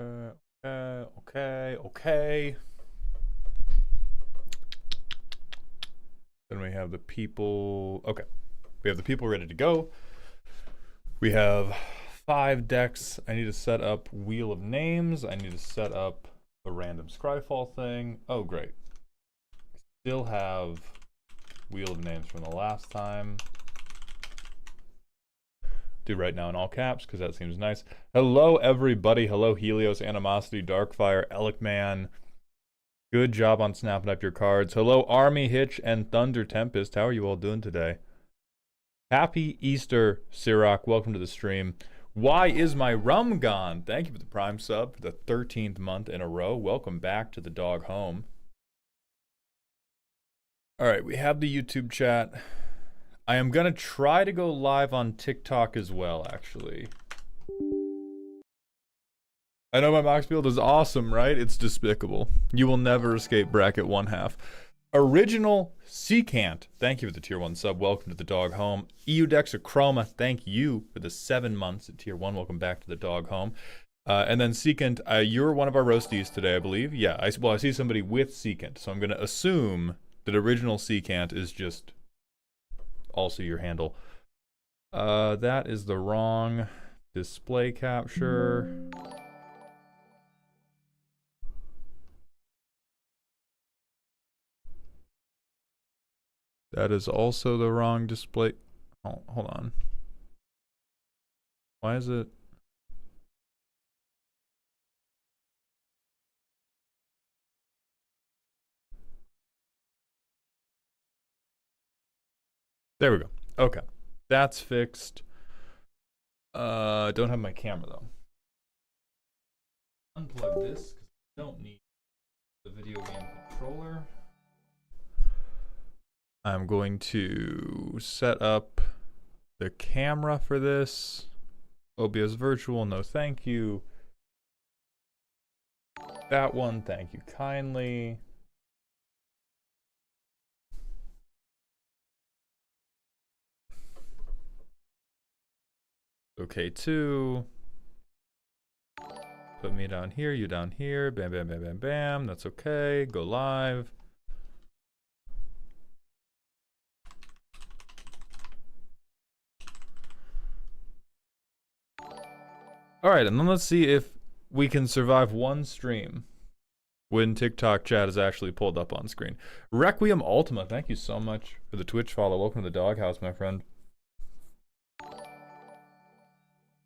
Okay. Then we have the people. Okay. We have the people ready to go. We have 5 decks. I need to set up Wheel of Names. I need to set up a random Scryfall thing. Oh, great. Still have Wheel of Names from the last time. Do right now in all caps because that seems nice. Hello, everybody. Hello, Helios, Animosity, Darkfire, Elikman. Good job on snapping up your cards. Hello, Army Hitch and Thunder Tempest. How are you all doing today? Happy Easter, Sirach. Welcome to the stream. Why is my rum gone? Thank you for the Prime sub for the 13th month in a row. Welcome back to the dog home. All right, we have the YouTube chat. I am going to try to go live on TikTok as well, actually. I know my max build is awesome, right? It's despicable. You will never escape bracket 1/2. Original Secant, thank you for the tier 1 sub. Welcome to the dog home. EU Dexa Chroma, thank you for the 7 months at tier 1. Welcome back to the dog home. And then Secant, you're one of our roasties today, I believe. Yeah, I see somebody with Secant, so I'm going to assume that Original Secant is just also your handle. That is the wrong display capture. That is also the wrong display. Oh, hold on. Why is it? There we go. Okay. That's fixed. Don't have my camera though. Unplug this because I don't need the video game controller. I'm going to set up the camera for this. OBS virtual, no thank you. That one, thank you kindly. Okay, 2. Put me down here, you down here. Bam, bam, bam, bam, bam. That's okay. Go live. Alright, and then let's see if we can survive one stream when TikTok chat is actually pulled up on screen. Requiem Ultima, thank you so much for the Twitch follow. Welcome to the doghouse, my friend.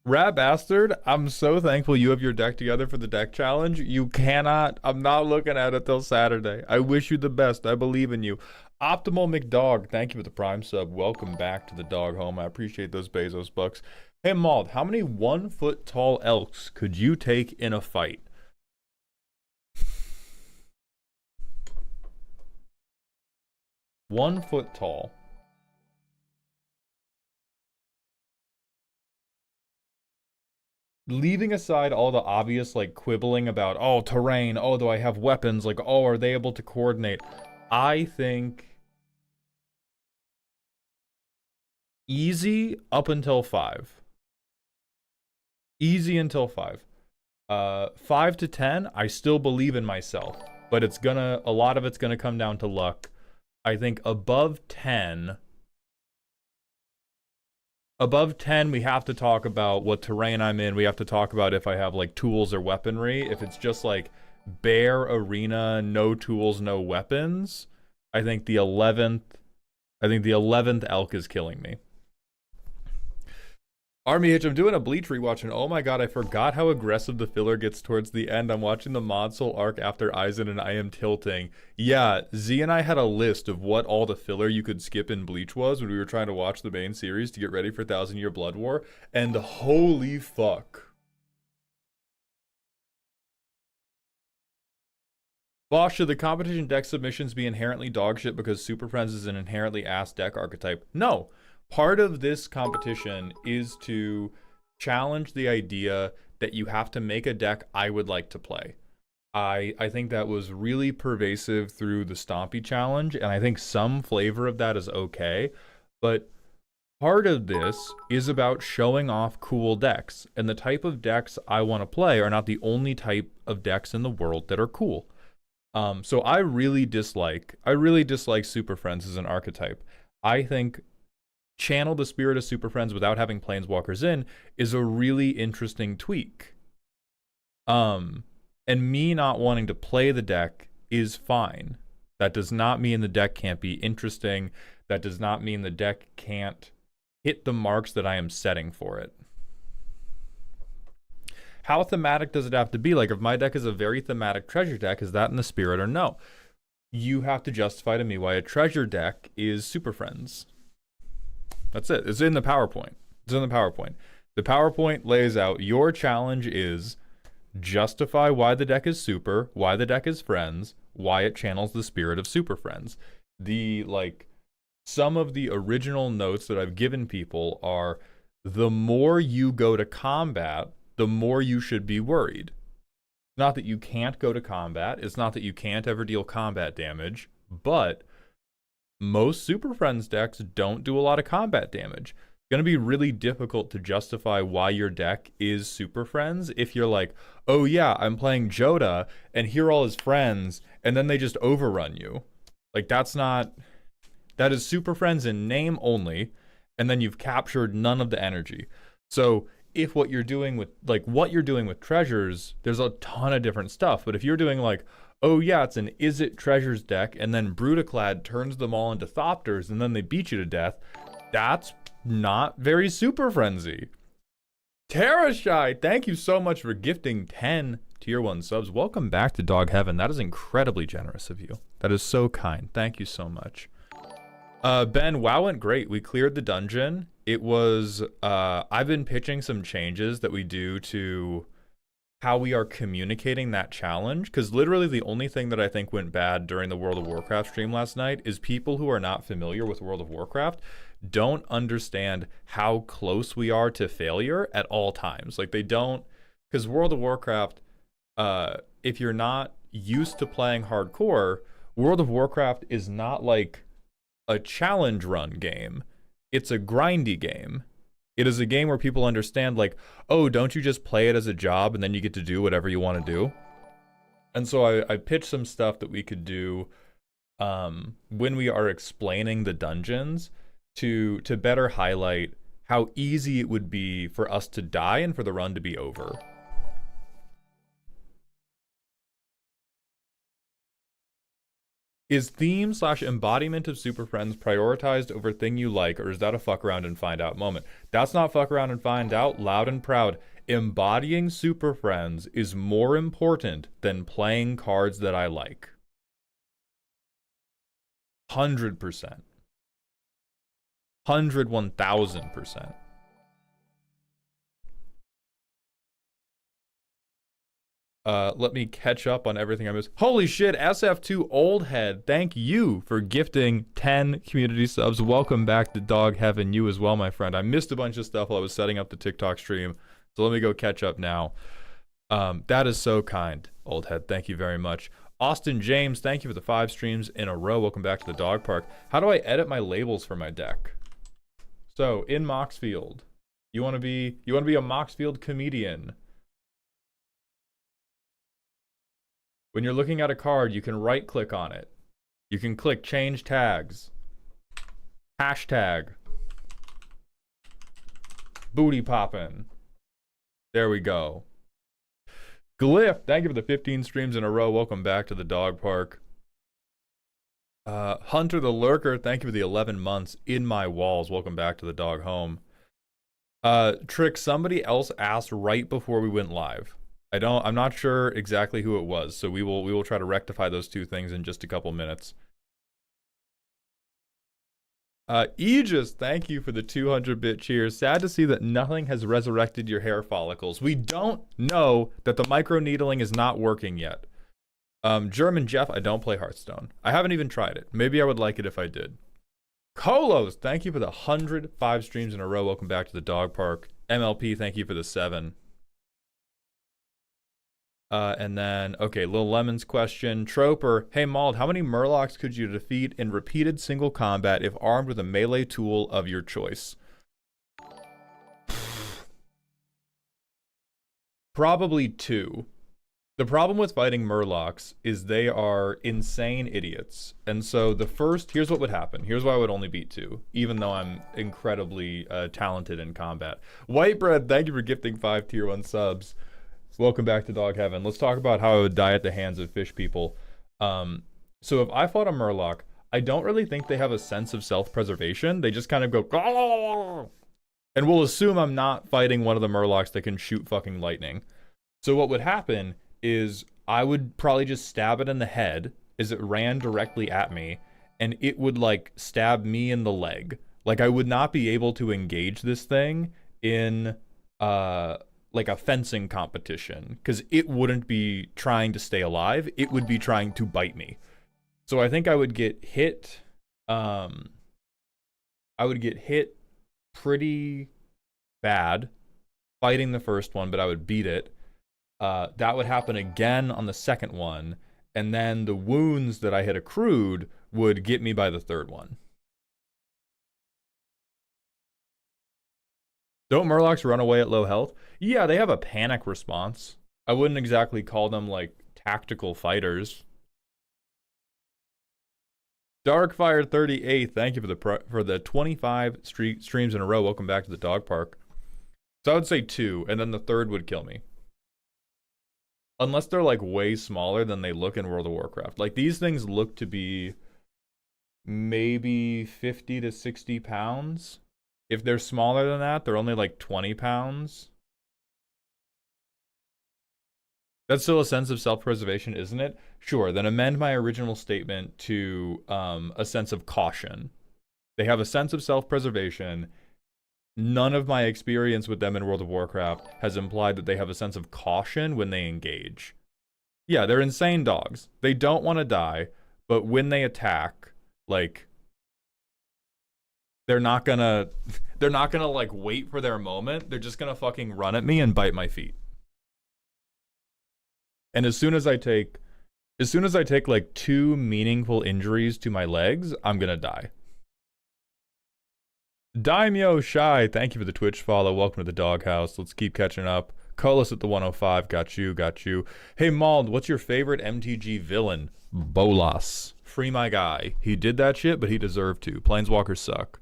Rat Bastard, I'm so thankful you have your deck together for the deck challenge. You cannot, I'm not looking at it till Saturday. I wish you the best. I believe in you. Optimal McDog, thank you for the Prime sub. Welcome back to the dog home. I appreciate those Bezos bucks. Hey, Maud, how many 1-foot tall elks could you take in a fight? One foot tall. Leaving aside all the obvious, like, quibbling about, oh, terrain, oh, do I have weapons, like, oh, are they able to coordinate? I think easy up until 5. Easy until 5. 5 to 10, I still believe in myself, but a lot of it's gonna come down to luck. I think above 10, we have to talk about what terrain I'm in. We have to talk about if I have, like, tools or weaponry. If it's just, like, bare arena, no tools, no weapons, I think the 11th elk is killing me. Army Hitch, I'm doing a Bleach rewatch, and oh my god, I forgot how aggressive the filler gets towards the end. I'm watching the Mod Soul arc after Aizen, and I am tilting. Yeah, Z and I had a list of what all the filler you could skip in Bleach was when we were trying to watch the main series to get ready for 1,000-Year Blood War, and holy fuck. Boss, should the competition deck submissions be inherently dogshit because Super Friends is an inherently ass deck archetype? No. Part of this competition is to challenge the idea that you have to make a deck I would like to play. I think that was really pervasive through the Stompy challenge, and I think some flavor of that is okay, but Part of this is about showing off cool decks, and the type of decks I want to play are not the only type of decks in the world that are cool. So I really dislike Super Friends as an archetype. I think channel the spirit of Super Friends without having Planeswalkers in is a really interesting tweak. And me not wanting to play the deck is fine. That does not mean the deck can't be interesting. That does not mean the deck can't hit the marks that I am setting for it. How thematic does it have to be? Like, if my deck is a very thematic treasure deck, is that in the spirit or no? You have to justify to me why a treasure deck is Super Friends. That's it. It's in the PowerPoint. It's in the PowerPoint. The PowerPoint lays out your challenge is justify why the deck is super, why the deck is friends, why it channels the spirit of Super Friends. Some of the original notes that I've given people are, the more you go to combat, the more you should be worried. Not that you can't go to combat, it's not that you can't ever deal combat damage, but most Super Friends decks don't do a lot of combat damage. It's going to be really difficult to justify why your deck is Super Friends if you're like, oh yeah, I'm playing Joda, and here are all his friends, and then they just overrun you. Like, that is Super Friends in name only, and then you've captured none of the energy. So if what you're doing with treasures, there's a ton of different stuff. But if you're doing like, oh yeah, it's an Is It Treasures deck, and then Brutaclad turns them all into Thopters, and then they beat you to death, that's not very Super Frenzy. Terrashy, thank you so much for gifting 10 tier 1 subs. Welcome back to Dog Heaven. That is incredibly generous of you. That is so kind. Thank you so much. Ben, WoW went great. We cleared the dungeon. It was, I've been pitching some changes that we do to how we are communicating that challenge, because literally the only thing that I think went bad during the World of Warcraft stream last night is people who are not familiar with World of Warcraft don't understand how close we are to failure at all times. Like, they don't, because World of Warcraft, if you're not used to playing hardcore, World of Warcraft is not like a challenge run game. It's a grindy game. It is a game where people understand, like, oh, don't you just play it as a job and then you get to do whatever you want to do? And so I pitched some stuff that we could do when we are explaining the dungeons to better highlight how easy it would be for us to die and for the run to be over. Is theme/embodiment of Super Friends prioritized over thing you like, or is that a fuck around and find out moment? That's not fuck around and find out, loud and proud. Embodying Super Friends is more important than playing cards that I like. 100%. 101,000%. Let me catch up on everything I missed. Holy shit, SF2 Old Head, thank you for gifting 10 community subs. Welcome back to Dog Heaven. You as well, my friend. I missed a bunch of stuff while I was setting up the TikTok stream, so let me go catch up now. That is so kind, Old Head. Thank you very much. Austin James, thank you for the 5 streams in a row. Welcome back to the dog park. How do I edit my labels for my deck? So, in Moxfield, you want to be a Moxfield comedian. When you're looking at a card, you can right-click on it. You can click Change Tags. Hashtag. Booty poppin'. There we go. Glyph, thank you for the 15 streams in a row. Welcome back to the dog park. Hunter the Lurker, thank you for the 11 months in my walls. Welcome back to the dog home. Trick, somebody else asked right before we went live. I'm not sure exactly who it was, so we will try to rectify those two things in just a couple minutes. Aegis, thank you for the 200-bit cheers. Sad to see that nothing has resurrected your hair follicles. We don't know that the microneedling is not working yet. German Jeff, I don't play Hearthstone. I haven't even tried it. Maybe I would like it if I did. Kolos, thank you for the 105 streams in a row. Welcome back to the dog park. MLP, thank you for the 7. And then, okay, Lil Lemon's question. Troper, hey Mauld, how many Murlocs could you defeat in repeated single combat if armed with a melee tool of your choice? Probably 2. The problem with fighting Murlocs is they are insane idiots. And so here's what would happen. Here's why I would only beat 2, even though I'm incredibly talented in combat. Whitebread, thank you for gifting 5 tier 1 subs. Welcome back to Dog Heaven. Let's talk about how I would die at the hands of fish people. So if I fought a Murloc, I don't really think they have a sense of self-preservation. They just kind of go, and we'll assume I'm not fighting one of the Murlocs that can shoot fucking lightning. So what would happen is I would probably just stab it in the head as it ran directly at me, and it would like stab me in the leg. Like I would not be able to engage this thing in like a fencing competition because it wouldn't be trying to stay alive. It would be trying to bite me. So I think I would get hit. I would get hit pretty bad fighting the first one, but I would beat it. That would happen again on the second one, and then the wounds that I had accrued would get me by the third one. Don't Murlocs run away at low health? Yeah, they have a panic response. I wouldn't exactly call them like tactical fighters. Darkfire38, thank you for the 25 streams in a row. Welcome back to the dog park. So I would say 2, and then the third would kill me. Unless they're like way smaller than they look in World of Warcraft. Like these things look to be maybe 50 to 60 pounds. If they're smaller than that, they're only like 20 pounds. That's still a sense of self-preservation, isn't it? Sure, then amend my original statement to a sense of caution. They have a sense of self-preservation. None of my experience with them in World of Warcraft has implied that they have a sense of caution when they engage. Yeah, they're insane dogs. They don't want to die, but when they attack, like, they're not gonna like wait for their moment. They're just gonna fucking run at me and bite my feet. And as soon as I take like 2 meaningful injuries to my legs, I'm gonna die. Daimyo Shy, thank you for the Twitch follow. Welcome to the doghouse. Let's keep catching up. Cullis at the 105, got you. Hey Mauld, what's your favorite MTG villain? Bolas. Free my guy. He did that shit, but he deserved to. Planeswalkers suck.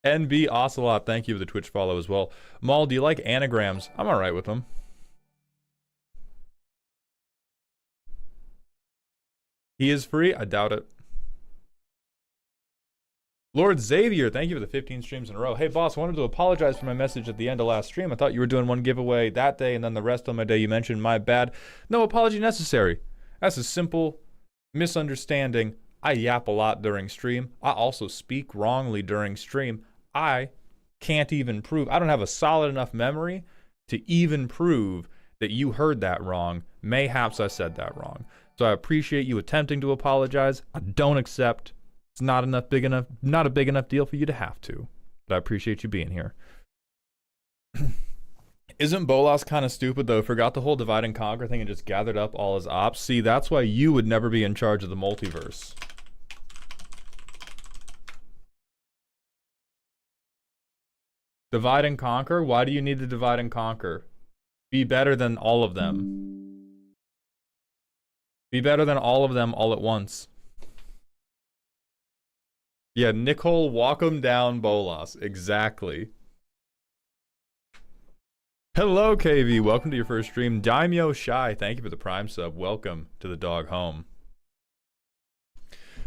NB Ocelot, thank you for the Twitch follow as well. Mauld, do you like anagrams? I'm alright with them. He is free? I doubt it. Lord Xavier, thank you for the 15 streams in a row. Hey, boss, I wanted to apologize for my message at the end of last stream. I thought you were doing one giveaway that day, and then the rest of my day you mentioned my bad. No apology necessary. That's a simple misunderstanding. I yap a lot during stream. I also speak wrongly during stream. I can't even prove. I don't have a solid enough memory to even prove that you heard that wrong. Mayhaps I said that wrong. So I appreciate you attempting to apologize. I don't accept. It's not a big enough deal for you to have to. But I appreciate you being here. Isn't Bolas kind of stupid though? Forgot the whole divide and conquer thing and just gathered up all his ops. See, that's why you would never be in charge of the multiverse. Divide and conquer? Why do you need to divide and conquer? Be better than all of them. Be better than all of them all at once. Yeah, Nicole, walk him down, Bolas. Exactly. Hello, KV. Welcome to your first stream. Daimyo Shy, thank you for the Prime sub. Welcome to the dog home.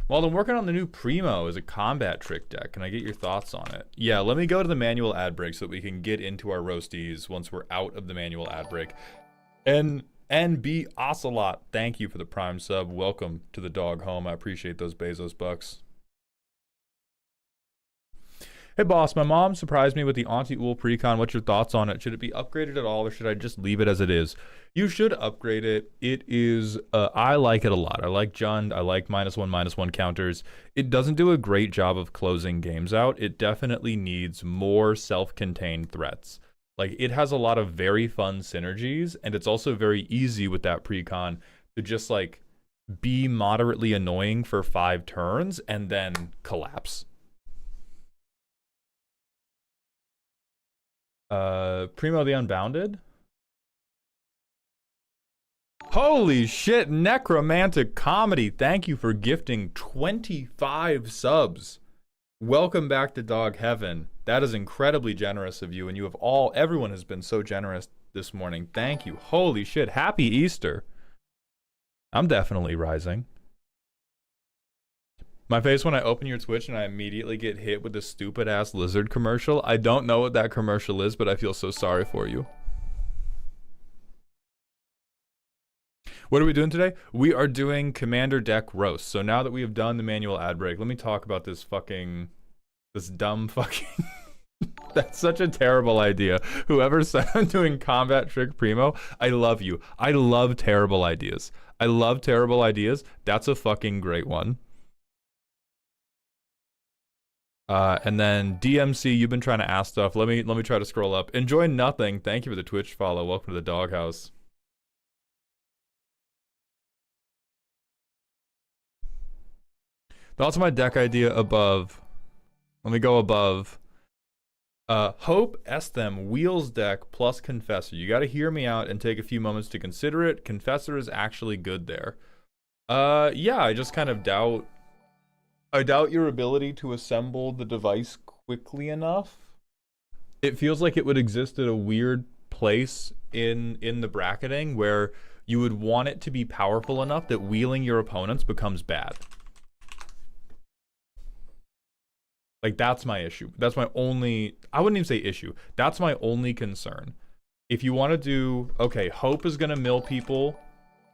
Well, I'm working on the new Primo as a combat trick deck. Can I get your thoughts on it? Yeah, let me go to the manual ad break so that we can get into our roasties once we're out of the manual ad break. And NB Ocelot, thank you for the Prime sub. Welcome to the dog home. I appreciate those Bezos bucks. Hey boss, my mom surprised me with the anti-ool precon. What's your thoughts on it? Should it be upgraded at all or should I just leave it as it is? You should upgrade it. It is, I like it a lot. I like Jund. I like -1/-1 counters. It doesn't do a great job of closing games out. It definitely needs more self-contained threats. Like, it has a lot of very fun synergies, and it's also very easy with that precon to just, like, be moderately annoying for 5 turns and then collapse. Primo the Unbounded. Holy shit, Necromantic Comedy. Thank you for gifting 25 subs. Welcome back to Dog Heaven. That is incredibly generous of you, and everyone has been so generous this morning. Thank you. Holy shit, happy Easter. I'm definitely rising. My face when I open your Twitch and I immediately get hit with the stupid ass lizard commercial. I don't know what that commercial is, but I feel so sorry for you. What are we doing today? We are doing Commander Deck Roast. So now that we have done the manual ad break, let me talk about this dumb fucking... That's such a terrible idea. Whoever said I'm doing Combat Trick Primo, I love you. I love terrible ideas. I love terrible ideas. That's a fucking great one. And then DMC, you've been trying to ask stuff. Let me try to scroll up. Enjoy Nothing. Thank you for the Twitch follow. Welcome to the Doghouse. Thoughts on my deck idea above. Let me go above. Hope Esthem Wheels deck plus Confessor. You got to hear me out and take a few moments to consider it. Confessor is actually good there. Yeah, I just kind of doubt. I doubt your ability to assemble the device quickly enough. It feels like it would exist at a weird place in the bracketing where you would want it to be powerful enough that wheeling your opponents becomes bad. Like, that's my issue. That's my only... I wouldn't even say issue. That's my only concern. If you want to do... Okay, Hope is going to mill people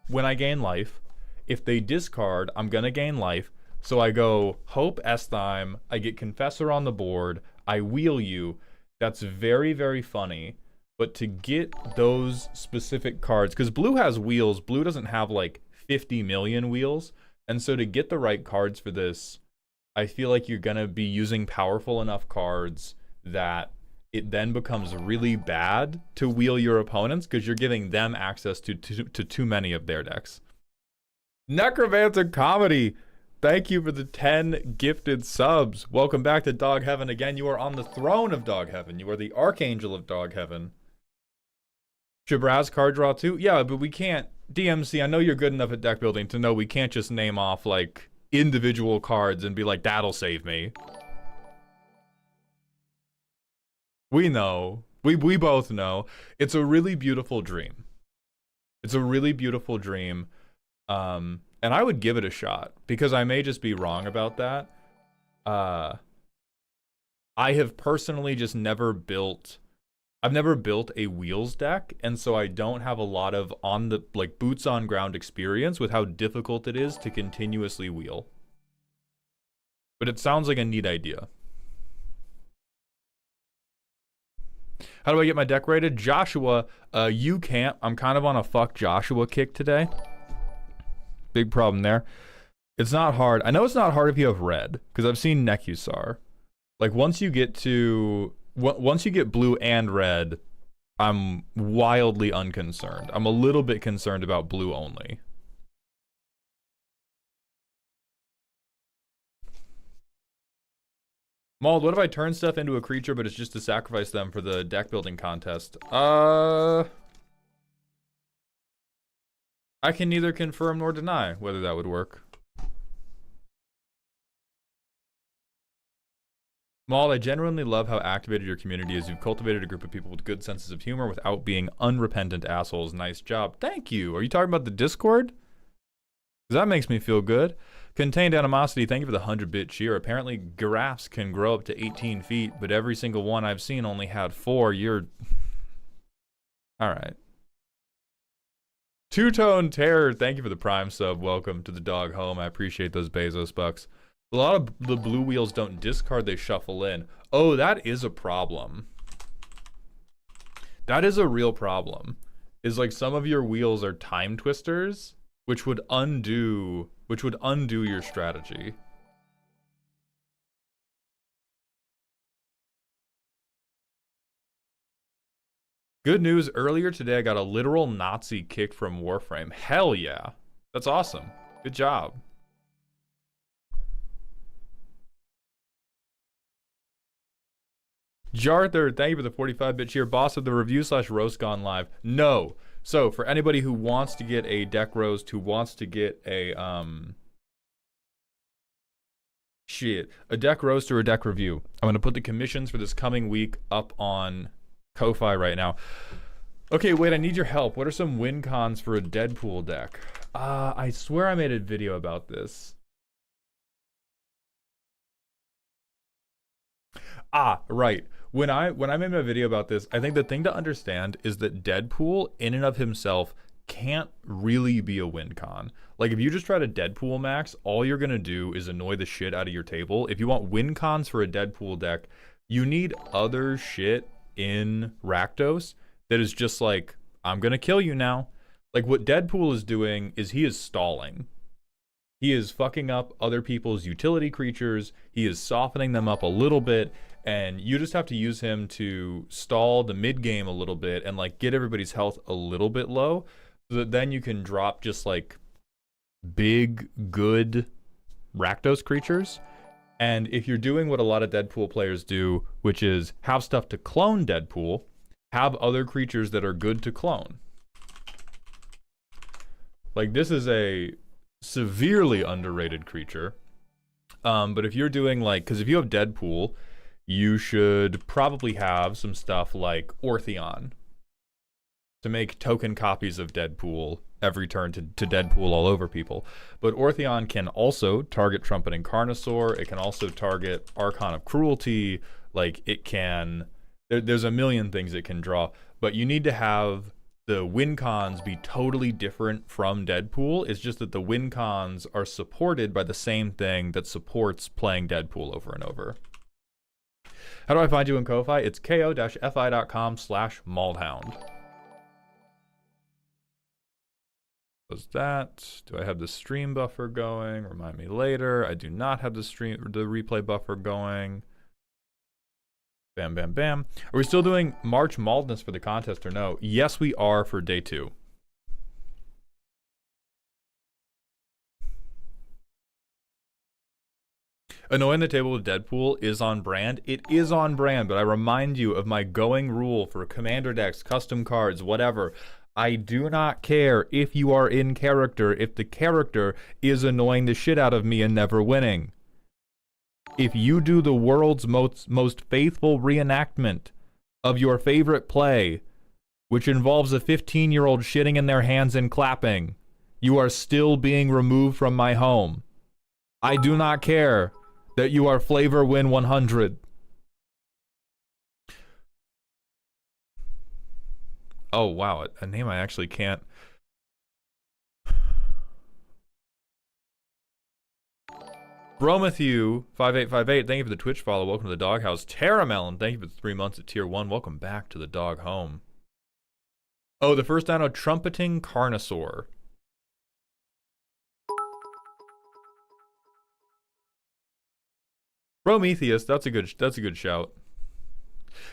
when I gain life. If they discard, I'm going to gain life. So I go Hope Estheim. I get Confessor on the board. I wheel you. That's very, very funny. But to get those specific cards... Because blue has wheels. Blue doesn't have, like, 50 million wheels. And so to get the right cards for this... I feel like you're going to be using powerful enough cards that it then becomes really bad to wheel your opponents because you're giving them access to too many of their decks. Necromantic Comedy, thank you for the 10 gifted subs. Welcome back to Dog Heaven again. You are on the throne of Dog Heaven. You are the Archangel of Dog Heaven. Shabraz card draw too? Yeah, but we can't. DMC, I know you're good enough at deck building to know we can't just name off, like... individual cards and be like, that'll save me. We know. We both know. It's a really beautiful dream. It's a really beautiful dream. And I would give it a shot because I may just be wrong about that. I have personally just never built... I've never built a wheels deck, and so I don't have a lot of boots on ground experience with how difficult it is to continuously wheel. But it sounds like a neat idea. How do I get my deck rated? Joshua, you can't. I'm kind of on a fuck Joshua kick today. Big problem there. It's not hard. I know it's not hard if you have red, because I've seen Nekusar. Like, once you get blue and red, I'm wildly unconcerned. I'm a little bit concerned about blue only. Mauled, what if I turn stuff into a creature, but it's just to sacrifice them for the deck building contest? I can neither confirm nor deny whether that would work. Maul, I genuinely love how activated your community is. You've cultivated a group of people with good senses of humor without being unrepentant assholes. Nice job. Thank you. Are you talking about the Discord? Because that makes me feel good. Contained Animosity, thank you for the 100-bit cheer. Apparently, giraffes can grow up to 18 feet, but every single one I've seen only had 4. You're... Alright. Two-Tone Terror, thank you for the Prime sub. Welcome to the dog home. I appreciate those Bezos bucks. A lot of the blue wheels don't discard, they shuffle in. Oh, that is a problem. That is a real problem. Is like some of your wheels are time twisters, which would undo your strategy. Good news, earlier today I got a literal Nazi kick from Warframe. Hell yeah. That's awesome. Good job. Jarther, thank you for the 45-bit cheer. Boss of the review slash roast gone live. No. So for anybody who wants to get a deck roast, who wants to get a a deck roast or a deck review, I'm gonna put the commissions for this coming week up on Ko-Fi right now. Okay, wait, I need your help. What are some win cons for a Deadpool deck? I swear I made a video about this. Right. When I made my video about this, I think the thing to understand is that Deadpool in and of himself can't really be a win con. Like if you just try to Deadpool max, all you're gonna do is annoy the shit out of your table. If you want win cons for a Deadpool deck, you need other shit in Rakdos that is just like, I'm gonna kill you now. Like what Deadpool is doing is he is stalling. He is fucking up other people's utility creatures. He is softening them up a little bit, and you just have to use him to stall the mid game a little bit and like get everybody's health a little bit low, so that then you can drop just like big good Rakdos creatures. And if you're doing what a lot of Deadpool players do, which is have stuff to clone Deadpool, have other creatures that are good to clone. Like this is a severely underrated creature. But if you're doing like, because if you have Deadpool, you should probably have some stuff like Ortheon to make token copies of Deadpool every turn to Deadpool all over people. But Ortheon can also target Trumpeting Carnosaur. It can also target Archon of Cruelty. Like it can, there's a million things it can draw. But you need to have the win cons be totally different from Deadpool. It's just that the win cons are supported by the same thing that supports playing Deadpool over and over. How do I find you in Ko-Fi? It's ko-fi.com/maldhound. Was that? Do I have the stream buffer going? Remind me later. I do not have the replay buffer going. Bam, bam, bam. Are we still doing March Maldness for the contest or no? Yes, we are for day 2. Annoying the table with Deadpool is on brand. It is on brand, but I remind you of my going rule for commander decks, custom cards, whatever. I do not care if you are in character, if the character is annoying the shit out of me and never winning. If you do the world's most faithful reenactment of your favorite play, which involves a 15-year-old shitting in their hands and clapping, you are still being removed from my home. I do not care that you are Flavor Win 100. Oh, wow. A name I actually can't. Bromatthew 5858, thank you for the Twitch follow. Welcome to the doghouse. Terramelon, thank you for the 3 months at tier 1. Welcome back to the dog home. Oh, the first dino, Trumpeting Carnosaur. Prometheus, that's a good shout.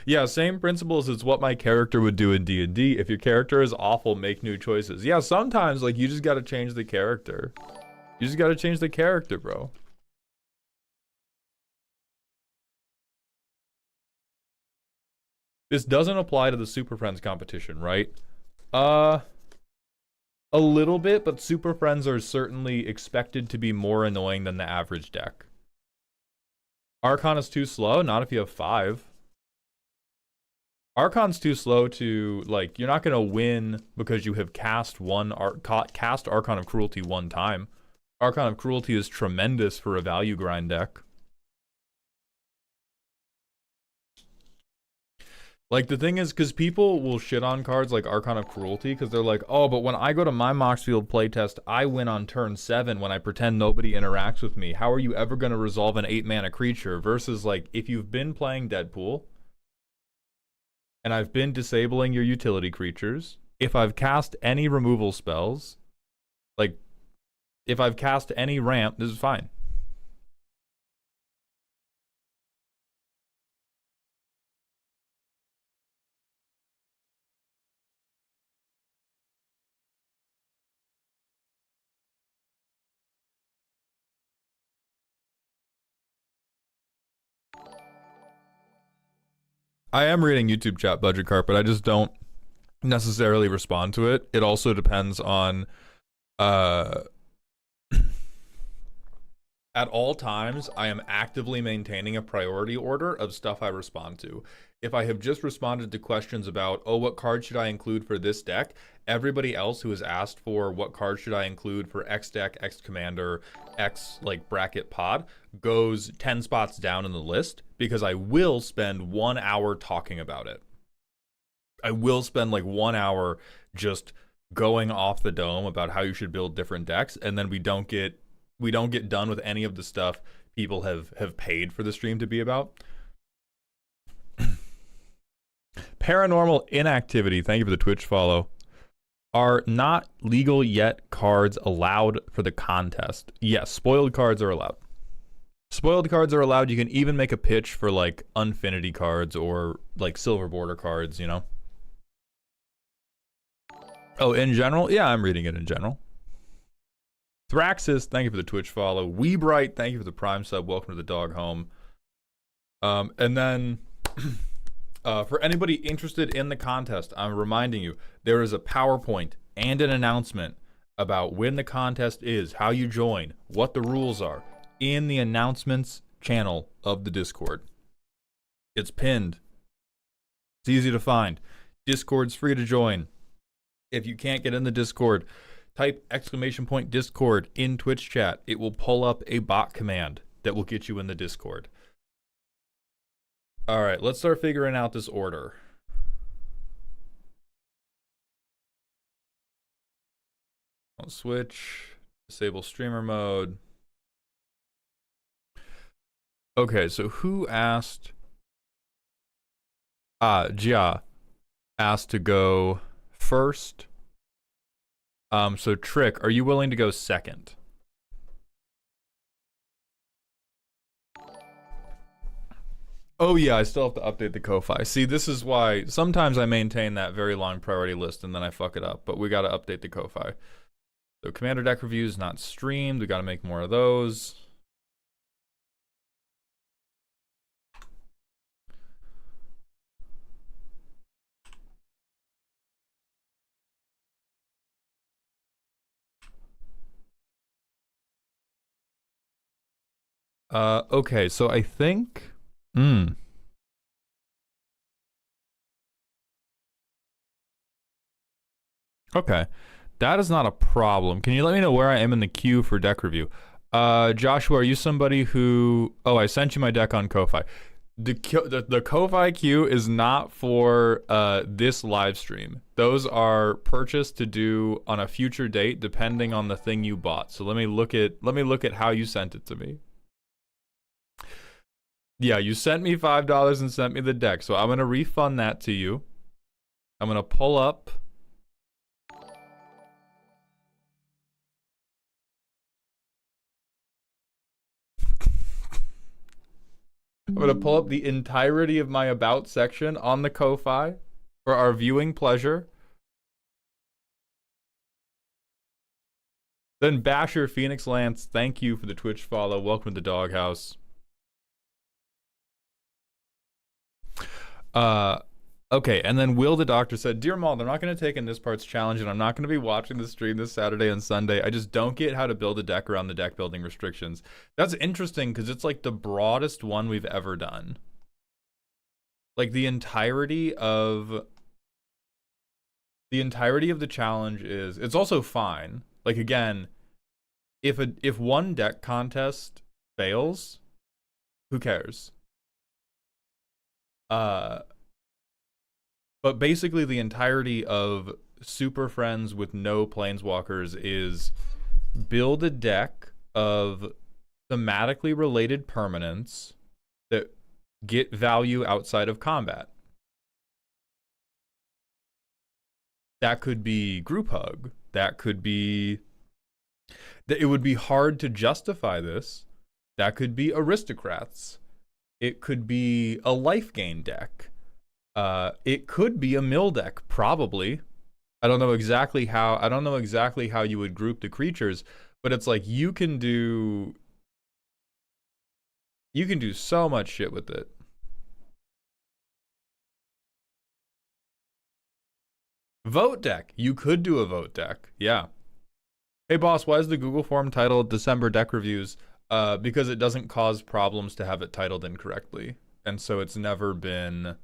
Yeah, same principles as what my character would do in D&D. If your character is awful, make new choices. Yeah, sometimes like you just got to change the character. You just got to change the character, bro. This doesn't apply to the Super Friends competition, right? A little bit, but Super Friends are certainly expected to be more annoying than the average deck. Archon is too slow, not if you have 5. Archon's too slow to, like, you're not going to win because you have cast Archon of Cruelty one time. Archon of Cruelty is tremendous for a value grind deck. Like, the thing is, because people will shit on cards like Archon of Cruelty, because they're like, oh, but when I go to my Moxfield playtest, I win on turn 7 when I pretend nobody interacts with me. How are you ever going to resolve an 8-mana creature? Versus, like, if you've been playing Deadpool, and I've been disabling your utility creatures, if I've cast any removal spells, like, if I've cast any ramp, this is fine. I am reading YouTube chat budget cart, but I just don't necessarily respond to it. It also depends on uh at all times I am actively maintaining a priority order of stuff I respond to. If I have just responded to questions about, oh, what card should I include for this deck, everybody else who has asked for what card should I include for X deck, X commander, X like bracket pod goes 10 spots down in the list, because I will spend 1 hour talking about it. I will spend like 1 hour just going off the dome about how you should build different decks, and then we don't get done with any of the stuff people have paid for the stream to be about. Paranormal Inactivity, thank you for the Twitch follow. Are not legal yet cards allowed for the contest? Yes, spoiled cards are allowed. Spoiled cards are allowed. You can even make a pitch for like Unfinity cards or like Silver Border cards, you know? Oh, in general? Yeah, I'm reading it in general. Thraxis, thank you for the Twitch follow. Weebright, thank you for the Prime sub. Welcome to the dog home. And then for anybody interested in the contest, I'm reminding you, there is a PowerPoint and an announcement about when the contest is, how you join, what the rules are, in the announcements channel of the Discord. It's pinned. It's easy to find. Discord's free to join. If you can't get in the Discord, type !Discord in Twitch chat. It will pull up a bot command that will get you in the Discord. All right, let's start figuring out this order. I'll switch, disable streamer mode. Okay, so who asked? Jia asked to go first. So Trick, are you willing to go second? Oh yeah, I still have to update the Ko-Fi. See, this is why sometimes I maintain that very long priority list and then I fuck it up, but we gotta update the Ko-Fi. So Commander deck reviews not streamed, we gotta make more of those. Okay, so I think... Okay, that is not a problem. Can you let me know where I am in the queue for deck review? Joshua, are you somebody who... Oh, I sent you my deck on Ko-Fi. The Ko-Fi queue is not for this live stream. Those are purchased to do on a future date depending on the thing you bought. So let me look at how you sent it to me. Yeah, you sent me $5 and sent me the deck, so I'm gonna refund that to you. I'm gonna pull up. I'm gonna pull up the entirety of my about section on the Ko-Fi for our viewing pleasure. Then Basher Phoenix Lance, thank you for the Twitch follow. Welcome to the doghouse. Okay, and then Will the Doctor said, Dear Maul, I'm not going to take in this part's challenge, and I'm not going to be watching the stream this Saturday and Sunday. I just don't get how to build a deck around the deck building restrictions. That's interesting, because it's like the broadest one we've ever done. Like the entirety of the challenge is, it's also fine. Like again, if one deck contest fails, who cares? But basically the entirety of Super Friends with no Planeswalkers is build a deck of thematically related permanents that get value outside of combat. That could be Group Hug. That could be... It would be hard to justify this. That could be Aristocrats. It could be a life gain deck. It could be a mill deck, probably. I don't know exactly how you would group the creatures, but it's like you can do so much shit with it. Vote deck. You could do a vote deck. Yeah. Hey boss, why is the Google form titled December deck reviews? Because it doesn't cause problems to have it titled incorrectly. And so it's never been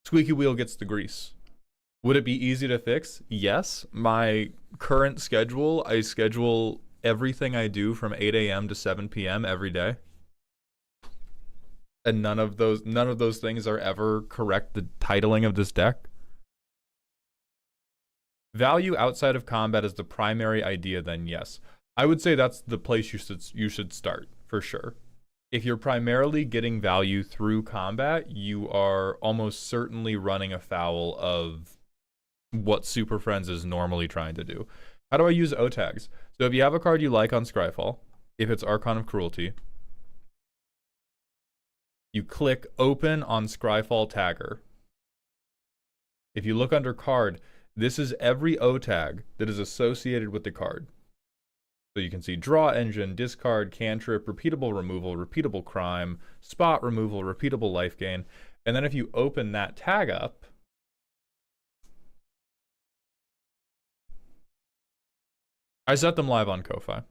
squeaky wheel gets the grease. Would it be easy to fix? Yes. My current schedule, I schedule everything I do from 8 a.m. to 7 p.m. every day. And none of those things are ever correct the titling of this deck. Value outside of combat is the primary idea, then yes. I would say that's the place you should start, for sure. If you're primarily getting value through combat, you are almost certainly running afoul of what Super Friends is normally trying to do. How do I use O-tags? So if you have a card you like on Scryfall, if it's Archon of Cruelty, you click Open on Scryfall Tagger. If you look under Card, this is every O-tag that is associated with the card. So you can see Draw Engine, Discard, Cantrip, Repeatable Removal, Repeatable Crime, Spot Removal, Repeatable Life Gain. And then if you open that tag up, I set them live on Ko-Fi.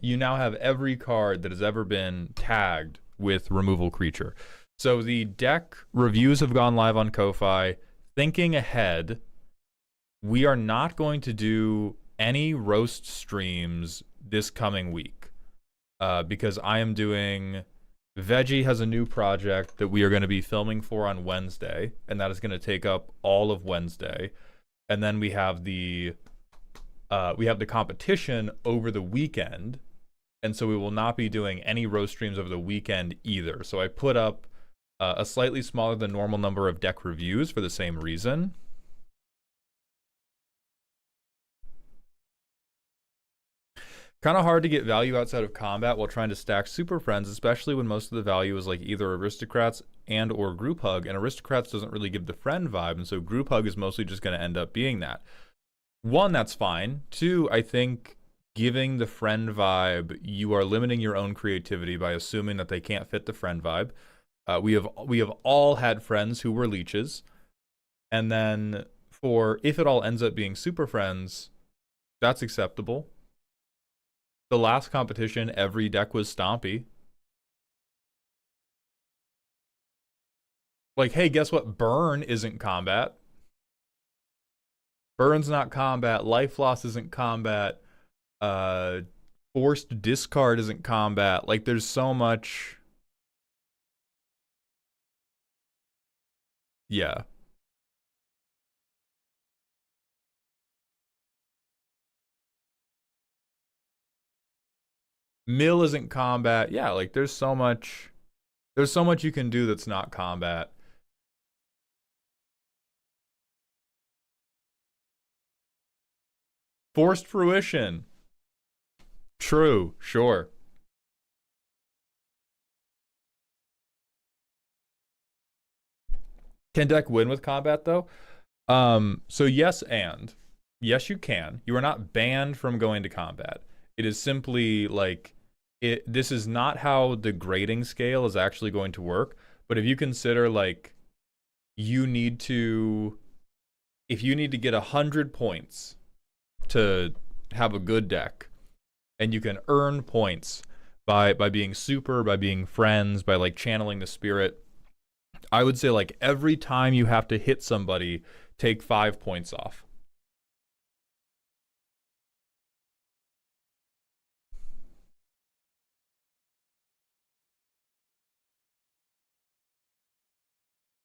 You now have every card that has ever been tagged with Removal Creature. So the deck reviews have gone live on Ko-Fi. Thinking ahead, we are not going to do any roast streams this coming week because I am doing... Veggie has a new project that we are going to be filming for on Wednesday, and that is going to take up all of Wednesday. And then we have the competition over the weekend, and so we will not be doing any roast streams over the weekend either. So I put up a slightly smaller than normal number of deck reviews for the same reason. Kind of hard to get value outside of combat while trying to stack Super Friends, especially when most of the value is like either Aristocrats and or Group Hug, and Aristocrats doesn't really give the friend vibe, and so Group Hug is mostly just going to end up being that. One, that's fine. Two, I think giving the friend vibe, you are limiting your own creativity by assuming that they can't fit the friend vibe. We have all had friends who were leeches, and then for if it all ends up being Super Friends, that's acceptable. The last competition, every deck was Stompy. Like, hey, guess what? Burn isn't combat. Burn's not combat. Life loss isn't combat. Forced discard isn't combat. Like, there's so much. Yeah. Mill isn't combat. Yeah, like there's so much you can do that's not combat. Forced fruition. True, sure. Can deck win with combat though? So yes and. Yes, you can. You are not banned from going to combat. It is simply like this is not how the grading scale is actually going to work. But if you consider like if you need to get 100 points to have a good deck, and you can earn points by being super, by being friends, by like channeling the spirit, I would say like every time you have to hit somebody, take 5 points off.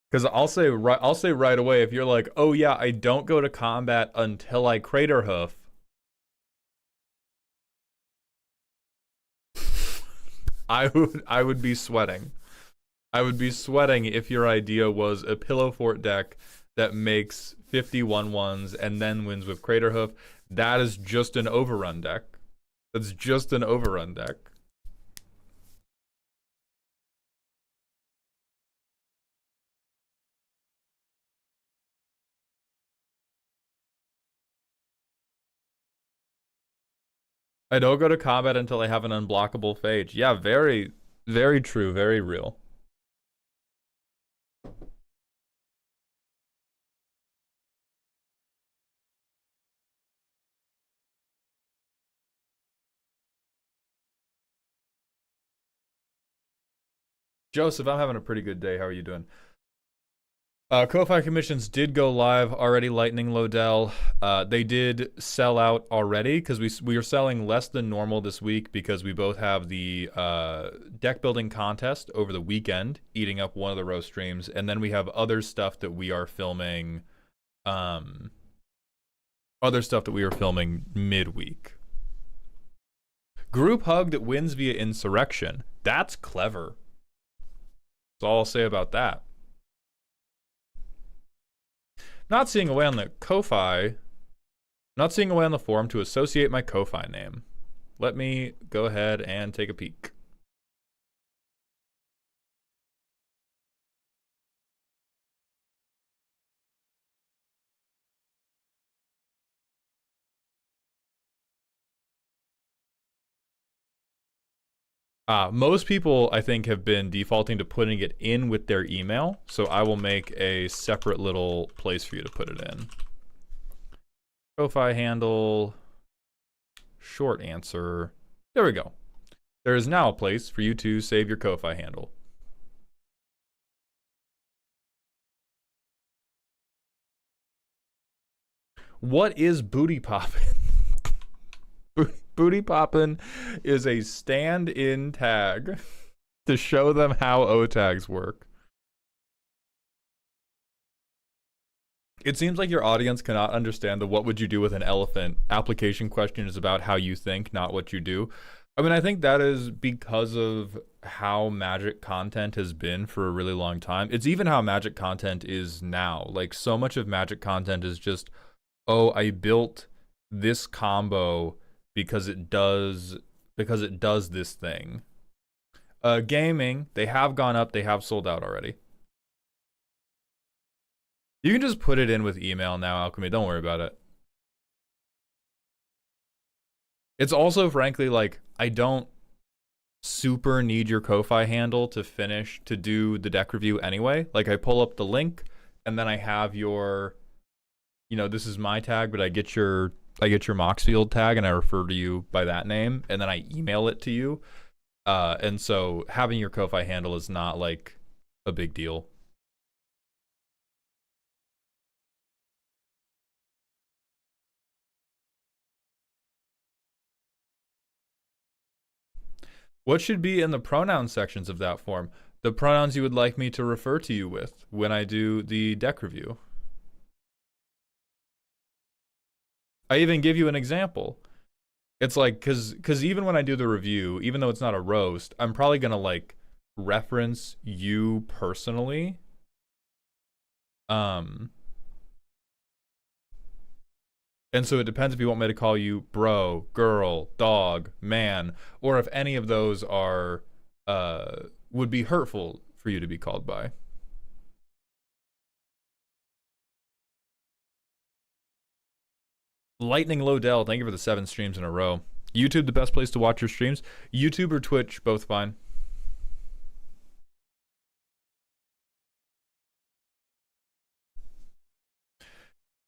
Because I'll say right away, if you're like, oh yeah, I don't go to combat until I crater hoof, I would be sweating. I would be sweating if your idea was a pillow fort deck that makes 51-1s and then wins with crater hoof. That is just an overrun deck. That's just an overrun deck. I don't go to combat until I have an unblockable phage. Yeah, very, very true, very real. Joseph, I'm having a pretty good day. How are you doing? Ko-Fi commissions did go live already. Lightning Lodell, they did sell out already because we are selling less than normal this week because we both have the deck building contest over the weekend eating up one of the row streams, and then we have other stuff that we are filming, midweek. Group hug that wins via insurrection. That's clever. That's all I'll say about that. Not seeing a way on the Ko-Fi, not seeing a way on the forum to associate my Ko-Fi name. Let me go ahead and take a peek. Most people, I think, have been defaulting to putting it in with their email, so I will make a separate little place for you to put it in. Ko-Fi handle, short answer. There we go. There is now a place for you to save your Ko-Fi handle. What is booty poppin'? Booty poppin' is a stand-in tag to show them how O tags work. It seems like your audience cannot understand the what would you do with an elephant application question is about how you think, not what you do. I mean, I think that is because of how Magic content has been for a really long time. It's even how Magic content is now. Like, so much of Magic content is just, oh, I built this combo because it does this thing. Gaming, they have gone up, they have sold out already. You can just put it in with email now, Alchemy. Don't worry about it. It's also, frankly, like, I don't super need your Ko-Fi handle to do the deck review anyway. Like, I pull up the link, and then I have your, this is my tag, but I get your Moxfield tag, and I refer to you by that name, and then I email it to you. And so having your Ko-Fi handle is not, like, a big deal. What should be in the pronoun sections of that form? The pronouns you would like me to refer to you with when I do the deck review. I even give you an example. It's like, because even when I do the review, even though it's not a roast, I'm probably going to, like, reference you personally. And so it depends if you want me to call you bro, girl, dog, man, or if any of those are, would be hurtful for you to be called by. Lightning Lodell, thank you for the 7 streams in a row. YouTube, the best place to watch your streams? YouTube or Twitch, both fine.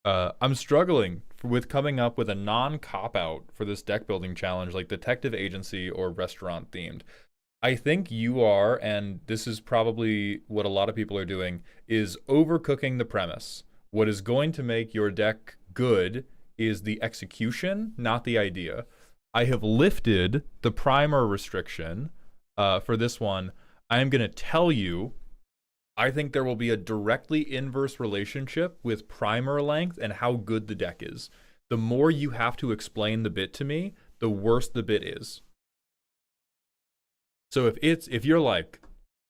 I'm struggling with coming up with a non-cop-out for this deck building challenge, like detective agency or restaurant themed. I think you are, and this is probably what a lot of people are doing, is overcooking the premise. What is going to make your deck good is the execution, not the idea. I have lifted the primer restriction for this one. I am going to tell you, I think there will be a directly inverse relationship with primer length and how good the deck is. The more you have to explain the bit to me, the worse the bit is. So if you're like,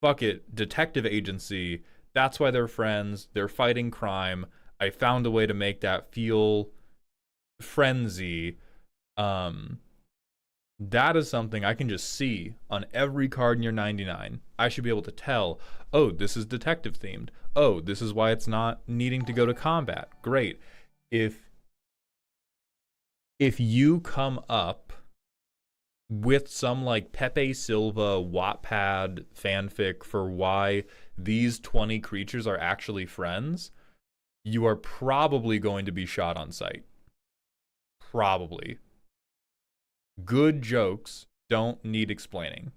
fuck it, detective agency, that's why they're friends, they're fighting crime, I found a way to make that feel frenzy, that is something I can just see on every card in your 99. I should be able to tell, oh, this is detective themed. Oh, this is why it's not needing to go to combat. Great. If you come up with some like Pepe Silva Wattpad fanfic for why these 20 creatures are actually friends, you are probably going to be shot on sight. Probably. Good jokes don't need explaining.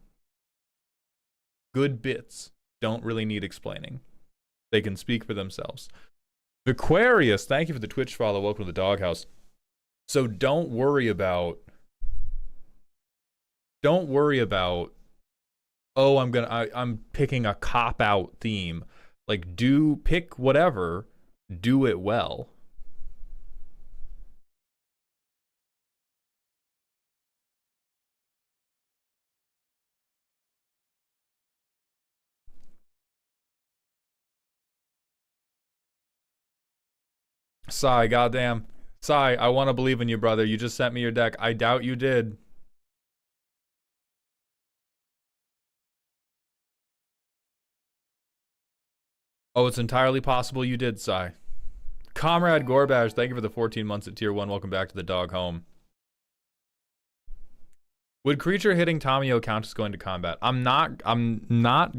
good bits don't really need explaining. They can speak for themselves. Aquarius, thank you for the Twitch follow. Welcome to the doghouse. So don't worry about, oh, I'm picking a cop-out theme. Like, pick whatever, do it well. Sai, goddamn. Sai, I want to believe in you, brother. You just sent me your deck. I doubt you did. Oh, it's entirely possible you did, Sai. Comrade Gorbash, thank you for the 14 months at tier 1. Welcome back to the dog home. Would creature hitting Tamio count as going to combat? I'm not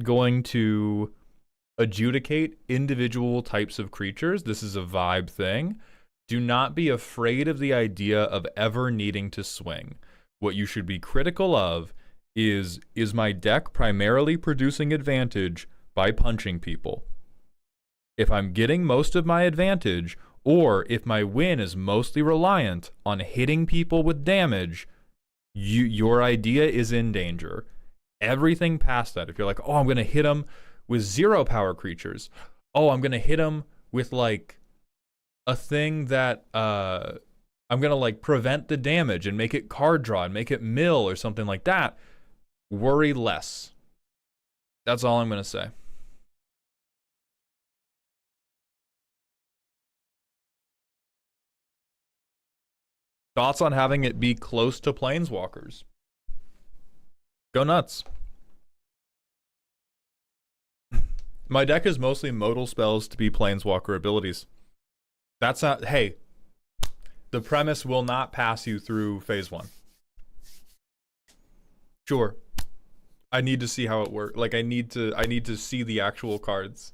going to adjudicate individual types of creatures. This is a vibe thing. Do not be afraid of the idea of ever needing to swing. What you should be critical of is my deck primarily producing advantage by punching people? If I'm getting most of my advantage, or if my win is mostly reliant on hitting people with damage, your idea is in danger. Everything past that, if you're like, oh, I'm going to hit them with 0 power creatures. Oh, I'm going to hit them with like a thing that I'm going to like prevent the damage and make it card draw and make it mill or something like that. Worry less. That's all I'm going to say. Thoughts on having it be close to planeswalkers? Go nuts. My deck is mostly modal spells to be planeswalker abilities. That's not, hey, the premise will not pass you through phase 1. Sure. I need to see how it works. Like I need to see the actual cards.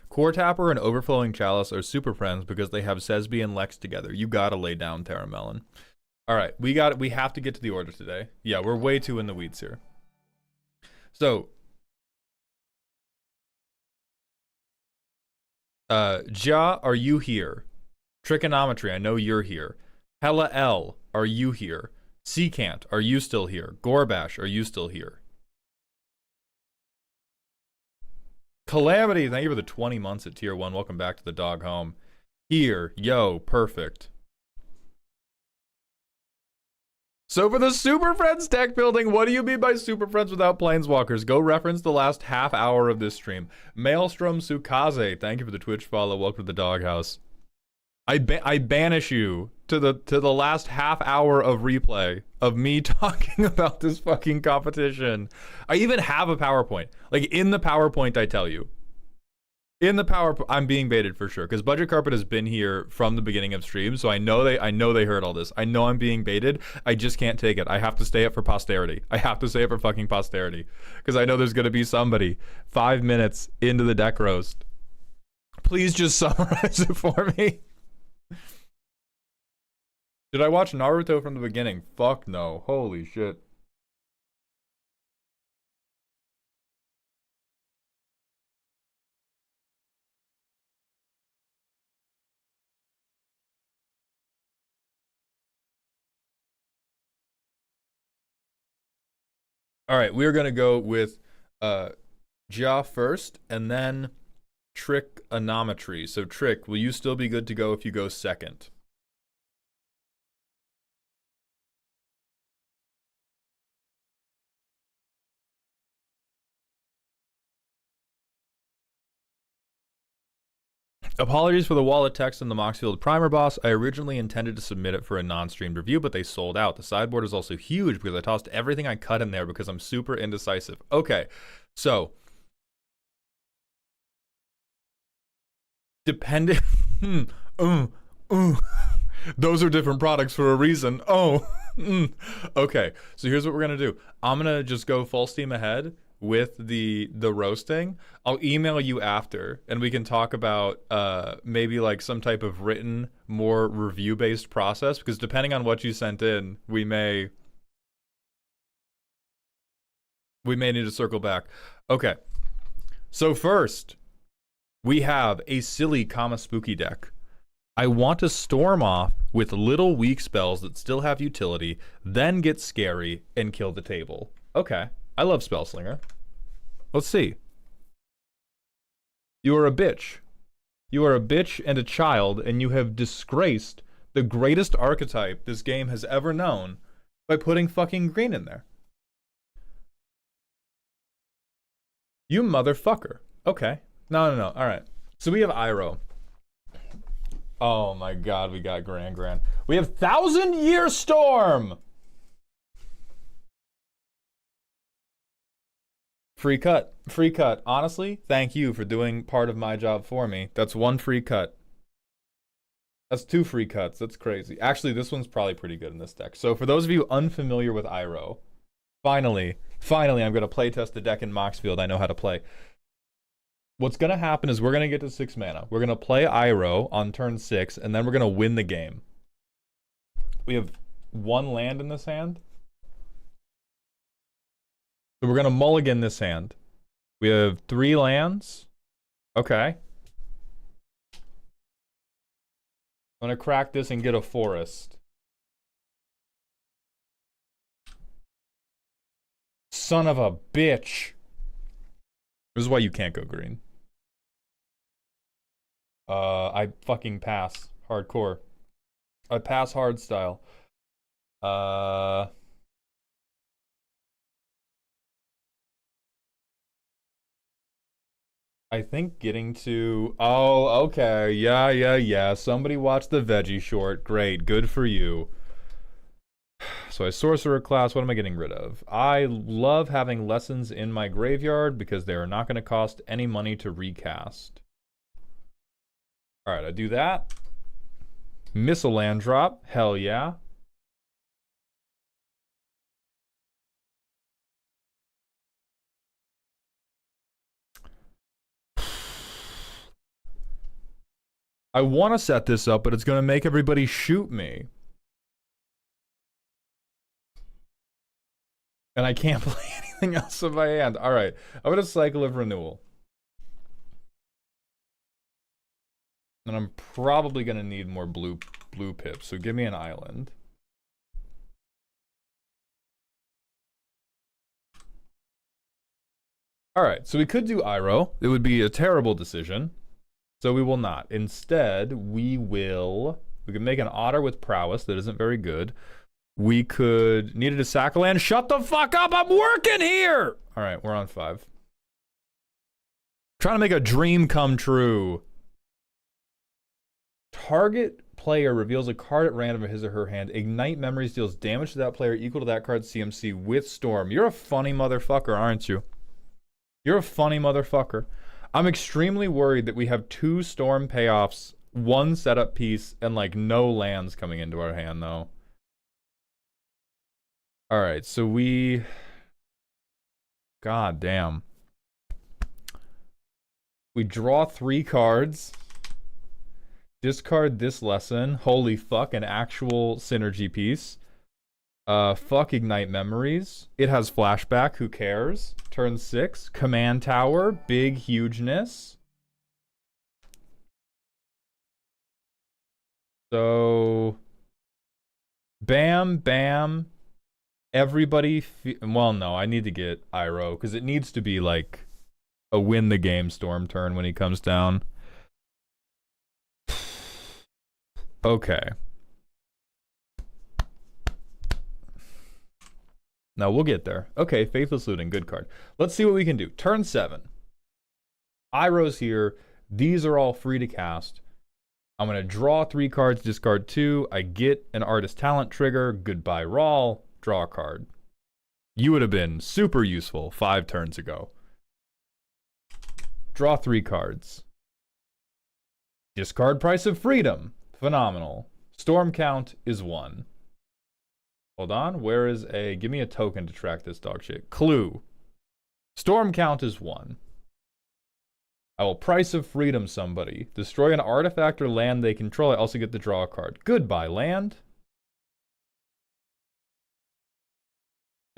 Core Tapper and Overflowing Chalice are super friends because they have Sesbi and Lex together. You gotta lay down, Terra Melon. All right, we have to get to the order today. Yeah, we're way too in the weeds here. So, Ja, are you here? Trigonometry, I know you're here. Hella L, are you here? Secant, are you still here? Gorbash, are you still here? Calamity, thank you for the 20 months at tier 1. Welcome back to the dog home. Here, yo, perfect. So for the Super Friends deck building, what do you mean by Super Friends without Planeswalkers? Go reference the last half hour of this stream. Maelstrom Sukaze, thank you for the Twitch follow. Welcome to the doghouse. I banish you to the last half hour of replay of me talking about this fucking competition. I even have a PowerPoint. Like in the PowerPoint, I tell you. In the PowerPoint, I'm being baited for sure because Budget Carpet has been here from the beginning of stream, so I know they heard all this. I know I'm being baited. I just can't take it. I have to stay up for posterity. I have to stay up for fucking posterity because I know there's gonna be somebody 5 minutes into the deck roast. Please just summarize it for me. Did I watch Naruto from the beginning? Fuck no. Holy shit. All right, we're going to go with Ja first and then Trigonometry. So Trick, will you still be good to go if you go second? Apologies for the wallet text in the Moxfield Primer Boss. I originally intended to submit it for a non-streamed review, but they sold out. The sideboard is also huge because I tossed everything I cut in there because I'm super indecisive. Okay, so depending... Those are different products for a reason. Okay, so here's what we're gonna do. I'm gonna just go full steam ahead with the roasting, I'll email you after, and we can talk about maybe like some type of written, more review-based process. Because depending on what you sent in, we may need to circle back. Okay. So first, we have a silly, spooky deck. I want to storm off with little weak spells that still have utility, then get scary and kill the table. Okay. I love Spellslinger. Let's see. You are a bitch. You are a bitch and a child, and you have disgraced the greatest archetype this game has ever known by putting fucking green in there. You motherfucker. Okay. No. All right. So we have Iroh. Oh my god, we got Grand. We have 1,000-Year Storm! Free cut. Honestly, thank you for doing part of my job for me. That's one free cut. That's 2 free cuts. That's crazy. Actually, this one's probably pretty good in this deck. So for those of you unfamiliar with Iroh, finally, I'm going to playtest the deck in Moxfield I know how to play. What's going to happen is we're going to get to 6 mana. We're going to play Iroh on turn 6, and then we're going to win the game. We have 1 land in this hand. So we're going to mulligan this hand. We have 3 lands. Okay. I'm going to crack this and get a forest. Son of a bitch. This is why you can't go green. I fucking pass. Hardcore. I pass hard style. I think getting to... Oh, okay. Yeah. Somebody watched the veggie short. Great. Good for you. So I sorcerer class. What am I getting rid of? I love having lessons in my graveyard because they are not going to cost any money to recast. All right, I do that. Missile land drop. Hell yeah. I want to set this up, but it's going to make everybody shoot me. And I can't play anything else in my hand. All right, I'm going to Cycle of Renewal. And I'm probably going to need more blue pips, so give me an island. All right, so we could do Iroh. It would be a terrible decision. So we will not. Instead, we can make an Otter with Prowess that isn't very good. We needed a sack land. Shut the fuck up, I'm working here! All right, we're on 5. Trying to make a dream come true. Target player reveals a card at random of his or her hand. Ignite Memories deals damage to that player equal to that card's CMC with Storm. You're a funny motherfucker, aren't you? You're a funny motherfucker. I'm extremely worried that we have 2 Storm payoffs, 1 setup piece, and like no lands coming into our hand, though. Alright, so God damn. We draw 3 cards. Discard this lesson. Holy fuck, an actual synergy piece. Fuck Ignite Memories. It has flashback, who cares? Turn 6. Command Tower, big hugeness. So... Bam. Everybody... Well, no, I need to get Iroh, because it needs to be like a win the game Storm turn when he comes down. Okay. Now we'll get there. Okay, Faithless Looting, good card. Let's see what we can do. Turn 7. Iroh's here. These are all free to cast. I'm going to draw 3 cards, discard 2. I get an Artist Talent trigger. Goodbye, Rawl. Draw a card. You would have been super useful 5 turns ago. Draw 3 cards. Discard Price of Freedom. Phenomenal. Storm count is 1. Hold on. Where is a... Give me a token to track this dog shit. Clue. Storm count is 1. I will Price of Freedom somebody. Destroy an artifact or land they control. I also get to draw a card. Goodbye, land.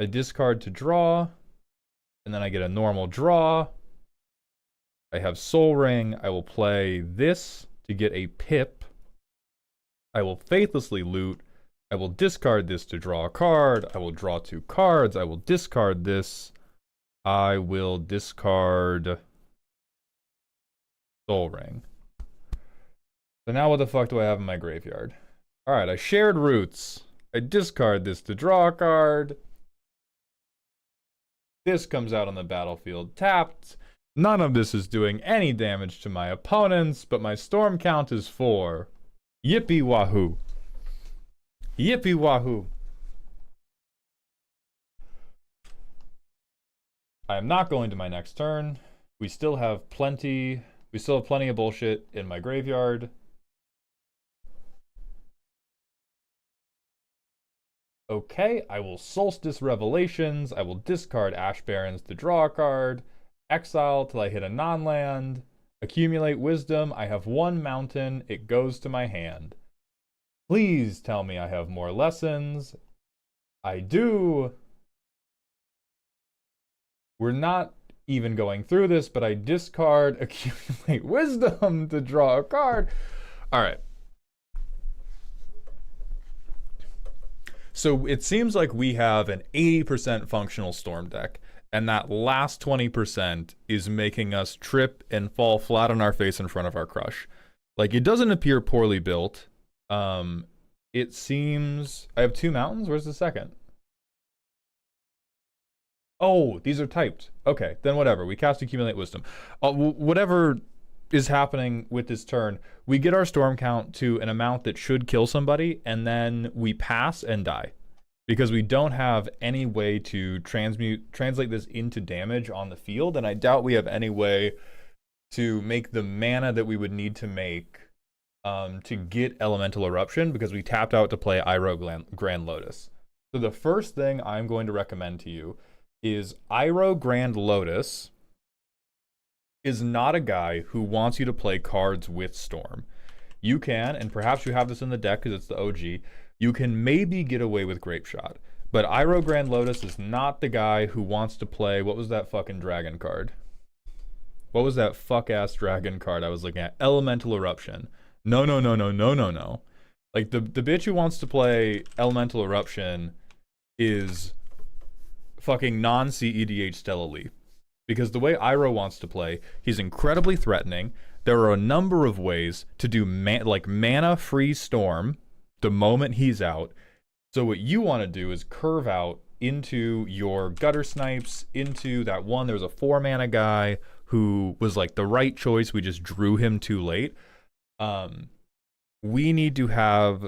I discard to draw. And then I get a normal draw. I have Soul Ring. I will play this to get a pip. I will Faithlessly Loot. I will discard this to draw a card. I will draw 2 cards. I will discard this. I will discard Soul Ring. So now what the fuck do I have in my graveyard? Alright, I shared Roots. I discard this to draw a card. This comes out on the battlefield tapped. None of this is doing any damage to my opponents, but my storm count is 4. Yippee wahoo. Yippee wahoo. I am not going to my next turn. We still have plenty of bullshit in my graveyard. Okay, I will Solstice Revelations. I will discard Ash Barrens to draw a card. Exile till I hit a non-land. Accumulate Wisdom. I have 1 mountain. It goes to my hand. Please tell me I have more lessons. I do. We're not even going through this, but I discard Accumulate Wisdom to draw a card. All right. So it seems like we have an 80% functional Storm deck, and that last 20% is making us trip and fall flat on our face in front of our crush. Like, it doesn't appear poorly built. It seems... I have 2 mountains? Where's the second? Oh, these are typed. Okay, then whatever. We cast Accumulate Wisdom. Whatever is happening with this turn, we get our storm count to an amount that should kill somebody, and then we pass and die. Because we don't have any way to translate this into damage on the field, and I doubt we have any way to make the mana that we would need to make to get Elemental Eruption, because we tapped out to play Iroh Grand Lotus. So the first thing I'm going to recommend to you is Iroh Grand Lotus is not a guy who wants you to play cards with Storm. You can, and perhaps you have this in the deck because it's the OG, you can maybe get away with Grape Shot. But Iroh Grand Lotus is not the guy who wants to play, what was that fucking dragon card? What was that fuck-ass dragon card I was looking at? Elemental Eruption. No. Like, the bitch who wants to play Elemental Eruption is fucking non-CEDH Stella Leaf. Because the way Iroh wants to play, he's incredibly threatening. There are a number of ways to do mana-free Storm the moment he's out. So what you want to do is curve out into your Gutter Snipes, into that one. There was a 4-mana guy who was like the right choice. We just drew him too late. We need to have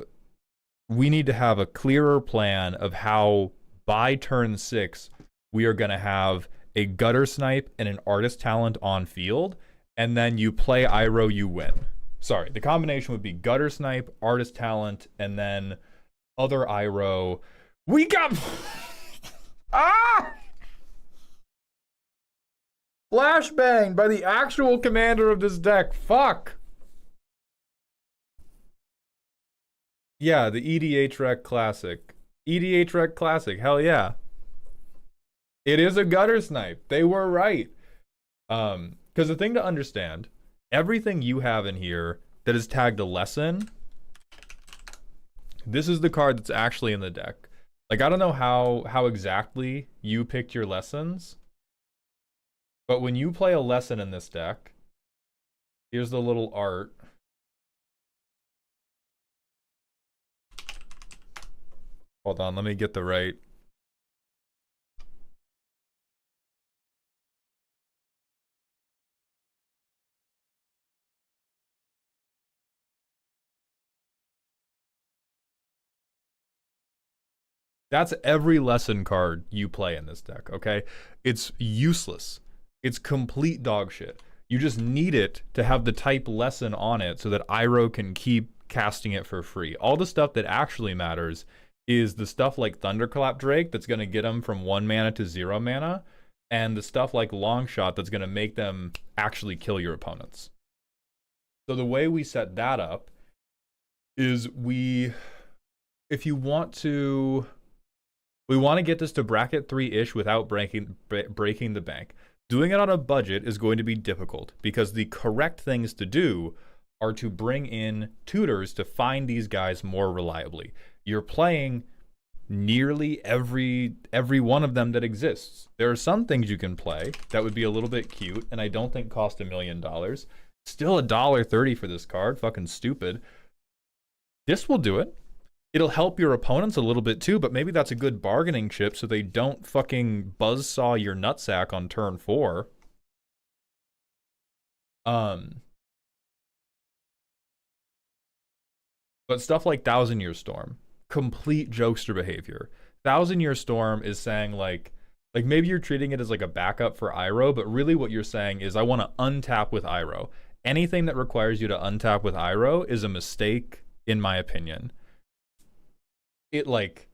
a clearer plan of how by turn 6 we are going to have a Gutter Snipe and an Artist Talent on field, and then you play Iroh, you win. Sorry, the combination would be Gutter Snipe, Artist Talent, and then other Iroh. We got... Flashbang by the actual commander of this deck. Fuck! Yeah, the EDH Rec Classic. EDH Rec Classic, hell yeah. It is a Gutter Snipe. They were right. Because the thing to understand, everything you have in here that is tagged a lesson, this is the card that's actually in the deck. Like, I don't know how exactly you picked your lessons, but when you play a lesson in this deck, here's the little art. Hold on, let me get the right... That's every lesson card you play in this deck, okay? It's useless. It's complete dog shit. You just need it to have the type lesson on it so that Iroh can keep casting it for free. All the stuff that actually matters is the stuff like Thunderclap Drake that's going to get him from 1 mana to 0 mana. and the stuff like long shot that's going to make them actually kill your opponents. So the way we set that up is if you want to, we want to get this to bracket 3-ish without breaking the bank. Doing it on a budget is going to be difficult because the correct things to do are to bring in tutors to find these guys more reliably. You're playing nearly every one of them that exists. There are some things you can play that would be a little bit cute and I don't think cost $1 million. Still $1.30 for this card. Fucking stupid. This will do it. It'll help your opponents a little bit too, but maybe that's a good bargaining chip so they don't fucking buzzsaw your nutsack on turn 4. But stuff like Thousand Year Storm, complete jokester behavior. Thousand Year Storm is saying like maybe you're treating it as like a backup for Iroh, but really what you're saying is I want to untap with Iroh. Anything that requires you to untap with Iroh is a mistake, in my opinion. It like,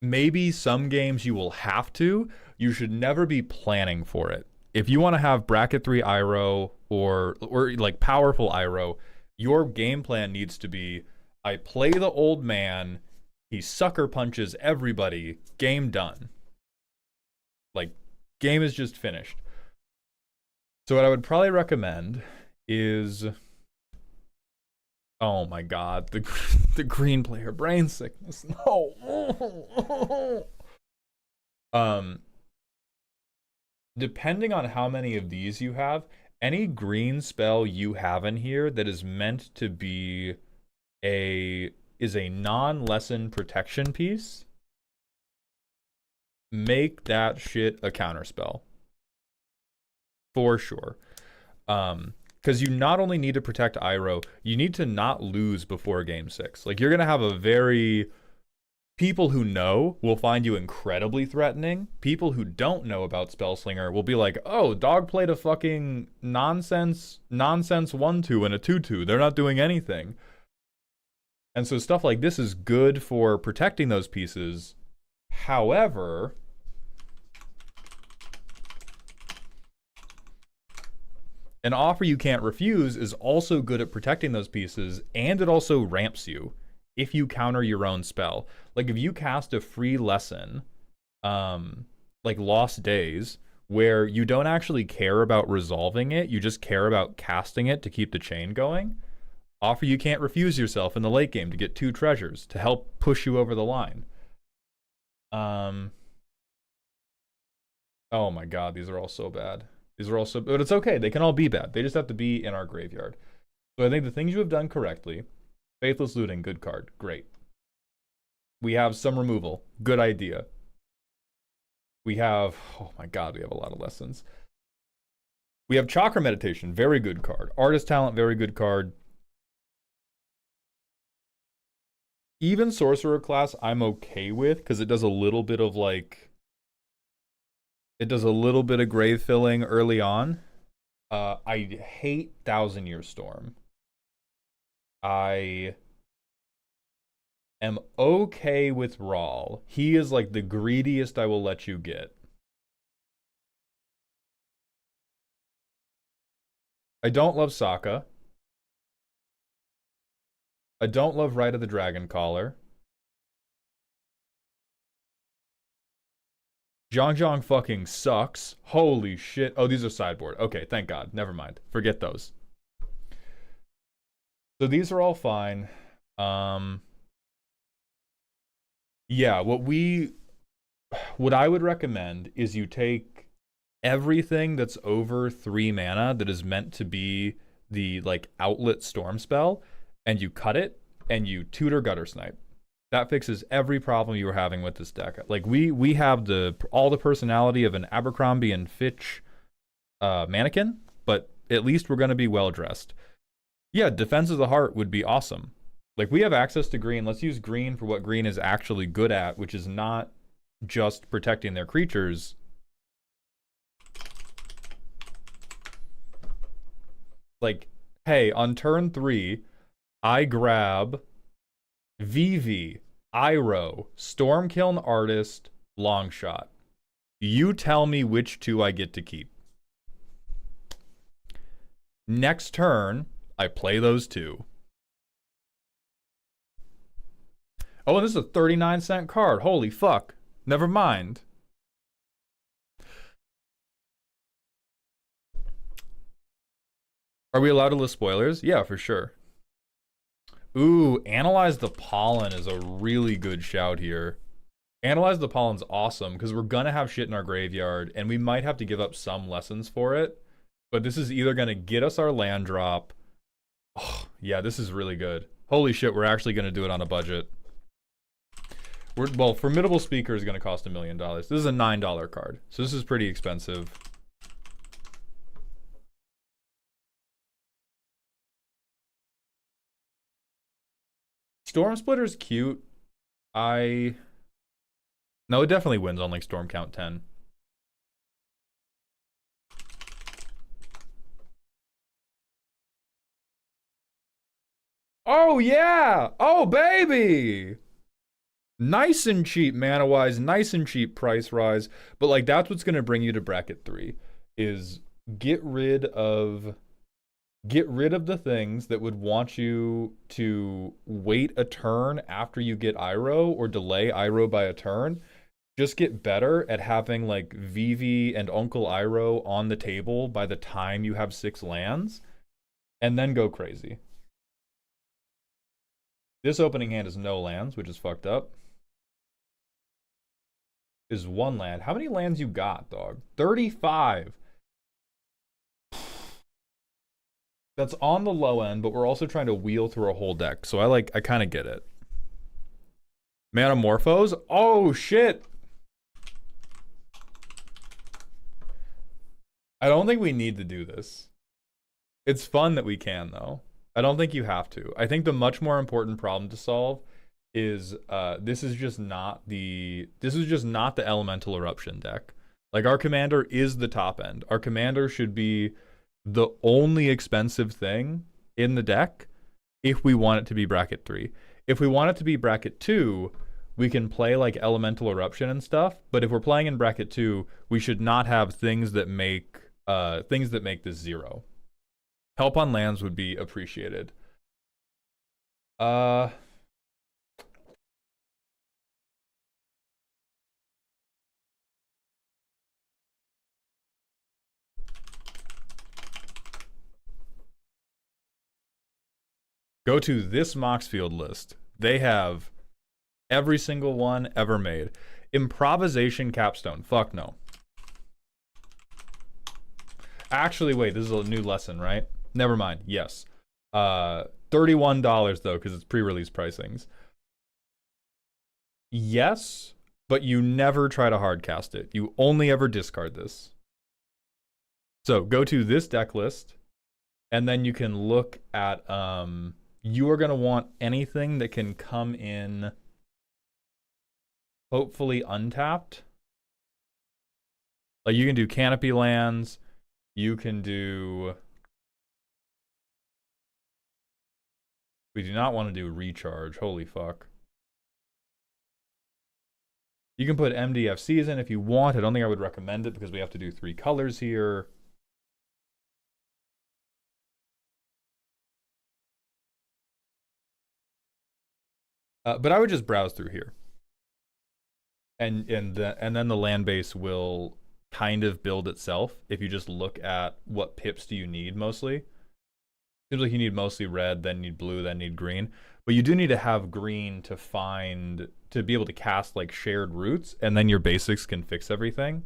maybe some games you will have to. You should never be planning for it. If you want to have bracket 3 Iroh or like powerful Iroh, your game plan needs to be I play the old man, he sucker punches everybody, game done. Like, game is just finished. So what I would probably recommend is, oh my god, the green player brain sickness. No. Depending on how many of these you have, any green spell you have in here that is meant to be a non-lesson protection piece, make that shit a counterspell. For sure. Because you not only need to protect Iroh, you need to not lose before game 6. Like, you're going to have a very... People who know will find you incredibly threatening. People who don't know about Spellslinger will be like, oh, dog played a fucking nonsense 1-2 and a 2-2. They're not doing anything. And so stuff like this is good for protecting those pieces. However, an offer you can't refuse is also good at protecting those pieces, and it also ramps you if you counter your own spell. Like, if you cast a free lesson, like Lost Days, where you don't actually care about resolving it, you just care about casting it to keep the chain going, offer you can't refuse yourself in the late game to get 2 treasures to help push you over the line. Oh my god, these are all so bad. These are all so... But it's okay, they can all be bad. They just have to be in our graveyard. So I think the things you have done correctly, Faithless Looting, good card, great. We have some removal, good idea. We have... Oh my god, we have a lot of lessons. We have Chakra Meditation, very good card. Artist Talent, very good card. Even Sorcerer class, I'm okay with, because it does a little bit of, like... It does a little bit of grave filling early on. I hate Thousand Year Storm. I am okay with Rawl. He is, like, the greediest I will let you get. I don't love Sokka. I don't love Rite of the Dragon Caller. Zhang fucking sucks. Holy shit. Oh, these are sideboard. Okay, thank God. Never mind. Forget those. So these are all fine. Yeah, what I would recommend is you take everything that's over 3 mana that is meant to be the, like, outlet storm spell, and you cut it, and you tutor Gutter Snipe. That fixes every problem you were having with this deck. Like, we have all the personality of an Abercrombie and Fitch mannequin, but at least we're going to be well-dressed. Yeah, Defense of the Heart would be awesome. Like, we have access to green. Let's use green for what green is actually good at, which is not just protecting their creatures. Like, hey, on turn 3, I grab Vivi, Iroh, Stormkiln Artist, Longshot. You tell me which two I get to keep. Next turn, I play those two. Oh, and this is a 39-cent card. Holy fuck. Never mind. Are we allowed to list spoilers? Yeah, for sure. Ooh, Analyze the Pollen is a really good shout here. Analyze the Pollen's awesome because we're gonna have shit in our graveyard and we might have to give up some lessons for it. But this is either gonna get us our land drop. Oh, yeah, this is really good. Holy shit, we're actually gonna do it on a budget. Well, Formidable Speaker is gonna cost $1 million. This is a $9 card, so this is pretty expensive. Storm Splitter's cute. No, it definitely wins on like Storm Count 10. Oh yeah! Oh baby! Nice and cheap mana wise, nice and cheap price rise, but like that's what's gonna bring you to bracket 3 is get rid of the things that would want you to wait a turn after you get Iroh or delay Iroh by a turn. Just get better at having like Vivi and Uncle Iroh on the table by the time you have 6 lands, and then go crazy. This opening hand is no lands, which is fucked up. Is 1 land. How many lands you got, dog? 35. That's on the low end, but we're also trying to wheel through a whole deck. So I kind of get it. Manamorphose? Oh, shit. I don't think we need to do this. It's fun that we can, though. I don't think you have to. I think the much more important problem to solve is this is just not the elemental eruption deck. Like our commander is the top end. Our commander should be the only expensive thing in the deck if we want it to be bracket 3. If we want it to be bracket 2, we can play like elemental eruption and stuff, but if we're playing in bracket 2, we should not have things that make this 0. Help on lands would be appreciated. Go to this Moxfield list. They have every single one ever made. Improvisation Capstone. Fuck no. Actually, wait, this is a new lesson, right? Never mind. Yes. $31 though, because it's pre-release pricings. Yes, but you never try to hardcast it. You only ever discard this. So go to this deck list, and then you can look at you are gonna want anything that can come in hopefully untapped. Like you can do Canopy lands, you can do. We do not want to do recharge. Holy fuck. You can put MDFCs in if you want. I don't think I would recommend it because we have to do 3 colors here. But I would just browse through here. And then the land base will kind of build itself if you just look at what pips do you need mostly. Seems like you need mostly red, then need blue, then need green. But you do need to have green to be able to cast like shared roots, and then your basics can fix everything.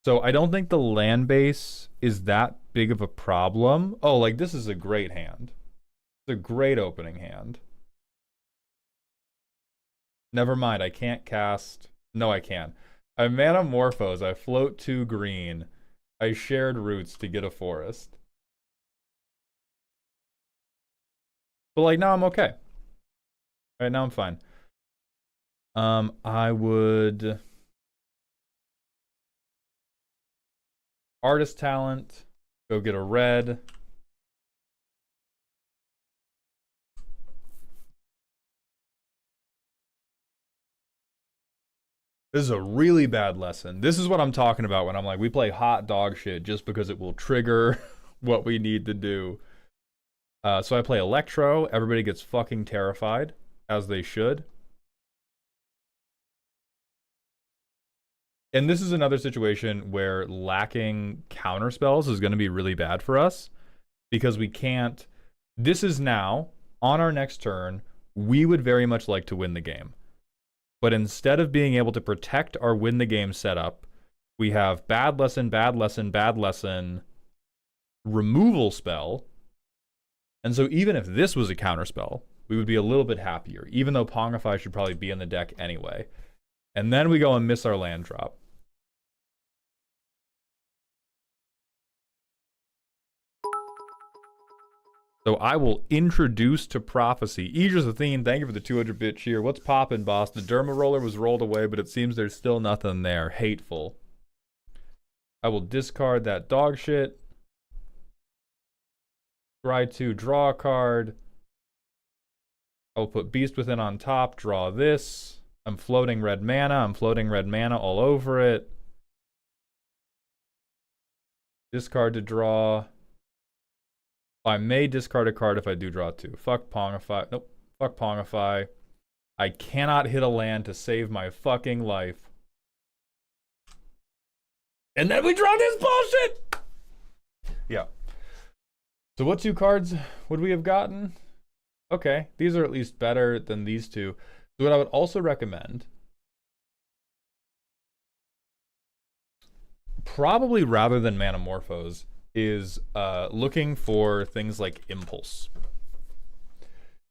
So I don't think the land base is that big of a problem. Oh, like this is a great hand. It's a great opening hand. Never mind, I can't cast. No, I can. I Manamorphose, I float 2 green. I shared roots to get a forest. But like now I'm okay. Right now I'm fine. I would artist talent, go get a red. This is a really bad lesson. This is what I'm talking about when I'm like, we play hot dog shit just because it will trigger what we need to do. So I play Electro. Everybody gets fucking terrified, as they should. And this is another situation where lacking counter spells is going to be really bad for us because we can't. This is now, on our next turn, we would very much like to win the game. But instead of being able to protect our win the game setup, we have bad lesson, bad lesson, bad lesson, removal spell. And so even if this was a counter spell, we would be a little bit happier, even though Pongify should probably be in the deck anyway. And then we go and miss our land drop. So I will introduce to Prophecy. Aegis Athene, thank you for the 200-bit cheer. What's poppin', boss? The Derma Roller was rolled away, but it seems there's still nothing there. Hateful. I will discard that dog shit. Try to draw a card. I'll put Beast Within on top, draw this. I'm floating red mana. I'm floating red mana all over it. Discard to draw. I may discard a card if I do draw two. Fuck Pongify. Nope. Fuck Pongify. I cannot hit a land to save my fucking life. And then we draw this bullshit! Yeah. So what two cards would we have gotten? Okay, these are at least better than these two. So what I would also recommend, probably rather than Manamorphose, is looking for things like Impulse.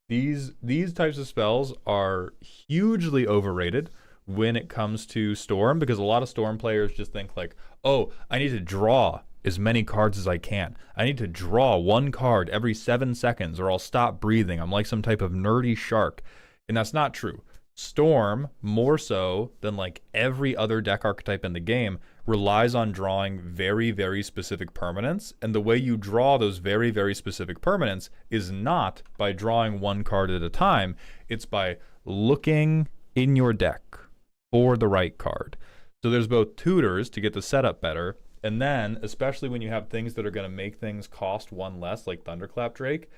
These types of spells are hugely overrated when it comes to Storm, because a lot of Storm players just think like, oh, I need to draw as many cards as I can. I need to draw one card every 7 seconds or I'll stop breathing. I'm like some type of nerdy shark. And that's not true. Storm, more so than like every other deck archetype in the game, relies on drawing very, very specific permanents. And the way you draw those very, very specific permanents is not by drawing one card at a time. It's by looking in your deck for the right card. So there's both tutors to get the setup better. And then, especially when you have things that are going to make things cost one less, like Thunderclap Drake,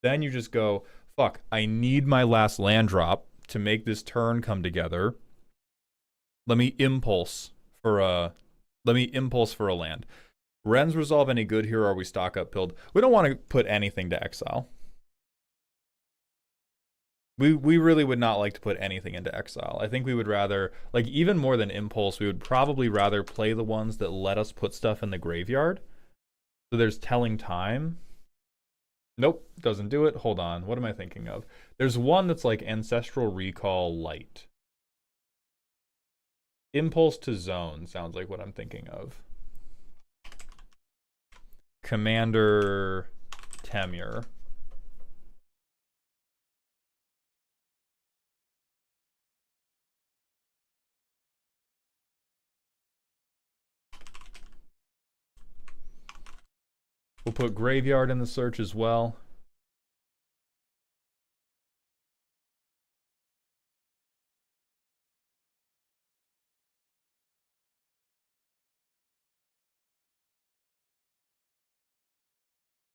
then you just go, fuck, I need my last land drop to make this turn come together. Let me impulse for a land. Ren's Resolve any good here, or are we stock up pilled? We don't want to put anything to exile. We really would not like to put anything into exile. I think we would rather, like, even more than Impulse, we would probably rather play the ones that let us put stuff in the graveyard. So there's Telling Time. Nope, doesn't do it. Hold on, what am I thinking of? There's one that's like Ancestral Recall Light. Impulse to Zone sounds like what I'm thinking of. Commander Temur. We'll put Graveyard in the search as well.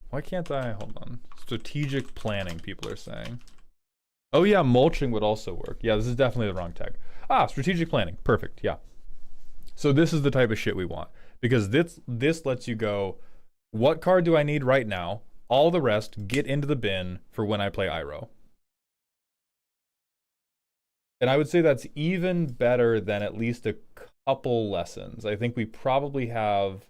Why can't I? Hold on. Strategic planning, people are saying. Oh yeah, mulching would also work. Yeah, this is definitely the wrong tag. Ah, strategic planning. Perfect, yeah. So this is the type of shit we want. Because this lets you go, what card do I need right now? All the rest get into the bin for when I play Iroh. And I would say that's even better than at least a couple lessons. I think we probably have...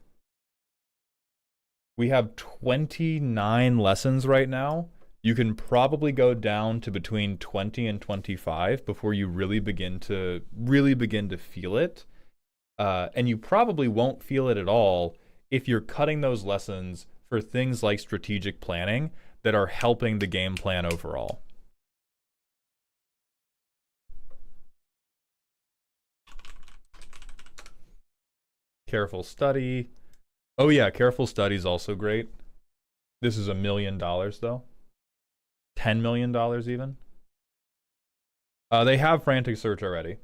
We have 29 lessons right now. You can probably go down to between 20 and 25 before you really begin to feel it. And you probably won't feel it at all if you're cutting those lessons for things like strategic planning that are helping the game plan overall. Careful Study. Oh yeah, Careful Study is also great. This is $1 million though. $10 million even. They have Frantic Search already.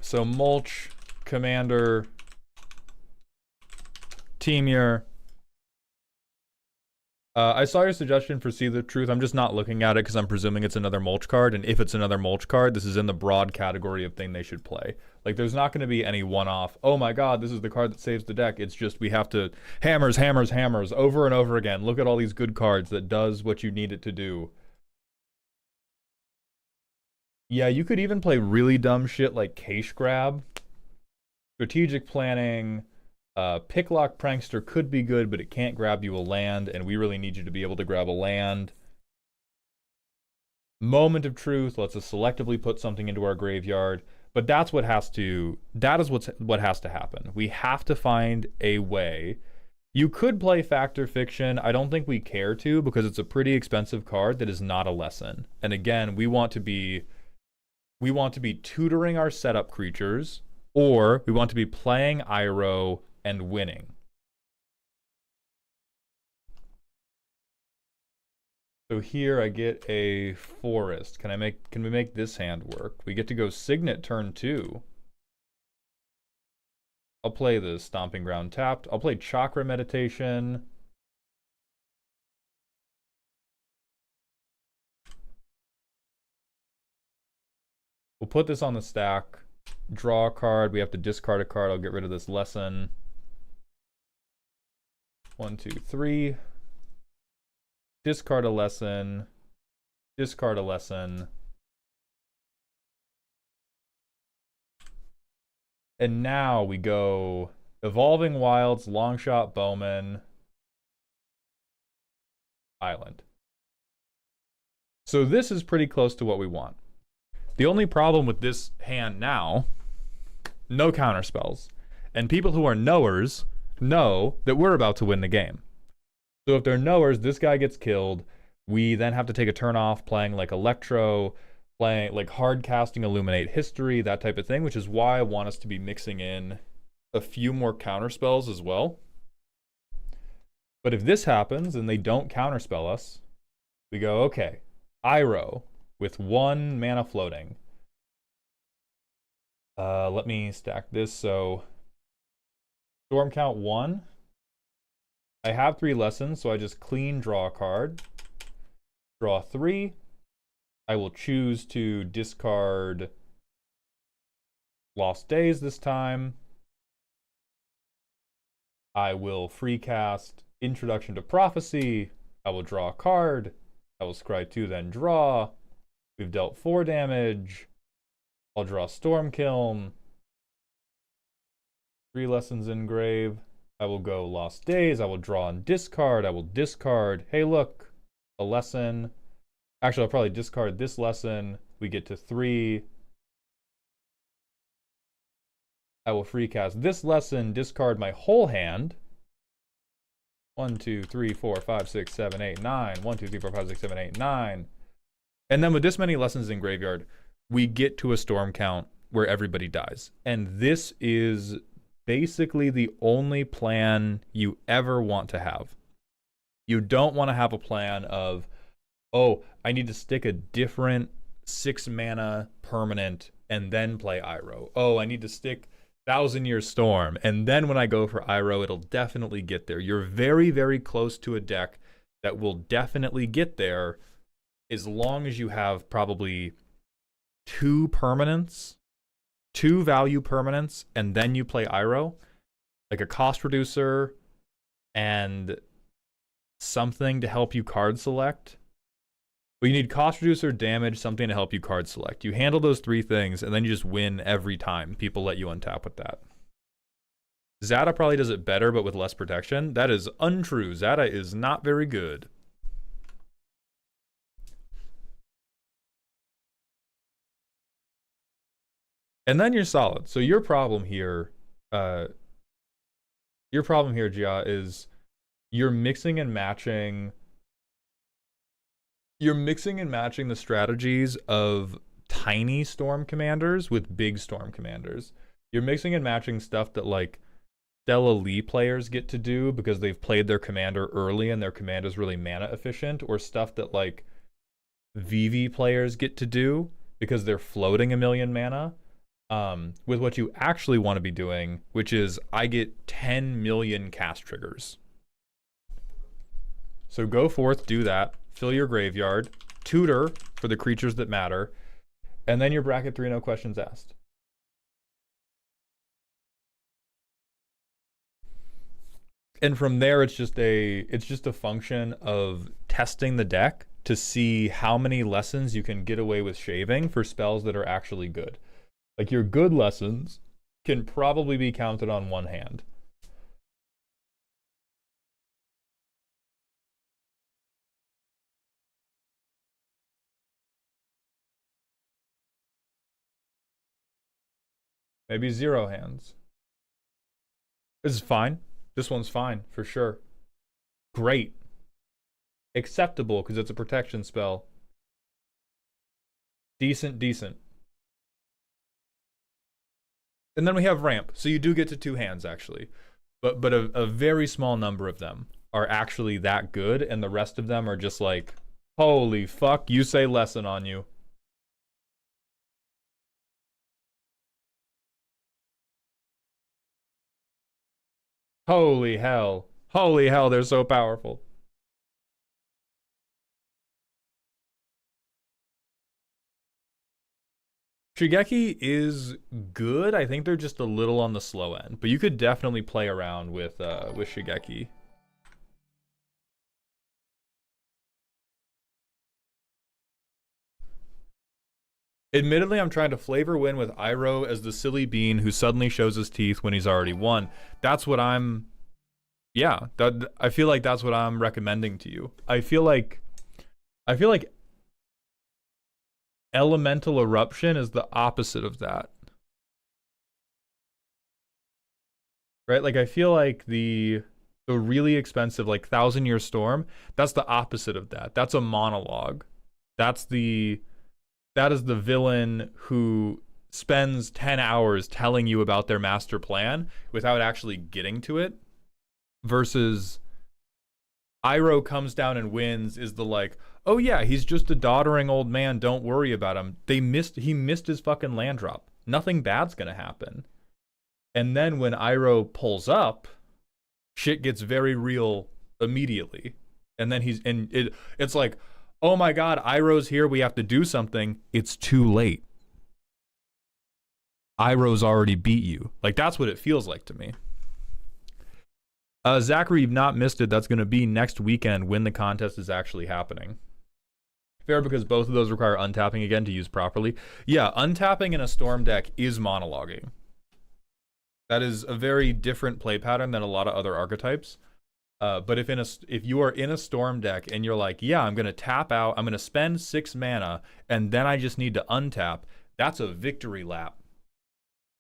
So mulch, commander, Temur. I saw your suggestion for See the Truth. I'm just not looking at it because I'm presuming it's another mulch card. And if it's another mulch card, this is in the broad category of thing they should play. Like, there's not going to be any one-off, oh my god, this is the card that saves the deck. It's just we have to hammers, hammers, hammers over and over again. Look at all these good cards that does what you need it to do. Yeah, you could even play really dumb shit like Cache Grab. Strategic Planning. Picklock Prankster could be good, but it can't grab you a land, and we really need you to be able to grab a land. Moment of Truth lets us selectively put something into our graveyard, but that is what has to happen. We have to find a way. You could play Fact or Fiction. I don't think we care to, because it's a pretty expensive card that is not a lesson. And again, we want to be tutoring our setup creatures, or we want to be playing Iroh and winning. So here I get a forest. Can we make this hand work? We get to go Signet turn 2. I'll play the Stomping Ground tapped. I'll play Chakra Meditation. We'll put this on the stack. Draw a card. We have to discard a card. I'll get rid of this lesson. 1, 2, 3. Discard a lesson. Discard a lesson. And now we go Evolving Wilds, Longshot Bowman, Island. So this is pretty close to what we want. The only problem with this hand now, no counterspells. And people who are knowers know that we're about to win the game. So if they're knowers, this guy gets killed. We then have to take a turn off playing like Electro, playing like hard casting Illuminate History, that type of thing, which is why I want us to be mixing in a few more counterspells as well. But if this happens and they don't counterspell us, we go, okay, Iroh with 1 mana floating. Let me stack this. So Storm count 1. I have 3 lessons, so I just clean draw a card. Draw 3. I will choose to discard Lost Days this time. I will free cast Introduction to Prophecy. I will draw a card. I will scry 2, then draw. We've dealt 4 damage. I'll draw Stormkiln. 3 lessons engrave. I will go Lost Days. I will draw and discard. I will discard. Hey, look, a lesson. Actually, I'll probably discard this lesson. We get to 3. I will free cast this lesson, discard my whole hand. 1, 2, 3, 4, 5, 6, 7, 8, 9. 1, 2, 3, 4, 5, 6, 7, 8, 9. And then with this many lessons in graveyard, we get to a storm count where everybody dies. And this is basically the only plan you ever want to have. You don't want to have a plan of, oh, I need to stick a different 6 mana permanent and then play Iroh. Oh, I need to stick 1,000-Year Storm, and then when I go for Iroh, it'll definitely get there. You're very, very close to a deck that will definitely get there as long as you have probably 2 permanents, 2 value permanents, and then you play Iroh, like a cost reducer and something to help you card select. But you need cost reducer, damage, something to help you card select. You handle those 3 things, and then you just win every time people let you untap with that. Zada probably does it better, but with less protection. That is untrue. Zada is not very good. And then you're solid. So your problem here, Gia, is you're mixing and matching. You're mixing and matching the strategies of tiny storm commanders with big storm commanders. You're mixing and matching stuff that like Stella Lee players get to do because they've played their commander early and their commander's really mana efficient, or stuff that like VV players get to do because they're floating 1,000,000 mana. with what you actually want to be doing, which is I get 10 million cast triggers. So go forth, do that, fill your graveyard, tutor for the creatures that matter, and then your bracket 3, no questions asked. And from there, it's just a function of testing the deck to see how many lessons you can get away with shaving for spells that are actually good. Like your good lessons can probably be counted on one hand. Maybe 0 hands. This is fine. This one's fine, for sure. Great. Acceptable, because it's a protection spell. Decent, decent. And then we have ramp, so you do get to 2 hands, actually. But a very small number of them are actually that good, and the rest of them are just like, holy fuck, you say lesson on you. Holy hell. Holy hell, they're so powerful. Shigeki is good. I think they're just a little on the slow end, but you could definitely play around with Shigeki. Admittedly, I'm trying to flavor win with Iroh as the silly bean who suddenly shows his teeth when he's already won. That's what I'm. Yeah, I feel like that's what I'm recommending to you. I feel like Elemental Eruption is the opposite of that. Right? Like I feel like the really expensive like Thousand Year Storm, that's the opposite of that. That's a monologue. That's the that is the villain who spends 10 hours telling you about their master plan without actually getting to it, versus Iroh comes down and wins is the like, oh yeah, he's just a doddering old man, don't worry about him. He missed his fucking land drop. Nothing bad's gonna happen. And then when Iroh pulls up, shit gets very real immediately. And then it's like, oh my god, Iroh's here, we have to do something. It's too late. Iroh's already beat you. Like that's what it feels like to me. Zachary, you've not missed it. That's going to be next weekend when the contest is actually happening. Fair, because both of those require untapping again to use properly. Yeah, untapping in a Storm deck is monologuing. That is a very different play pattern than a lot of other archetypes. But if you are in a Storm deck and you're like, yeah, I'm going to tap out, I'm going to spend 6 mana, and then I just need to untap, that's a victory lap.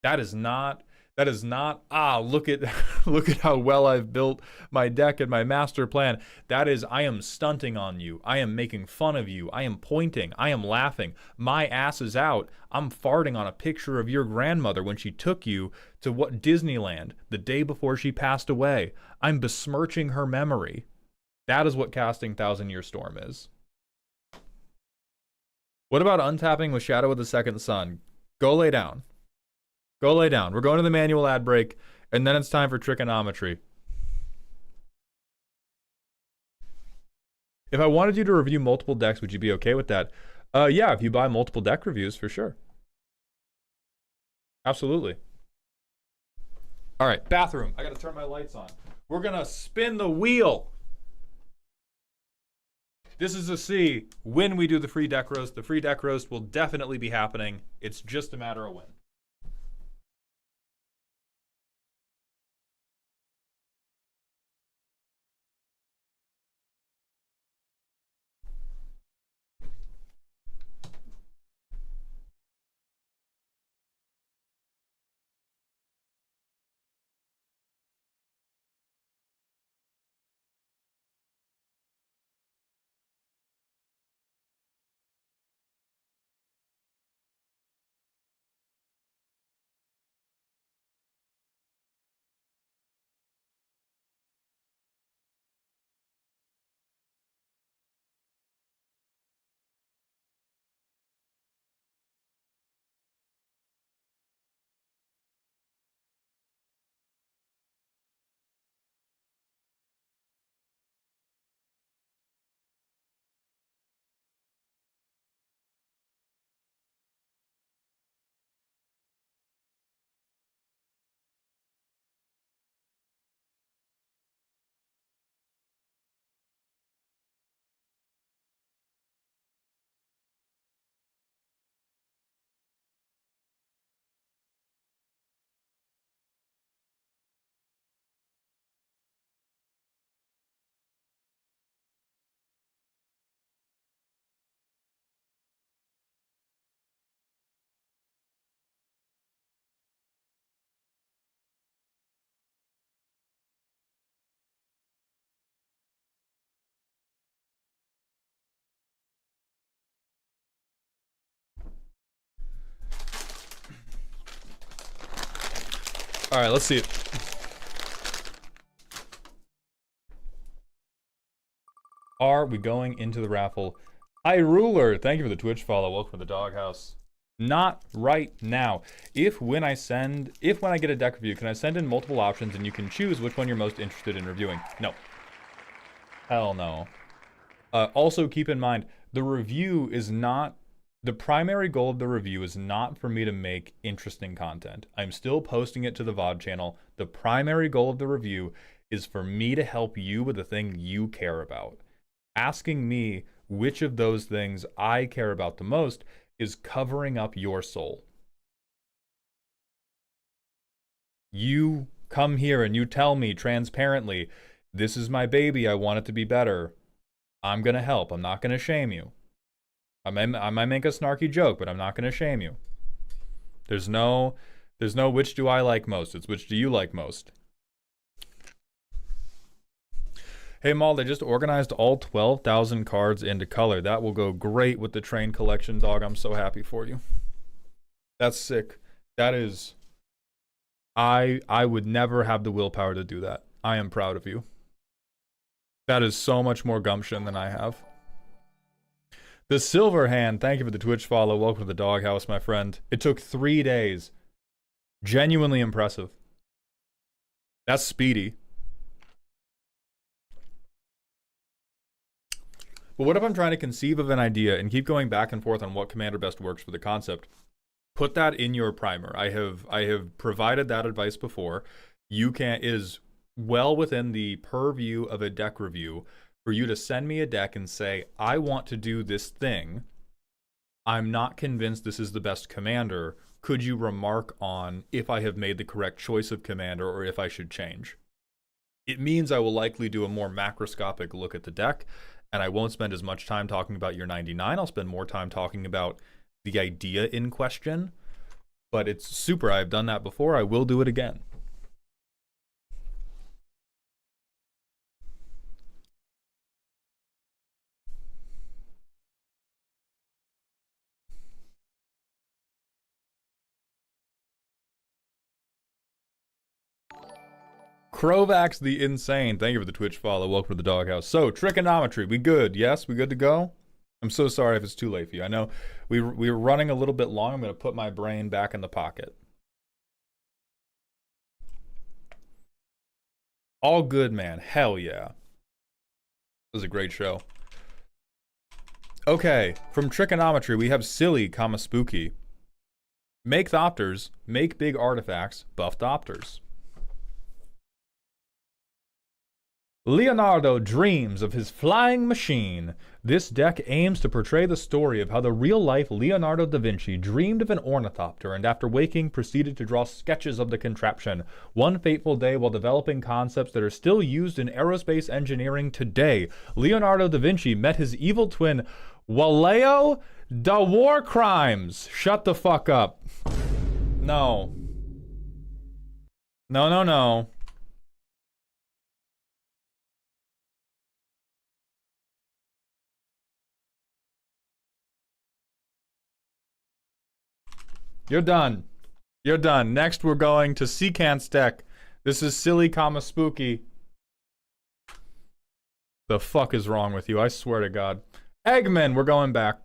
That is not look at look at how well I've built my deck and my master plan. That is, I am stunting on you. I am making fun of you. I am pointing. I am laughing. My ass is out. I'm farting on a picture of your grandmother when she took you to what Disneyland the day before she passed away. I'm besmirching her memory. That is what casting Thousand Year Storm is. What about untapping with Shadow of the Second Sun? Go lay down. Go lay down. We're going to the manual ad break, and then it's time for trigonometry. If I wanted you to review multiple decks, would you be okay with that? Yeah, if you buy multiple deck reviews, for sure. Absolutely. All right, bathroom. I got to turn my lights on. We're going to spin the wheel. This is to see when we do the free deck roast. The free deck roast will definitely be happening. It's just a matter of when. All right, let's see it. Are we going into the raffle? Hi, Ruler. Thank you for the Twitch follow. Welcome to the doghouse. Not right now. If when I get a deck review, can I send in multiple options and you can choose which one you're most interested in reviewing? No. Hell no. Also, keep in mind, the review is not... The primary goal of the review is not for me to make interesting content. I'm still posting it to the VOD channel. The primary goal of the review is for me to help you with the thing you care about. Asking me which of those things I care about the most is covering up your soul. You come here and you tell me transparently, this is my baby, I want it to be better. I'm gonna help, I'm not gonna shame you. I might make a snarky joke, but I'm not gonna shame you. There's no which do I like most, it's which do you like most. Hey Maul, they just organized all 12,000 cards into color. That will go great with the train collection, dog. I'm so happy for you. That's sick. That is... I would never have the willpower to do that. I am proud of you. That is so much more gumption than I have. The Silver Hand, thank you for the Twitch follow. Welcome to the doghouse, my friend. It took 3 days. Genuinely impressive. That's speedy. But what if I'm trying to conceive of an idea and keep going back and forth on what commander best works for the concept? Put that in your primer. I have provided that advice before. Is well within the purview of a deck review for you to send me a deck and say, I want to do this thing. I'm not convinced this is the best commander. Could you remark on if I have made the correct choice of commander or if I should change? It means I will likely do a more macroscopic look at the deck, and I won't spend as much time talking about your 99. I'll spend more time talking about the idea in question. But it's super. I've done that before. I will do it again. Krovax the Insane, thank you for the Twitch follow. Welcome to the doghouse. So, trigonometry, we good? Yes, we good to go? I'm so sorry if it's too late for you. I know we're running a little bit long. I'm going to put my brain back in the pocket. All good, man. Hell yeah. This was a great show. Okay, from trigonometry, we have silly, comma spooky. Make thopters, make big artifacts, buff thopters. Leonardo dreams of his flying machine. This deck aims to portray the story of how the real-life Leonardo da Vinci dreamed of an ornithopter and after waking proceeded to draw sketches of the contraption. One fateful day while developing concepts that are still used in aerospace engineering today, Leonardo da Vinci met his evil twin, Waleo da War Crimes. Shut the fuck up. No. No, no, no. You're done. You're done. Next, we're going to Secant's deck. This is silly, comma spooky. The fuck is wrong with you? I swear to God. Eggman, we're going back.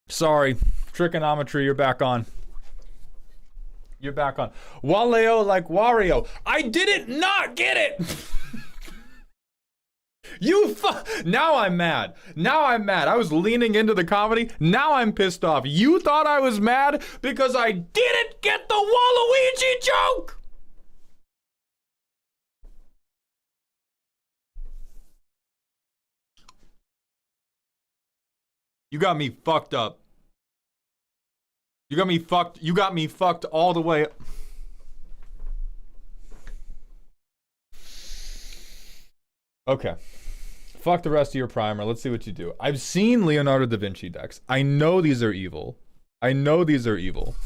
Sorry. Trigonometry, you're back on. You're back on. Waleo like Wario. I didn't not get it! Now I'm mad. Now I'm mad. I was leaning into the comedy. Now I'm pissed off. You thought I was mad because I didn't get the Waluigi joke! You got me fucked up. You got me fucked all the way. Okay. Fuck the rest of your primer. Let's see what you do. I've seen Leonardo da Vinci decks. I know these are evil. I know these are evil.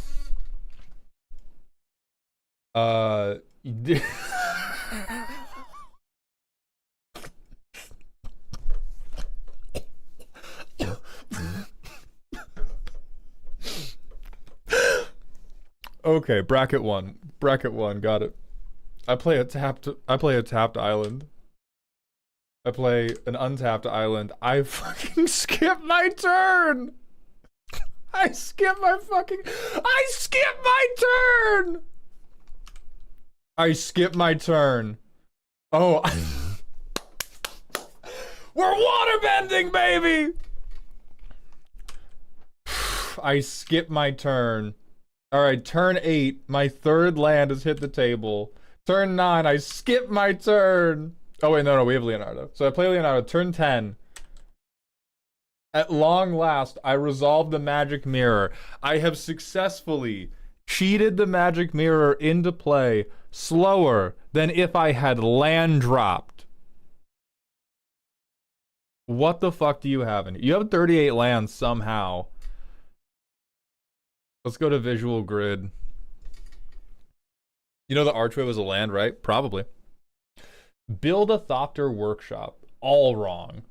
Okay, bracket one. Bracket one, got it. I play a tapped island. I play an untapped island. I fucking skip my turn! I skip my turn! I skip my turn. Oh, we're waterbending, baby! I skip my turn. Alright, turn 8. My third land has hit the table. Turn 9, I skip my turn. Oh wait, no, we have Leonardo. So I play Leonardo, turn 10. At long last, I resolved the magic mirror. I have successfully cheated the magic mirror into play slower than if I had land dropped. What the fuck do you have in here? You have 38 lands somehow. Let's go to visual grid. You know the archway was a land, right? Probably. Build a Thopter workshop. All wrong.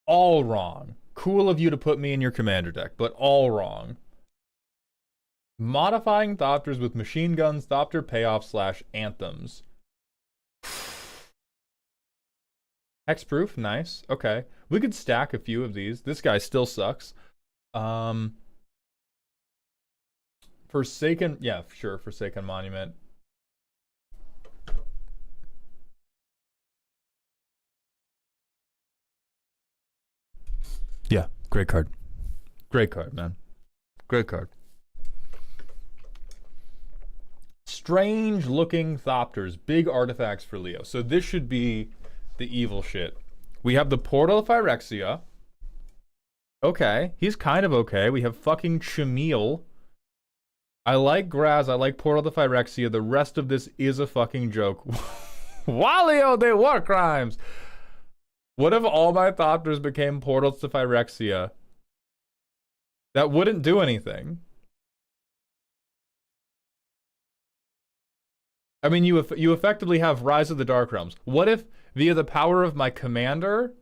All wrong. Cool of you to put me in your commander deck, but all wrong. Modifying Thopters with machine guns, Thopter payoff / anthems. Hexproof, nice. Okay. We could stack a few of these. This guy still sucks. Forsaken, yeah, sure, Forsaken Monument. Yeah, great card. Great card, man. Great card. Strange looking Thopters, big artifacts for Leo. So this should be the evil shit. We have the Portal of Phyrexia. Okay, he's kind of okay. We have fucking Chameel. I like Graz, I like Portal to Phyrexia. The rest of this is a fucking joke. Walio de war crimes! What if all my Thopters became portals to Phyrexia? That wouldn't do anything. I mean, you effectively have Rise of the Dark Realms. What if, via the power of my commander,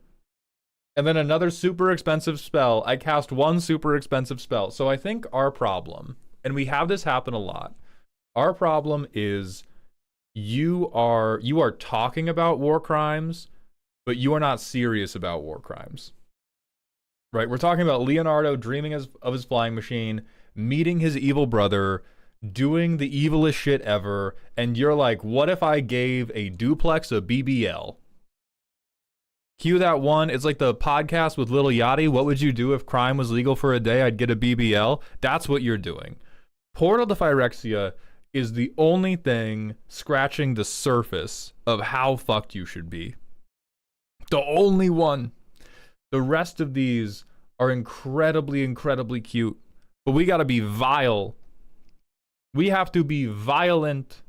and then another super expensive spell, I cast one super expensive spell? So I think our problem, and we have this happen a lot, our problem is you are talking about war crimes, but you are not serious about war crimes. Right? We're talking about Leonardo dreaming of his flying machine, meeting his evil brother, doing the evilest shit ever, and you're like, what if I gave a duplex a BBL? Cue that one. It's like the podcast with Lil Yachty. What would you do if crime was legal for a day? I'd get a BBL. That's what you're doing. Portal to Phyrexia is the only thing scratching the surface of how fucked you should be. The only one. The rest of these are incredibly, incredibly cute. But we gotta be vile. We have to be violent.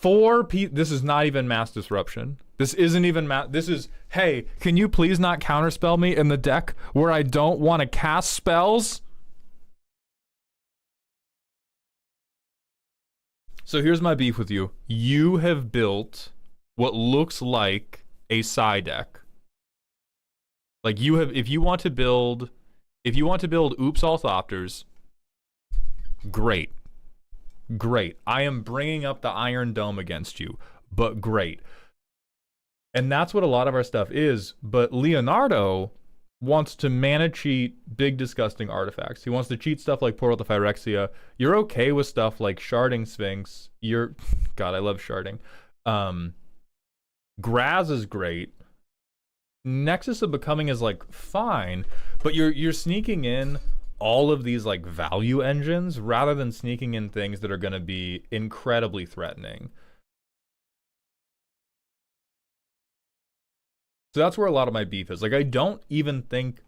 This is not even mass disruption. This isn't even this is, hey, can you please not counterspell me in the deck where I don't want to cast spells? So here's my beef with you. You have built what looks like a psi deck. Like you have, if you want to build Oops All Thopters, great. Great. I am bringing up the Iron Dome against you, but great. And that's what a lot of our stuff is, but Leonardo wants to mana cheat big disgusting artifacts. He wants to cheat stuff like Portal to Phyrexia. You're okay with stuff like Sharding Sphinx. God, I love Sharding. Graz is great. Nexus of Becoming is like fine, but you're sneaking in all of these like value engines rather than sneaking in things that are going to be incredibly threatening. So that's where a lot of my beef is. Like, I don't even think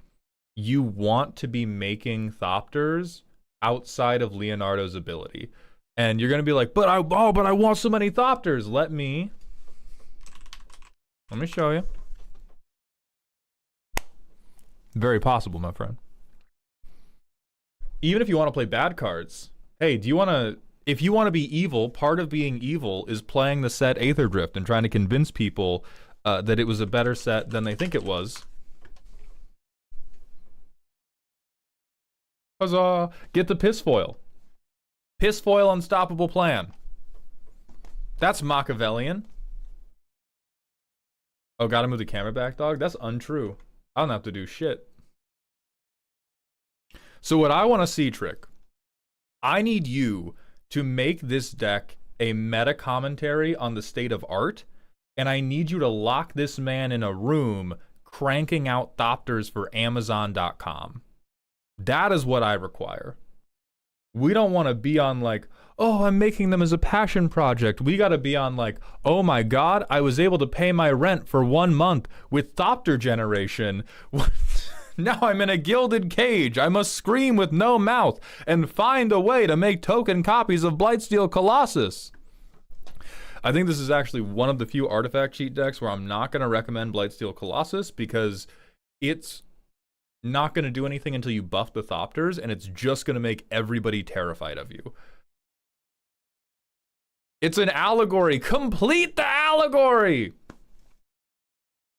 you want to be making Thopters outside of Leonardo's ability. And you're going to be like, but I want so many Thopters. Let me show you. Very possible, my friend. Even if you want to play bad cards, hey, if you want to be evil, part of being evil is playing the set Aether Drift and trying to convince people that it was a better set than they think it was. Huzzah! Get the piss foil. Piss foil unstoppable plan. That's Machiavellian. Oh, gotta move the camera back, dog? That's untrue. I don't have to do shit. So what I want to see, Trick, I need you to make this deck a meta commentary on the state of art, and I need you to lock this man in a room cranking out thopters for Amazon.com. That is what I require. We don't want to be on like, oh, I'm making them as a passion project. We got to be on like, oh my God, I was able to pay my rent for 1 month with thopter generation. Now I'm in a gilded cage. I must scream with no mouth and find a way to make token copies of Blightsteel Colossus. I think this is actually one of the few artifact cheat decks where I'm not going to recommend Blightsteel Colossus because it's not going to do anything until you buff the thopters, and it's just going to make everybody terrified of you. It's an allegory. Complete the allegory!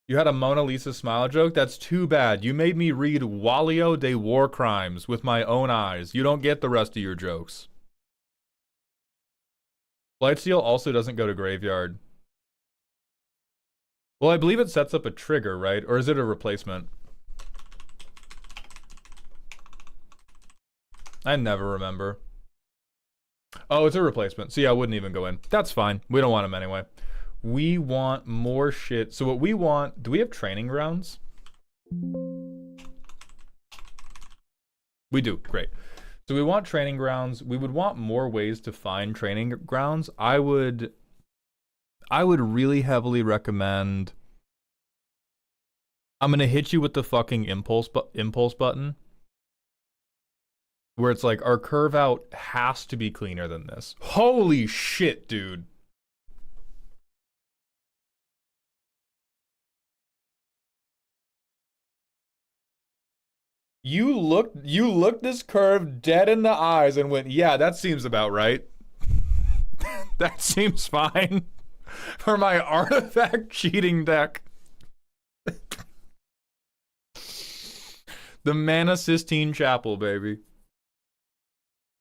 You had a Mona Lisa smile joke? That's too bad. You made me read Walio de War Crimes with my own eyes. You don't get the rest of your jokes. Blightsteel also doesn't go to graveyard. Well, I believe it sets up a trigger, right? Or is it a replacement? I never remember. Oh, it's a replacement. So yeah, I wouldn't even go in. That's fine. We don't want him anyway. We want more shit. So what we want... Do we have training grounds? We do. Great. So we want training grounds. We would want more ways to find training grounds. I would really heavily recommend... I'm going to hit you with the fucking impulse button. Where it's like, our curve out has to be cleaner than this. Holy shit, dude. You looked this curve dead in the eyes and went, yeah, that seems about right. That seems fine for my artifact cheating deck. The Mana Sistine Chapel, baby.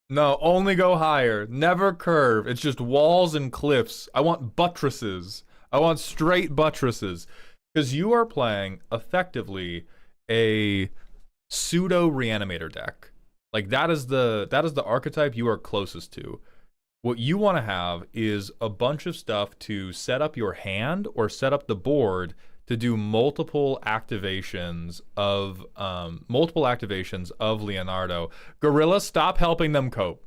No, only go higher. Never curve. It's just walls and cliffs. I want buttresses. I want straight buttresses. Because you are playing, effectively, a pseudo reanimator deck. Like that is the archetype you are closest to. What you want to have is a bunch of stuff to set up your hand or set up the board to do multiple activations of Leonardo. Gorilla, stop helping them cope.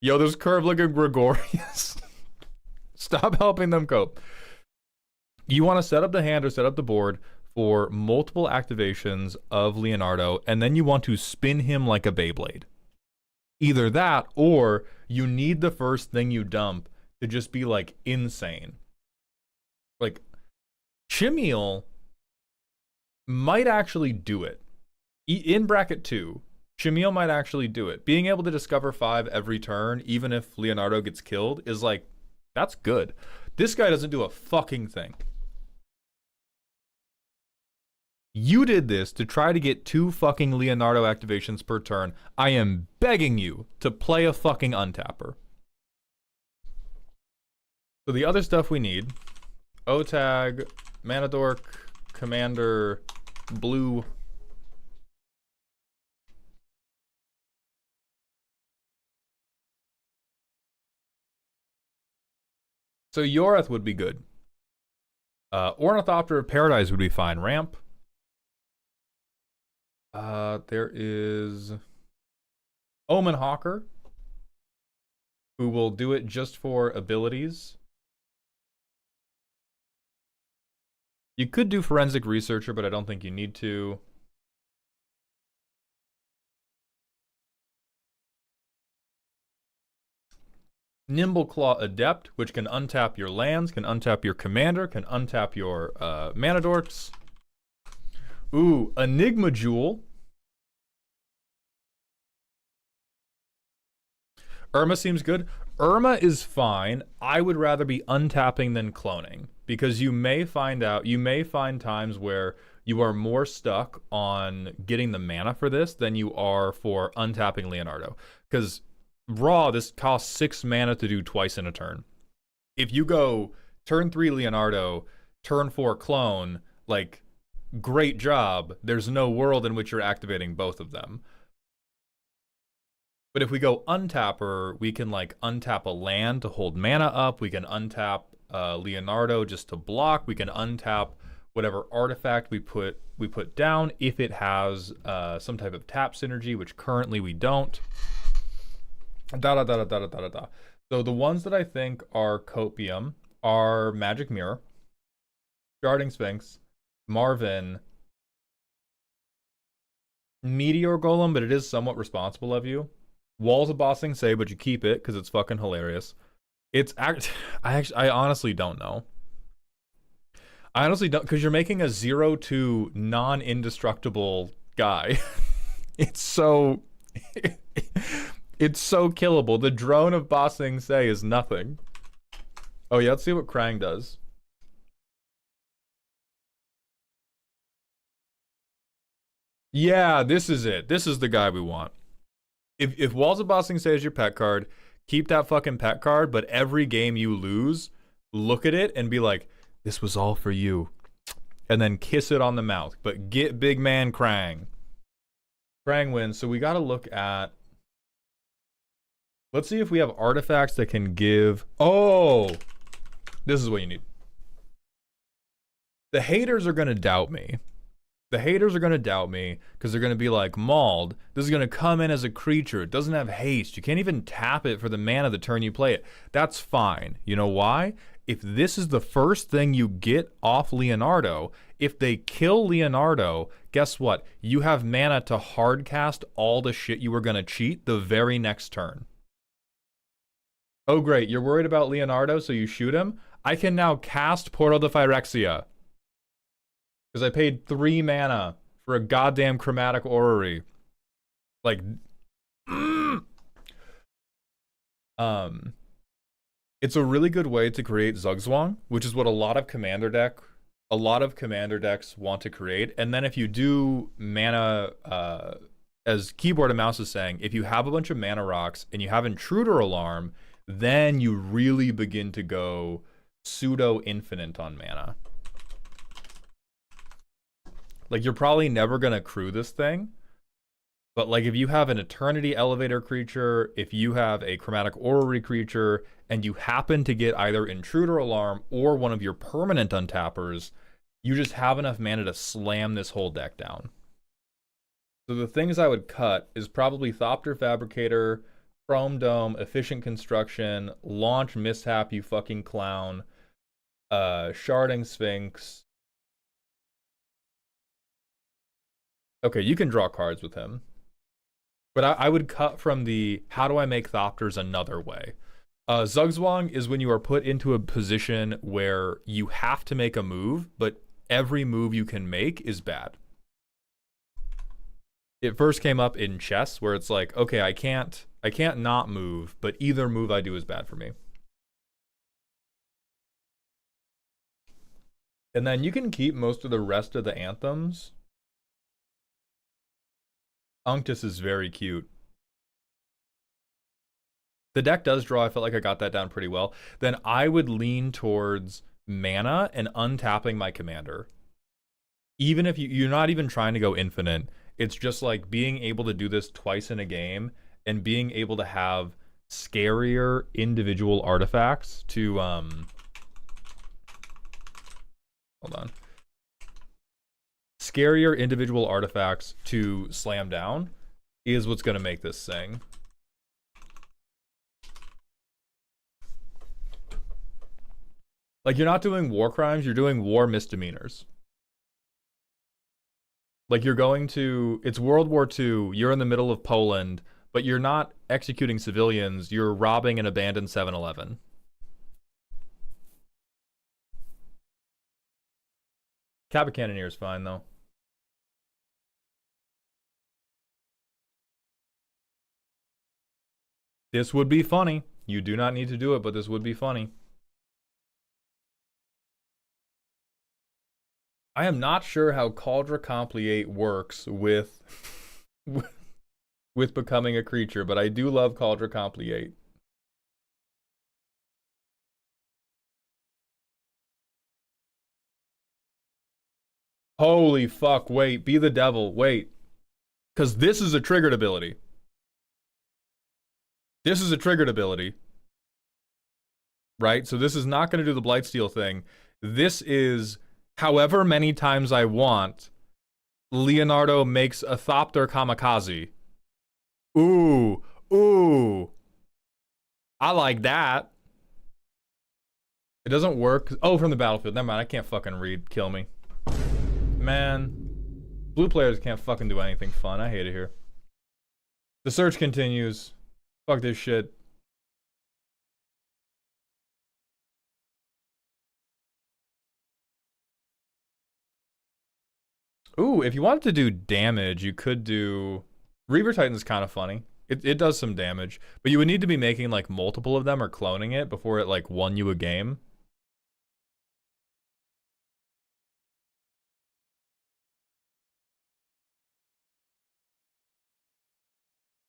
Yo, this curve looking Gregorius. Stop helping them cope. You want to set up the hand or set up the board for multiple activations of Leonardo, and then you want to spin him like a Beyblade. Either that, or you need the first thing you dump to just be like insane. Like, Chimiel might actually do it. In bracket 2, Chimiel might actually do it. Being able to discover 5 every turn, even if Leonardo gets killed, is like, that's good. This guy doesn't do a fucking thing. You did this to try to get 2 fucking Leonardo activations per turn. I am begging you to play a fucking untapper. So the other stuff we need, O-Tag, Manadork, Commander, Blue. So Yoreth would be good. Ornithopter of Paradise would be fine. Ramp. There is Omen Hawker, who will do it just for abilities. You could do Forensic Researcher, but I don't think you need to. Nimbleclaw Adept, which can untap your lands, can untap your commander, can untap your Manadorks. Ooh, Enigma Jewel. Irma seems good. Irma is fine. I would rather be untapping than cloning, because you may find times where you are more stuck on getting the mana for this than you are for untapping Leonardo. Because Raw, this costs 6 mana to do twice in a turn. If you go turn 3 Leonardo, turn 4 clone, like, great job. There's no world in which you're activating both of them. But if we go untapper, we can like untap a land to hold mana up. We can untap Leonardo just to block. We can untap whatever artifact we put down if it has some type of tap synergy, which currently we don't. Da da da da da da da da. So the ones that I think are copium are Magic Mirror, Sharding Sphinx, Marvin, Meteor Golem, but it is somewhat responsible of you. Walls of Bossing Say, but you keep it because it's fucking hilarious. I honestly don't know. I honestly don't, because you're making a 0-2 non-indestructible guy. It's so it's so killable. The drone of Bossing Say is nothing. Oh yeah, let's see what Krang does. Yeah, this is it. This is the guy we want. If Walls of Bossing Say is your pet card, keep that fucking pet card, but every game you lose, look at it and be like, this was all for you. And then kiss it on the mouth. But get big man Krang. Krang wins. So we gotta look at... Let's see if we have artifacts that can give... Oh! This is what you need. The haters are gonna doubt me. The haters are going to doubt me because they're going to be like, Mauled, this is going to come in as a creature. It doesn't have haste. You can't even tap it for the mana the turn you play it. That's fine. You know why? If this is the first thing you get off Leonardo, if they kill Leonardo, guess what? You have mana to hardcast all the shit you were going to cheat the very next turn. Oh, great. You're worried about Leonardo, so you shoot him? I can now cast Portal to Phyrexia. Because I paid 3 mana for a goddamn chromatic orrery. Like, it's a really good way to create Zugzwang, which is what a lot of commander decks want to create. And then if you do mana, as Keyboard and Mouse is saying, if you have a bunch of mana rocks and you have Intruder Alarm, then you really begin to go pseudo infinite on mana. Like, you're probably never going to crew this thing. But, like, if you have an Eternity Elevator creature, if you have a Chromatic Orrery creature, and you happen to get either Intruder Alarm or one of your permanent untappers, you just have enough mana to slam this whole deck down. So the things I would cut is probably Thopter Fabricator, Chrome Dome, Efficient Construction, Launch Mishap, you fucking clown, Sharding Sphinx. Okay, you can draw cards with him. But I would cut from the, how do I make Thopters another way? Zugzwang is when you are put into a position where you have to make a move, but every move you can make is bad. It first came up in chess, where it's like, okay, I can't not move, but either move I do is bad for me. And then you can keep most of the rest of the anthems. Unctus is very cute. The deck does draw. I felt like I got that down pretty well. Then I would lean towards mana and untapping my commander. Even if you're not even trying to go infinite, it's just like being able to do this twice in a game and being able to have scarier individual artifacts to hold on. Scarier individual artifacts to slam down is what's going to make this sing. Like, you're not doing war crimes, you're doing war misdemeanors. Like, you're going to, it's World War II, you're in the middle of Poland, but you're not executing civilians, you're robbing an abandoned 7-Eleven. Cabot Cannoneer is fine, though. This would be funny. You do not need to do it, but this would be funny. I am not sure how Cauldre Compliate works with with becoming a creature, but I do love Cauldron Compliate. Holy fuck, wait, be the devil, wait. Because this is a triggered ability. This is a triggered ability. Right? So this is not going to do the Blightsteel thing. This is, however many times I want, Leonardo makes a Thopter Kamikaze. Ooh, ooh. I like that. It doesn't work. Oh, from the battlefield. Never mind, I can't fucking read. Kill me. Man. Blue players can't fucking do anything fun. I hate it here. The search continues. Fuck this shit. Ooh, if you wanted to do damage, you could do... Reaver Titan's kind of funny. It does some damage. But you would need to be making, like, multiple of them or cloning it before it, like, won you a game.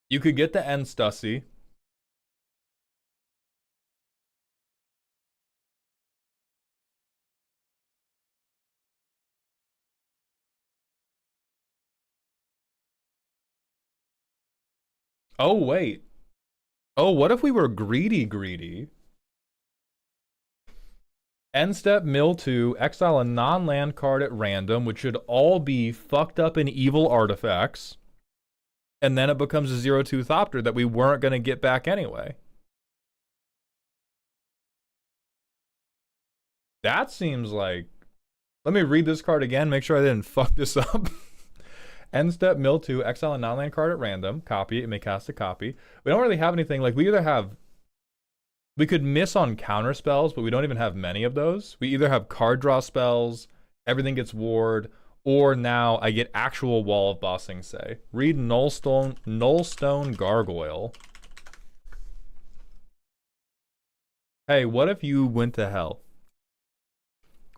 You could get the N Stussy. Oh, wait. Oh, what if we were greedy? End step, mill 2, exile a non-land card at random, which should all be fucked up and evil artifacts. And then it becomes a 0-2 Thopter that we weren't going to get back anyway. That seems like... Let me read this card again, make sure I didn't fuck this up. End step, mill 2, exile a non-land card at random, copy, it may cast a copy. We don't really have anything, like we either have... We could miss on counter spells, but we don't even have many of those. We either have card draw spells, everything gets ward, or now I get actual Wall of Bossing Say. Read Nullstone Gargoyle. Hey, what if you went to hell?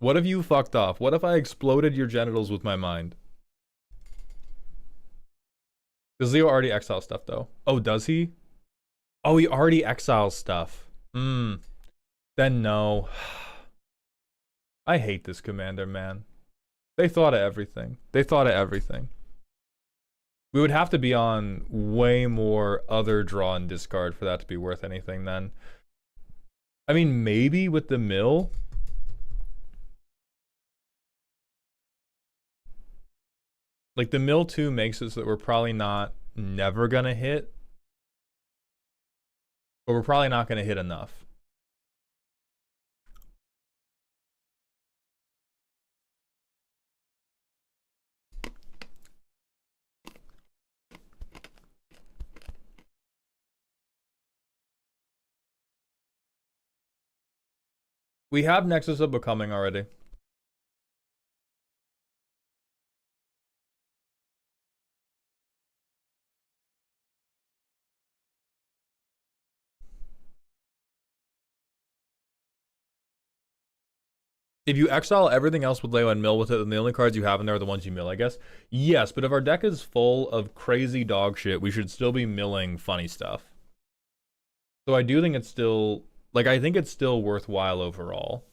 What if you fucked off? What if I exploded your genitals with my mind? Does Leo already exile stuff, though? Oh, does he? Oh, he already exiles stuff. Then no. I hate this commander, man. They thought of everything. They thought of everything. We would have to be on way more other draw and discard for that to be worth anything then. I mean, maybe with the mill. Like, the mill 2 makes it so that we're probably not never gonna hit. But we're probably not gonna hit enough. We have Nexus of Becoming already. If you exile everything else with Leo and mill with it, then the only cards you have in there are the ones you mill, I guess. Yes, but if our deck is full of crazy dog shit, we should still be milling funny stuff. So I do think it's still... Like, I think it's still worthwhile overall.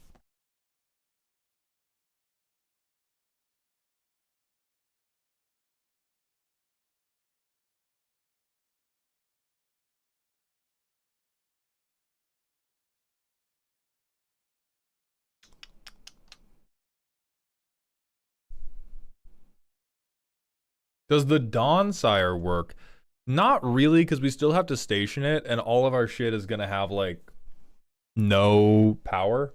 Does the Dawn Sire work? Not really, because we still have to station it, and all of our shit is going to have, like, no power.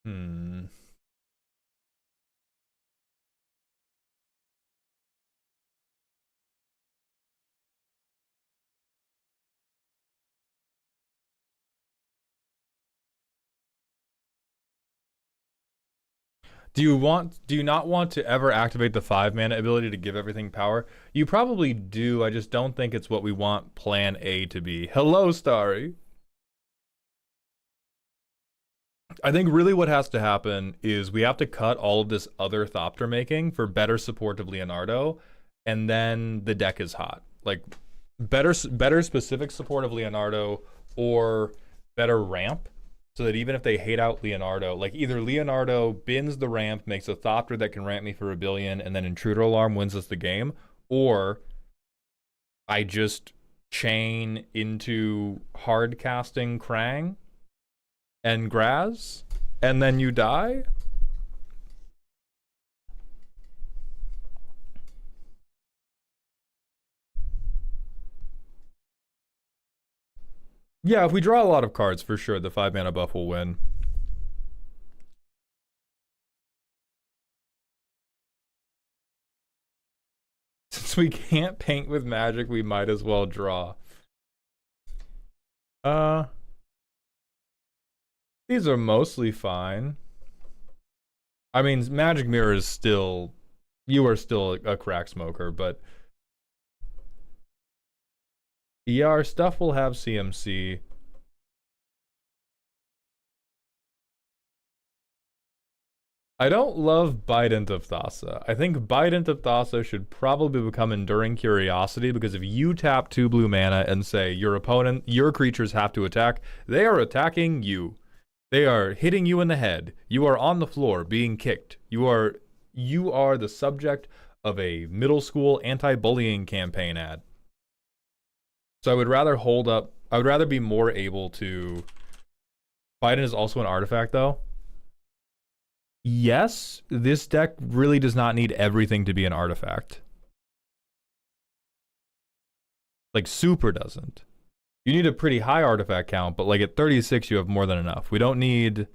Hmm. Do you not want to ever activate the 5-mana ability to give everything power? You probably do, I just don't think it's what we want plan A to be. Hello, Starry. I think really what has to happen is we have to cut all of this other Thopter making for better support of Leonardo, and then the deck is hot. Like, better specific support of Leonardo, or better ramp, so that even if they hate out Leonardo, like either Leonardo bins the ramp, makes a Thopter that can ramp me for 1 billion, and then Intruder Alarm wins us the game, or I just chain into hard casting Krang and Graz, and then you die? Yeah, if we draw a lot of cards, for sure, the 5-mana buff will win. Since we can't paint with magic, we might as well draw. These are mostly fine. I mean, Magic Mirror is still... You are still a crack smoker, but... Yeah, our stuff will have CMC. I don't love Bident of Thassa. I think Bident of Thassa should probably become Enduring Curiosity, because if you tap 2 blue mana and say your opponent, your creatures have to attack, they are attacking you. They are hitting you in the head. You are on the floor being kicked. You are the subject of a middle school anti-bullying campaign ad. So I would rather I would rather be more able to... Biden is also an artifact, though. Yes, this deck really does not need everything to be an artifact. Like, super doesn't. You need a pretty high artifact count, but like at 36 you have more than enough. We don't need...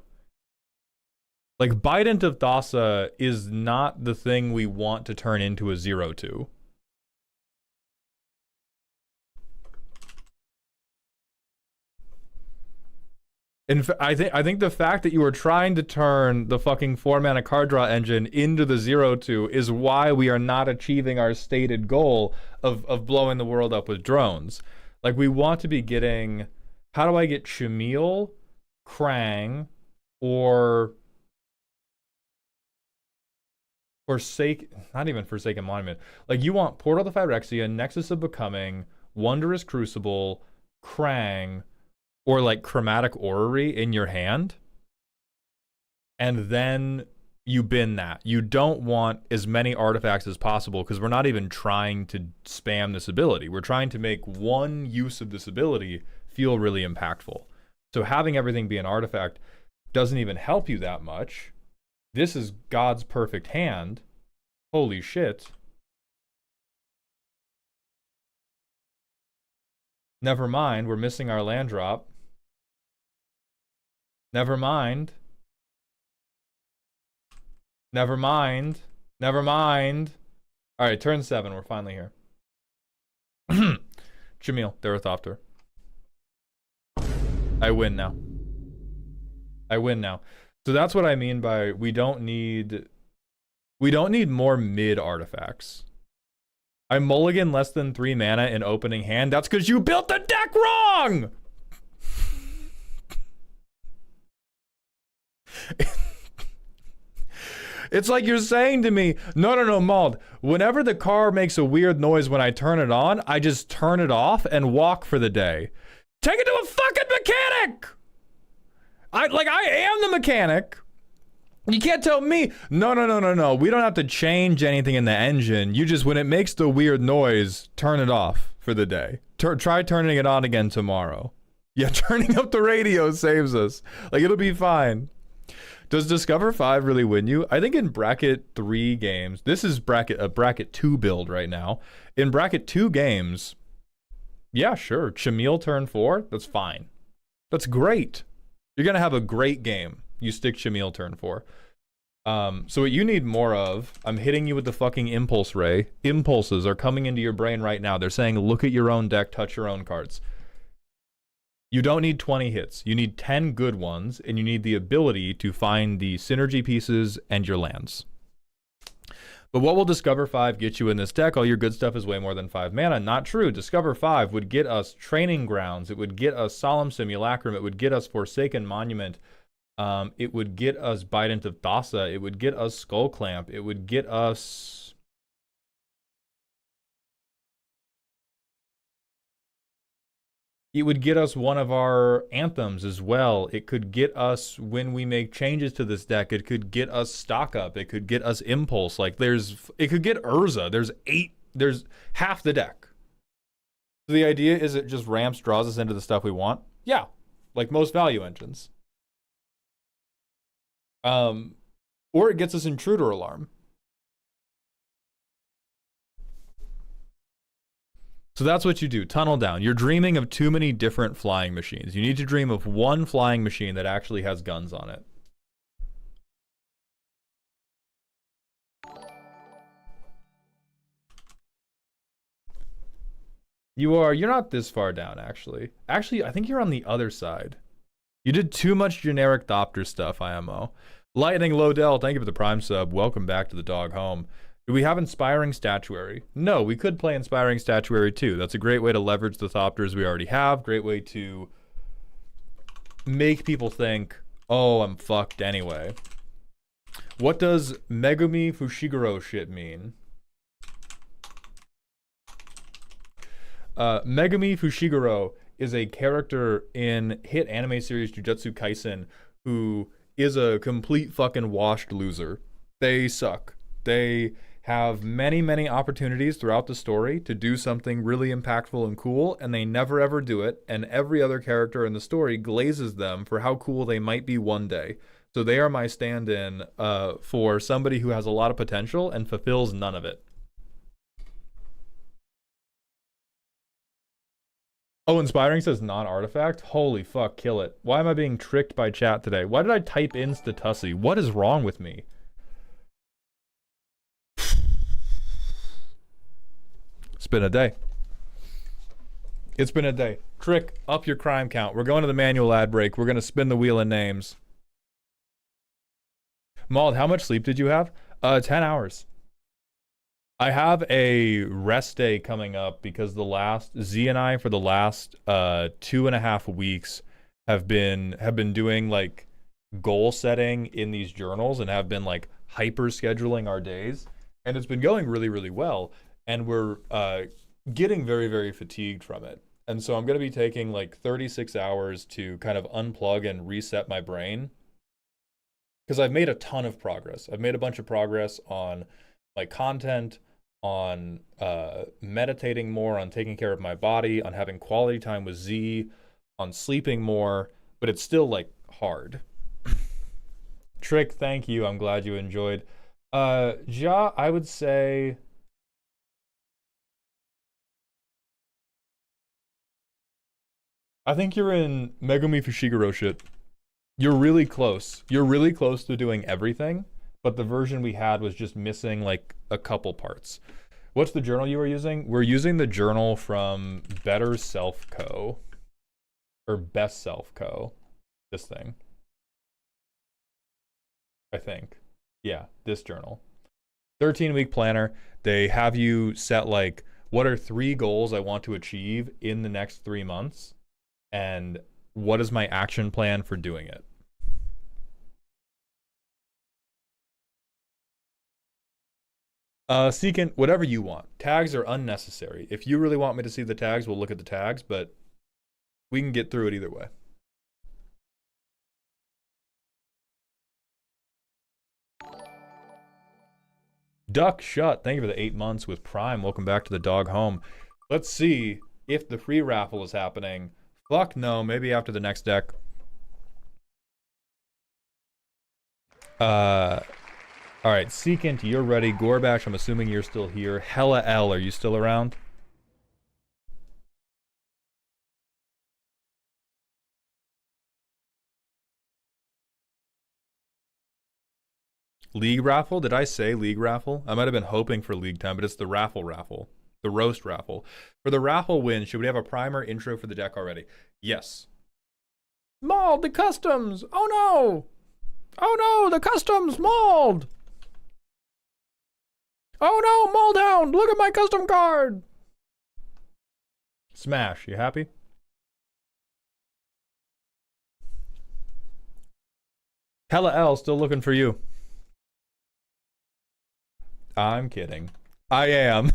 Like, Bident of Thassa is not the thing we want to turn into a 0/2. I think the fact that you were trying to turn the fucking 4-mana card draw engine into the 0/2 is why we are not achieving our stated goal of blowing the world up with drones. Like, we want to be getting... How do I get Shamil, Krang, or not even Forsaken Monument. Like, you want Portal to Phyrexia, Nexus of Becoming, Wondrous Crucible, Krang, or like Chromatic Orrery in your hand, and then you bin that. You don't want as many artifacts as possible, because we're not even trying to spam this ability. We're trying to make one use of this ability feel really impactful. So having everything be an artifact doesn't even help you that much. This is God's perfect hand. Holy shit. Never mind, we're missing our land drop. Never mind. Never mind. Never mind. Alright, turn 7. We're finally here. Jamil, Thopter. I win now. I win now. So that's what I mean by we don't need more mid artifacts. I mulligan less than 3 mana in opening hand. That's because you built the deck wrong! It's like you're saying to me, no, Mald, whenever the car makes a weird noise when I turn it on, I just turn it off and walk for the day. Take it to a fucking mechanic! I am the mechanic. You can't tell me, no, we don't have to change anything in the engine. You just, when it makes the weird noise, turn it off for the day. Try turning it on again tomorrow. Yeah, turning up the radio saves us. Like, it'll be fine. Does Discover 5 really win you? I think in bracket 3 games, this is a bracket 2 build right now. In bracket 2 games, yeah, sure. Shamil turn 4, that's fine. That's great. You're gonna have a great game. You stick Shamil turn 4. So what you need more of, I'm hitting you with the fucking impulse ray. Impulses are coming into your brain right now. They're saying, look at your own deck, touch your own cards. You don't need 20 hits. You need 10 good ones, and you need the ability to find the synergy pieces and your lands. But what will Discover 5 get you in this deck? All your good stuff is way more than 5 mana. Not true. Discover 5 would get us Training Grounds. It would get us Solemn Simulacrum. It would get us Forsaken Monument. It would get us Bident of Thassa. It would get us Skull Clamp. It would get us... It would get us one of our anthems as well. It could get us, when we make changes to this deck, it could get us Stock Up. It could get us Impulse. Like, it could get Urza. There's half the deck. So the idea is it just ramps, draws us into the stuff we want. Yeah, like most value engines. Or it gets us Intruder Alarm. So that's what you do. Tunnel down. You're dreaming of too many different flying machines. You need to dream of one flying machine that actually has guns on it. You're not this far down, actually. Actually, I think you're on the other side. You did too much generic Thopter stuff, IMO. Lightning Lodell, thank you for the Prime sub. Welcome back to the dog home. Do we have Inspiring Statuary? No, we could play Inspiring Statuary too. That's a great way to leverage the Thopters we already have. Great way to make people think, oh, I'm fucked anyway. What does Megumi Fushiguro shit mean? Megumi Fushiguro is a character in hit anime series Jujutsu Kaisen who is a complete fucking washed loser. They suck. They have many, many opportunities throughout the story to do something really impactful and cool, and they never ever do it, and every other character in the story glazes them for how cool they might be one day. So they are my stand-in for somebody who has a lot of potential and fulfills none of it. Oh, Inspiring says non-artifact? Holy fuck, kill it. Why am I being tricked by chat today? Why did I type in Statussi? What is wrong with me? It's been a day. It's been a day. Trick, up your crime count. We're going to the manual ad break. We're going to spin the wheel of names. Maud, how much sleep did you have? 10 hours. I have a rest day coming up because Z and I for the last 2.5 weeks have been doing like goal setting in these journals and have been like hyper scheduling our days, and it's been going really, really well. And we're getting very, very fatigued from it. And so I'm going to be taking like 36 hours to kind of unplug and reset my brain. Because I've made a ton of progress. I've made a bunch of progress on my content, on meditating more, on taking care of my body, on having quality time with Z, on sleeping more. But it's still like hard. Trick, thank you. I'm glad you enjoyed. Ja, I would say... I think you're in Megumi Fushiguro shit. You're really close. You're really close to doing everything, but the version we had was just missing like a couple parts. What's the journal you were using? We're using the journal from Better Self Co. Or Best Self Co. This thing. I think. Yeah, this journal. 13-week planner. They have you set like, what are 3 goals I want to achieve in the next 3 months? And what is my action plan for doing it? Secant, whatever you want. Tags are unnecessary. If you really want me to see the tags, we'll look at the tags, but we can get through it either way. Duck Shut, thank you for the 8 months with Prime. Welcome back to the dog home. Let's see if the free raffle is happening. Fuck no, maybe after the next deck. Alright, Secant, you're ready. Gorbash, I'm assuming you're still here. Hella L, are you still around? League raffle? Did I say league raffle? I might have been hoping for league time, but it's the raffle. The roast raffle. For the raffle win, should we have a primer intro for the deck already? Yes. Mauled the customs! Oh no! Oh no, the customs mauled! Oh no, Mauldown! Look at my custom card! Smash, you happy? Hella L still looking for you. I'm kidding. I am.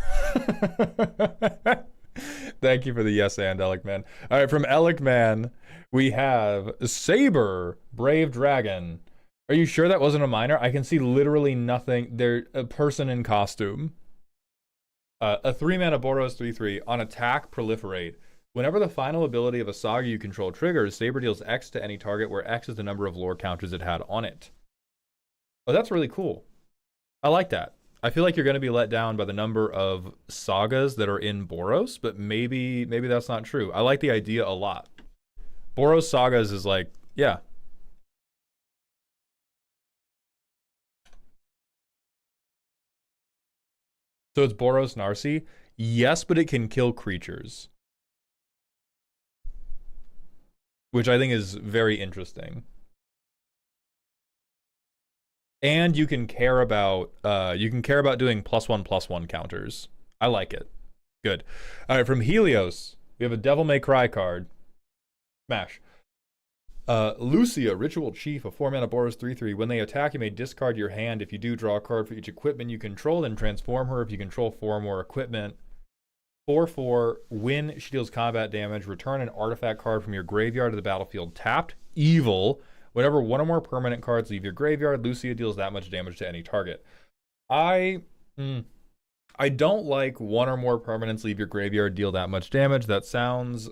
Thank you for the yes and Alec Man. All right, from Alec Man, we have Saber, Brave Dragon. Are you sure that wasn't a minor? I can see literally nothing. They're a person in costume. A 3-mana Boros 3/3 on attack, proliferate. Whenever the final ability of a saga you control triggers, Saber deals X to any target where X is the number of lore counters it had on it. Oh, that's really cool. I like that. I feel like you're going to be let down by the number of sagas that are in Boros, but maybe that's not true. I like the idea a lot. Boros sagas is like, yeah. So it's Boros Narsi? Yes, but it can kill creatures. Which I think is very interesting. And you can care about doing +1/+1 counters. I like it. Good. All right, from Helios, we have a Devil May Cry card. Smash. Lucia, Ritual Chief, a 4-mana Boros 3/3. When they attack, you may discard your hand. If you do, draw a card for each equipment you control and transform her if you control 4 or more equipment. 4/4, when she deals combat damage, return an artifact card from your graveyard to the battlefield tapped. Evil. Whenever 1 or more permanent cards leave your graveyard, Lucia deals that much damage to any target. I don't like 1 or more permanents leave your graveyard, deal that much damage. That sounds...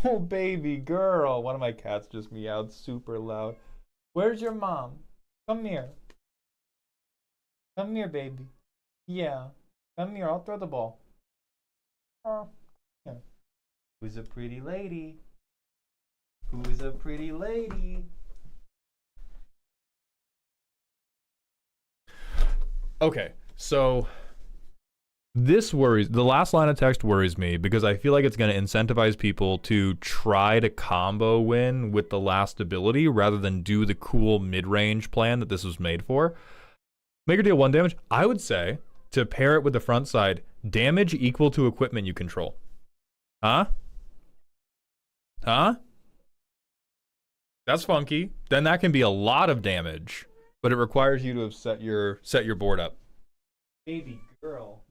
Oh, baby girl. One of my cats just meowed super loud. Where's your mom? Come here. Come here, baby. Yeah. Come here. I'll throw the ball. Oh, here. Who's a pretty lady? Who's a pretty lady? Okay, so this worries, the last line of text worries me because I feel like it's going to incentivize people to try to combo win with the last ability rather than do the cool mid-range plan that this was made for. Make her deal 1 damage. I would say to pair it with the front side, damage equal to equipment you control. Huh? Huh? That's funky. Then that can be a lot of damage, but it requires you to have set your board up. Baby girl.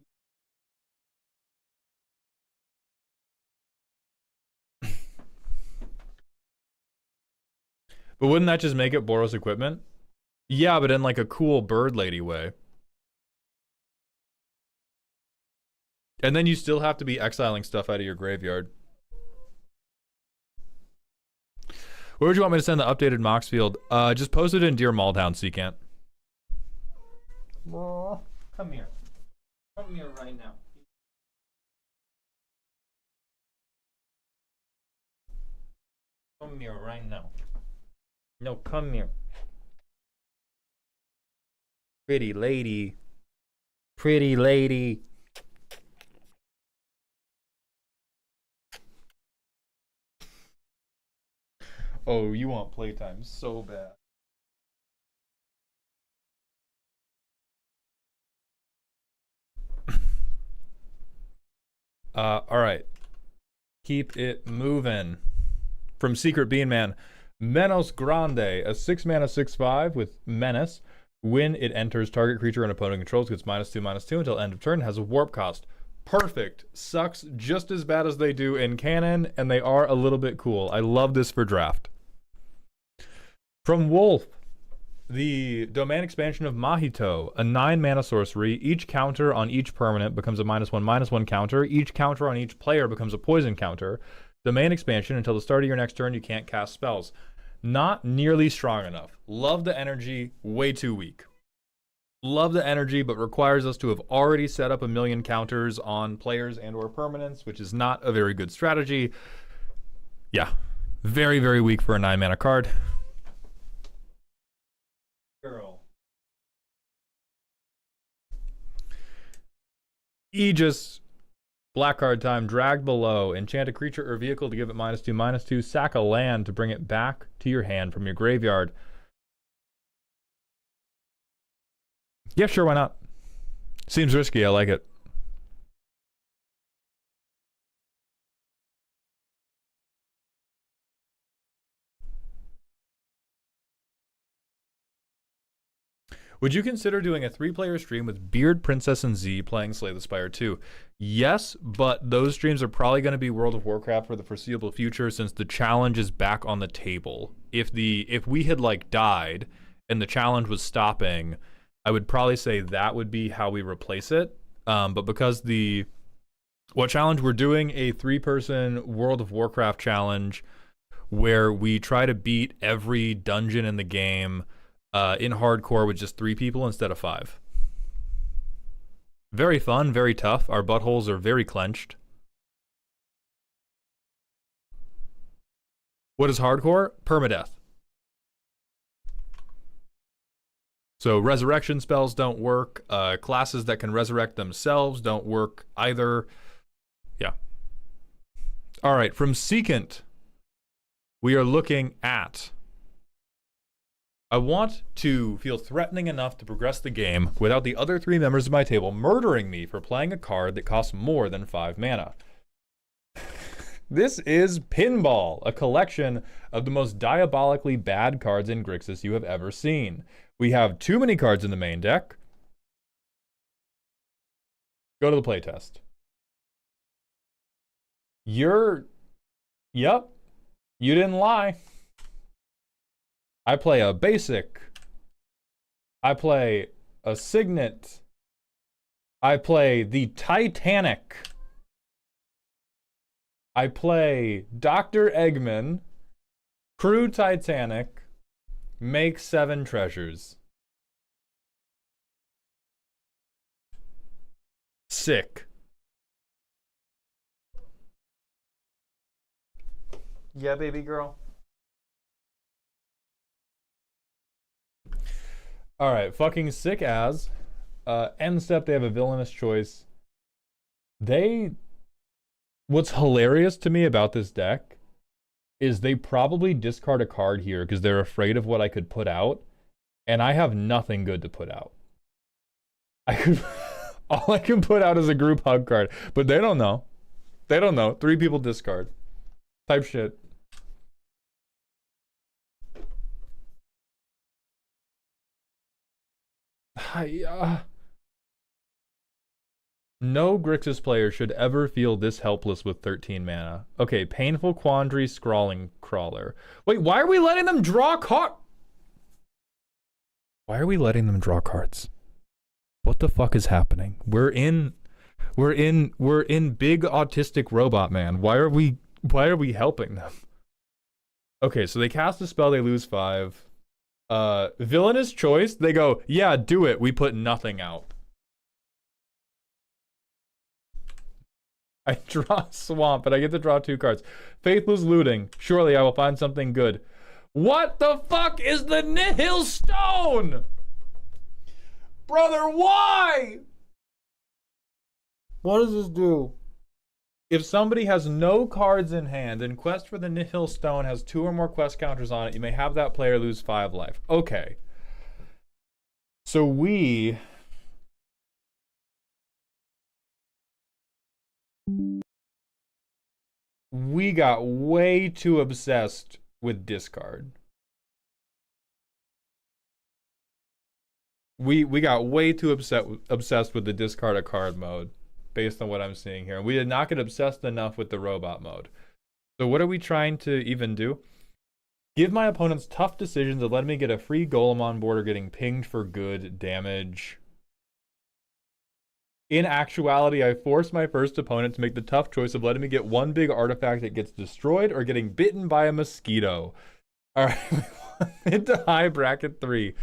But wouldn't that just make it Boros equipment? Yeah, but in like a cool bird lady way. And then you still have to be exiling stuff out of your graveyard. Where would you want me to send the updated Mox field? Just post it in Dear Mauldown, Secant. Come here. Come here right now. Come here right now. No, come here. Pretty lady. Pretty lady. Oh, you want playtime so bad. All right. Keep it moving. From Secret Bean Man, Menos Grande, a 6-mana 6/5 with Menace. When it enters, target creature an opponent controls gets -2/-2 until end of turn, has a warp cost. Perfect. Sucks just as bad as they do in canon, and they are a little bit cool. I love this for draft. From Wolf, the domain expansion of Mahito, a 9-mana sorcery. Each counter on each permanent becomes a -1/-1 counter. Each counter on each player becomes a poison counter. Domain expansion, until the start of your next turn, you can't cast spells. Not nearly strong enough. Love the energy, way too weak. Love the energy, but requires us to have already set up a million counters on players and or permanents, which is not a very good strategy. Yeah, very, very weak for a 9-mana card. Girl. Aegis Black card time, dragged below. Enchant a creature or vehicle to give it -2/-2. Sack a land to bring it back to your hand from your graveyard. Yeah, sure, why not? Seems risky, I like it. Would you consider doing a 3-player stream with Beard, Princess, and Z playing Slay the Spire 2? Yes, but those streams are probably going to be World of Warcraft for the foreseeable future since the challenge is back on the table. If we had like died and the challenge was stopping, I would probably say that would be how we replace it. But because what challenge we're doing, a 3-person World of Warcraft challenge where we try to beat every dungeon in the game in hardcore with just 3 people instead of 5. Very fun, very tough. Our buttholes are very clenched. What is hardcore? Permadeath. So resurrection spells don't work. Classes that can resurrect themselves don't work either. Yeah. All right, from Secant, we are looking at... I want to feel threatening enough to progress the game without the other 3 members of my table murdering me for playing a card that costs more than 5 mana. This is Pinball, a collection of the most diabolically bad cards in Grixis you have ever seen. We have too many cards in the main deck. Go to the playtest. Yep, you didn't lie. I play a basic. I play a signet. I play the Titanic. I play Dr. Eggman, Crew Titanic, make 7 treasures. Sick. Yeah, baby girl. Alright, fucking sick as. End step, they have a villainous choice. What's hilarious to me about this deck is they probably discard a card here because they're afraid of what I could put out, and I have nothing good to put out. All I can put out is a group hug card, but they don't know. They don't know. 3 people discard. Type shit. No Grixis player should ever feel this helpless with 13 mana. Okay, Painful Quandary, Scrawling Crawler. Wait, why are we letting them draw cards? Why are we letting them draw cards? What the fuck is happening? We're in big autistic robot man. Why are we helping them? Okay, so they cast a spell, they lose 5. Villainous choice, they go, yeah, do it. We put nothing out. I draw Swamp, but I get to draw 2 cards. Faithless Looting. Surely I will find something good. What the fuck is the Nihil Stone? Brother, why? What does this do? If somebody has no cards in hand and Quest for the Nihil Stone has 2 or more quest counters on it, you may have that player lose 5 life. Okay. So we got way too obsessed with discard. We got way too obsessed with the discard a card mode, based on what I'm seeing here. We did not get obsessed enough with the robot mode. So what are we trying to even do? Give my opponents tough decisions that let me get a free golem on board or getting pinged for good damage. In actuality, I forced my first opponent to make the tough choice of letting me get 1 big artifact that gets destroyed or getting bitten by a mosquito. Alright, mid to high bracket 3.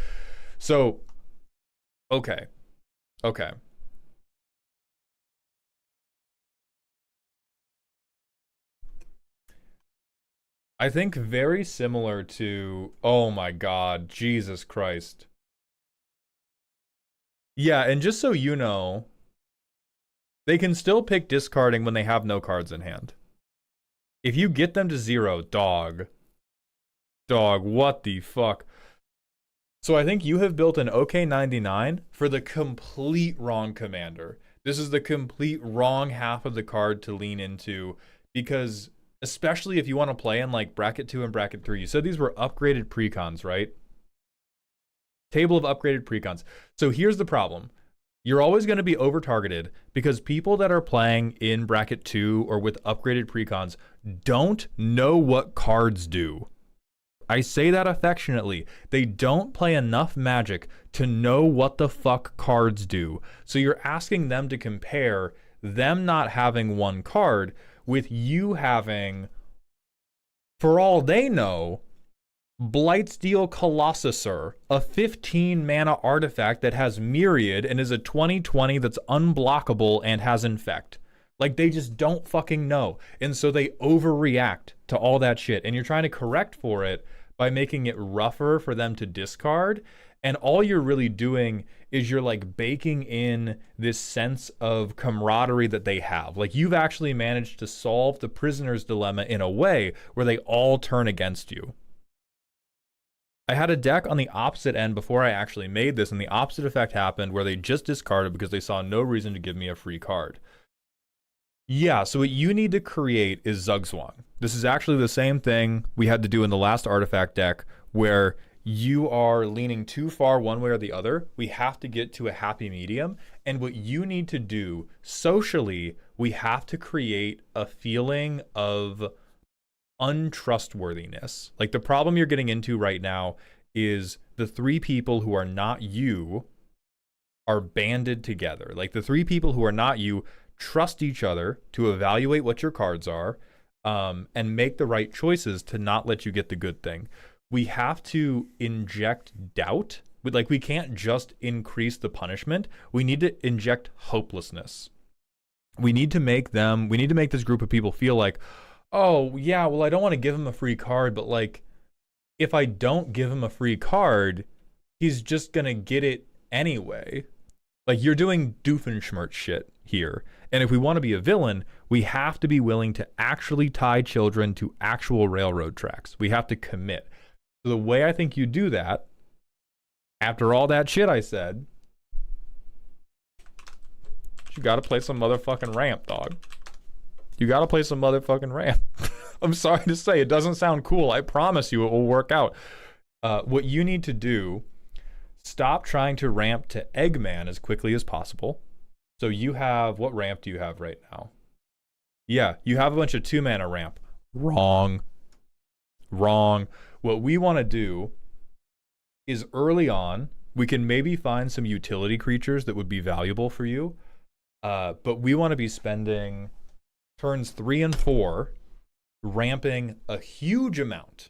So, okay. I think very similar to, oh my god, Jesus Christ. Yeah, and just so you know, They can still pick discarding when they have no cards in hand. If you get them to 0, dog, what the fuck? So I think you have built an OK99 for the complete wrong commander. This is the complete wrong half of the card to lean into, because especially if you want to play in like bracket 2 and bracket 3, you said these were upgraded precons, right? Table of upgraded precons. So here's the problem. You're always going to be over-targeted because people that are playing in bracket 2 or with upgraded precons don't know what cards do. I say that affectionately. They don't play enough Magic to know what the fuck cards do. So you're asking them to compare them not having one card with you having, for all they know, Blightsteel Colossuser, a 15 mana artifact that has Myriad and is a 20/20 that's unblockable and has Infect. Like, they just don't fucking know. And so they overreact to all that shit. And you're trying to correct for it by making it rougher for them to discard. And all you're really doing is you're like baking in this sense of camaraderie that they have. Like, you've actually managed to solve the prisoner's dilemma in a way where they all turn against you. I had a deck on the opposite end before I actually made this, and the opposite effect happened where they just discarded because they saw no reason to give me a free card. Yeah, so what you need to create is Zugzwang. This is actually the same thing we had to do in the last artifact deck, where you are leaning too far one way or the other. We have to get to a happy medium. And what you need to do socially, we have to create a feeling of untrustworthiness. Like, the problem you're getting into right now is the 3 people who are not you are banded together. Like, the 3 people who are not you trust each other to evaluate what your cards are, and make the right choices to not let you get the good thing. We have to inject doubt. We can't just increase the punishment. We need to inject hopelessness. We need to make this group of people feel like, oh, yeah, well, I don't want to give him a free card, but like, if I don't give him a free card, he's just going to get it anyway. Like, you're doing Doofenshmirtz shit here. And if we want to be a villain, we have to be willing to actually tie children to actual railroad tracks. We have to commit. So the way I think you do that, after all that shit I said, you got to play some motherfucking ramp, dog. You got to play some motherfucking ramp. I'm sorry to say, it doesn't sound cool. I promise you it will work out. What you need to do, stop trying to ramp to Eggman as quickly as possible. So you have, what ramp do you have right now? Yeah, you have a bunch of 2-mana ramp. Wrong. What we want to do is early on, we can maybe find some utility creatures that would be valuable for you. But we want to be spending turns 3 and 4 ramping a huge amount.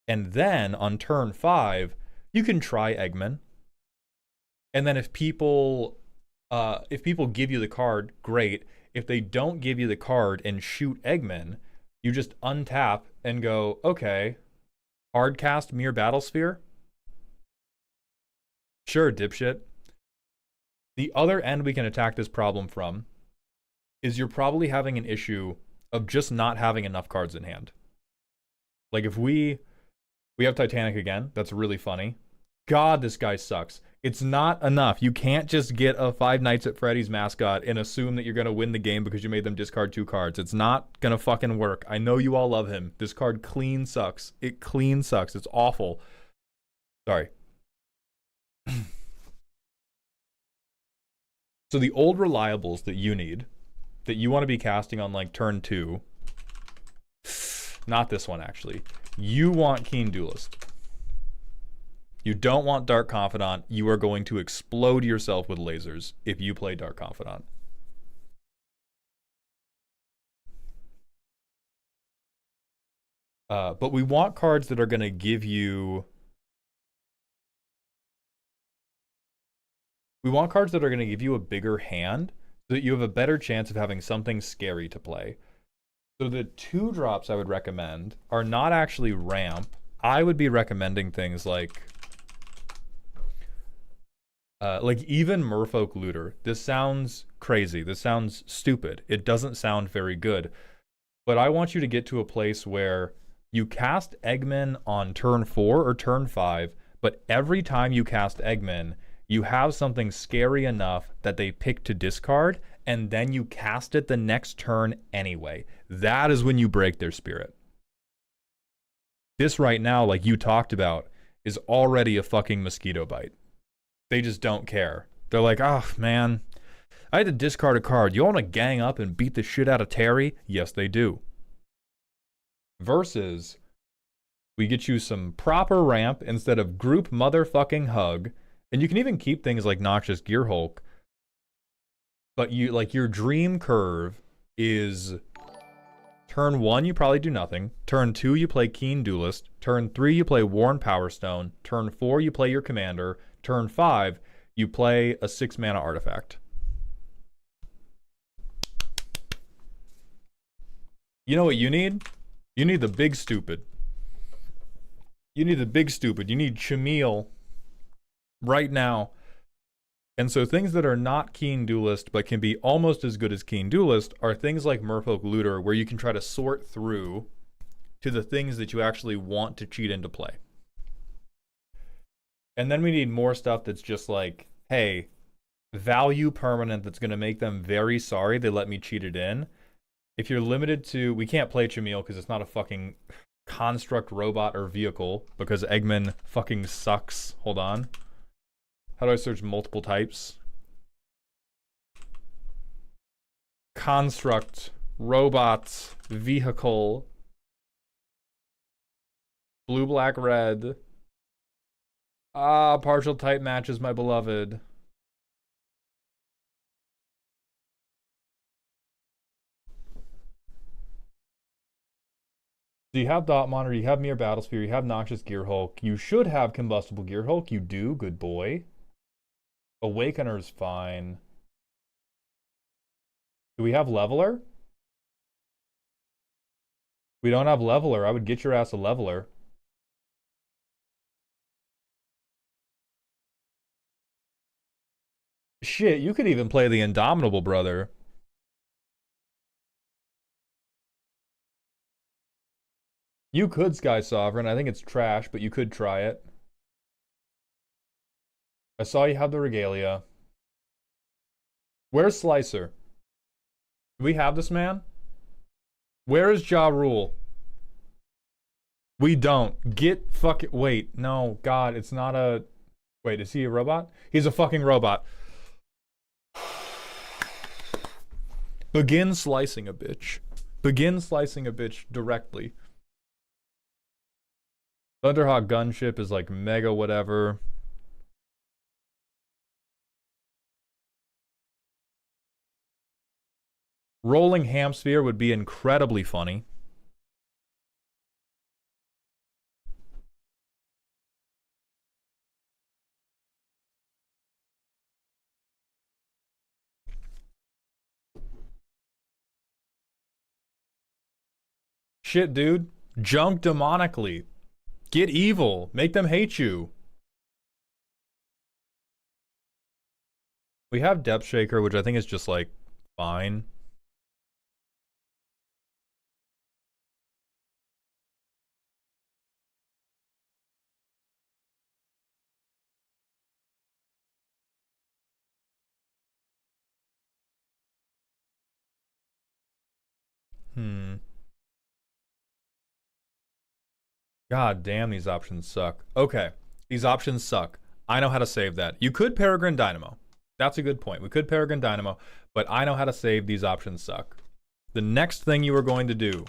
And then on turn 5, you can try Eggman. And then if people give you the card, great. If they don't give you the card and shoot Eggman, you just untap and go, okay, hardcast Mere Battlesphere? Sure, dipshit. The other end we can attack this problem from is you're probably having an issue of just not having enough cards in hand. Like, if we have Titanic again, that's really funny. God, this guy sucks. It's not enough. You can't just get a Five Nights at Freddy's mascot and assume that you're going to win the game because you made them discard 2 cards. It's not going to fucking work. I know you all love him. This card clean sucks. It clean sucks. It's awful. Sorry. So the old reliables that you need, that you want to be casting on like turn 2, not this one actually. You want Keen Duelist. You don't want Dark Confidant. You are going to explode yourself with lasers if you play Dark Confidant. But we want cards that are going to give you... We want cards that are going to give you a bigger hand so that you have a better chance of having something scary to play. So the 2 drops I would recommend are not actually ramp. I would be recommending things like... Like even Merfolk Looter. This sounds crazy. This sounds stupid. It doesn't sound very good. But I want you to get to a place where you cast Eggman on turn 4 or turn 5, but every time you cast Eggman, you have something scary enough that they pick to discard, and then you cast it the next turn anyway. That is when you break their spirit. This right now, like you talked about, is already a fucking mosquito bite. They just don't care. They're like, oh man, I had to discard a card. You want to gang up and beat the shit out of Terry? Yes, they do. Versus, we get you some proper ramp instead of group motherfucking hug. And you can even keep things like Noxious Gear Hulk. But you, like, your dream curve is turn 1, you probably do nothing. Turn 2, you play Keen Duelist. Turn 3, you play Worn Power Stone. Turn 4, you play your commander. Turn 5, you play a 6-mana artifact. You know what you need? You need the big stupid. You need the big stupid. You need Chameel right now. And so things that are not Keen Duelist but can be almost as good as Keen Duelist are things like Merfolk Looter, where you can try to sort through to the things that you actually want to cheat into play. And then we need more stuff that's just like, hey, value permanent that's going to make them very sorry they let me cheat it in. If you're limited to, we can't play Chameel because it's not a fucking construct, robot, or vehicle, because Eggman fucking sucks. Hold on. How do I search multiple types? Construct, robot, vehicle, blue, black, red. Ah, partial type matches, my beloved. So you have Dot Monitor, you have Mere Battlesphere, you have Noxious Gear Hulk. You should have Combustible Gear Hulk. You do, good boy. Awakener's fine. Do we have Leveler? We don't have Leveler. I would get your ass a Leveler. Shit, you could even play the Indomitable Brother. You could Sky Sovereign. I think it's trash, but you could try it. I saw you have the Regalia. Where's Slicer? Do we have this man? Where is Ja Rule? We don't. Get fucking... Wait, no, God, it's not a... Wait, is he a robot? He's a fucking robot. Begin slicing a bitch. Begin slicing a bitch directly. Thunderhawk Gunship is like mega whatever. Rolling Hamsphere would be incredibly funny. Shit, dude. Junk demonically. Get evil. Make them hate you. We have Depth Shaker, which I think is just like fine. God damn, these options suck. Okay, these options suck. I know how to save that. You could Peregrine Dynamo. That's a good point. We could Peregrine Dynamo, but I know how to save these options suck. The next thing you are going to do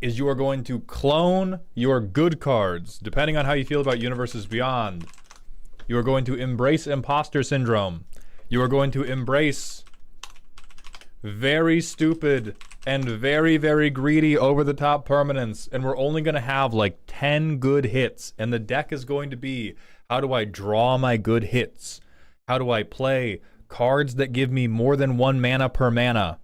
is you are going to clone your good cards, depending on how you feel about Universes Beyond. You are going to embrace Imposter Syndrome. You are going to embrace very stupid and very, very greedy over-the-top permanents, and we're only going to have like 10 good hits, and the deck is going to be, how do I draw my good hits? How do I play cards that give me more than 1 mana per mana?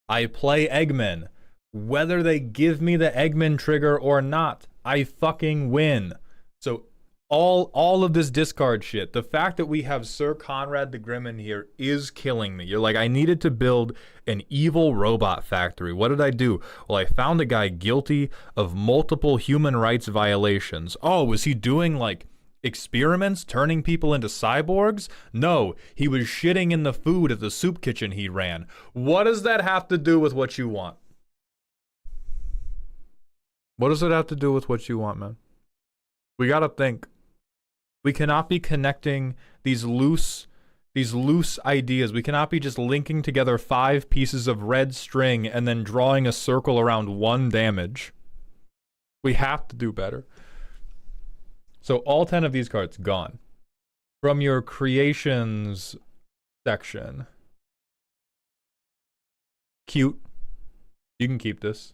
I play Eggman. Whether they give me the Eggman trigger or not, I fucking win. So All of this discard shit. The fact that we have Sir Conrad the Grim in here is killing me. You're like, I needed to build an evil robot factory. What did I do? Well, I found a guy guilty of multiple human rights violations. Oh, was he doing like experiments, turning people into cyborgs? No, he was shitting in the food at the soup kitchen he ran. What does that have to do with what you want? What does it have to do with what you want, man? We gotta think. We cannot be connecting these loose ideas. We cannot be just linking together 5 pieces of red string and then drawing a circle around 1 damage. We have to do better. So all 10 of these cards gone. From your creations section. Cute. You can keep this.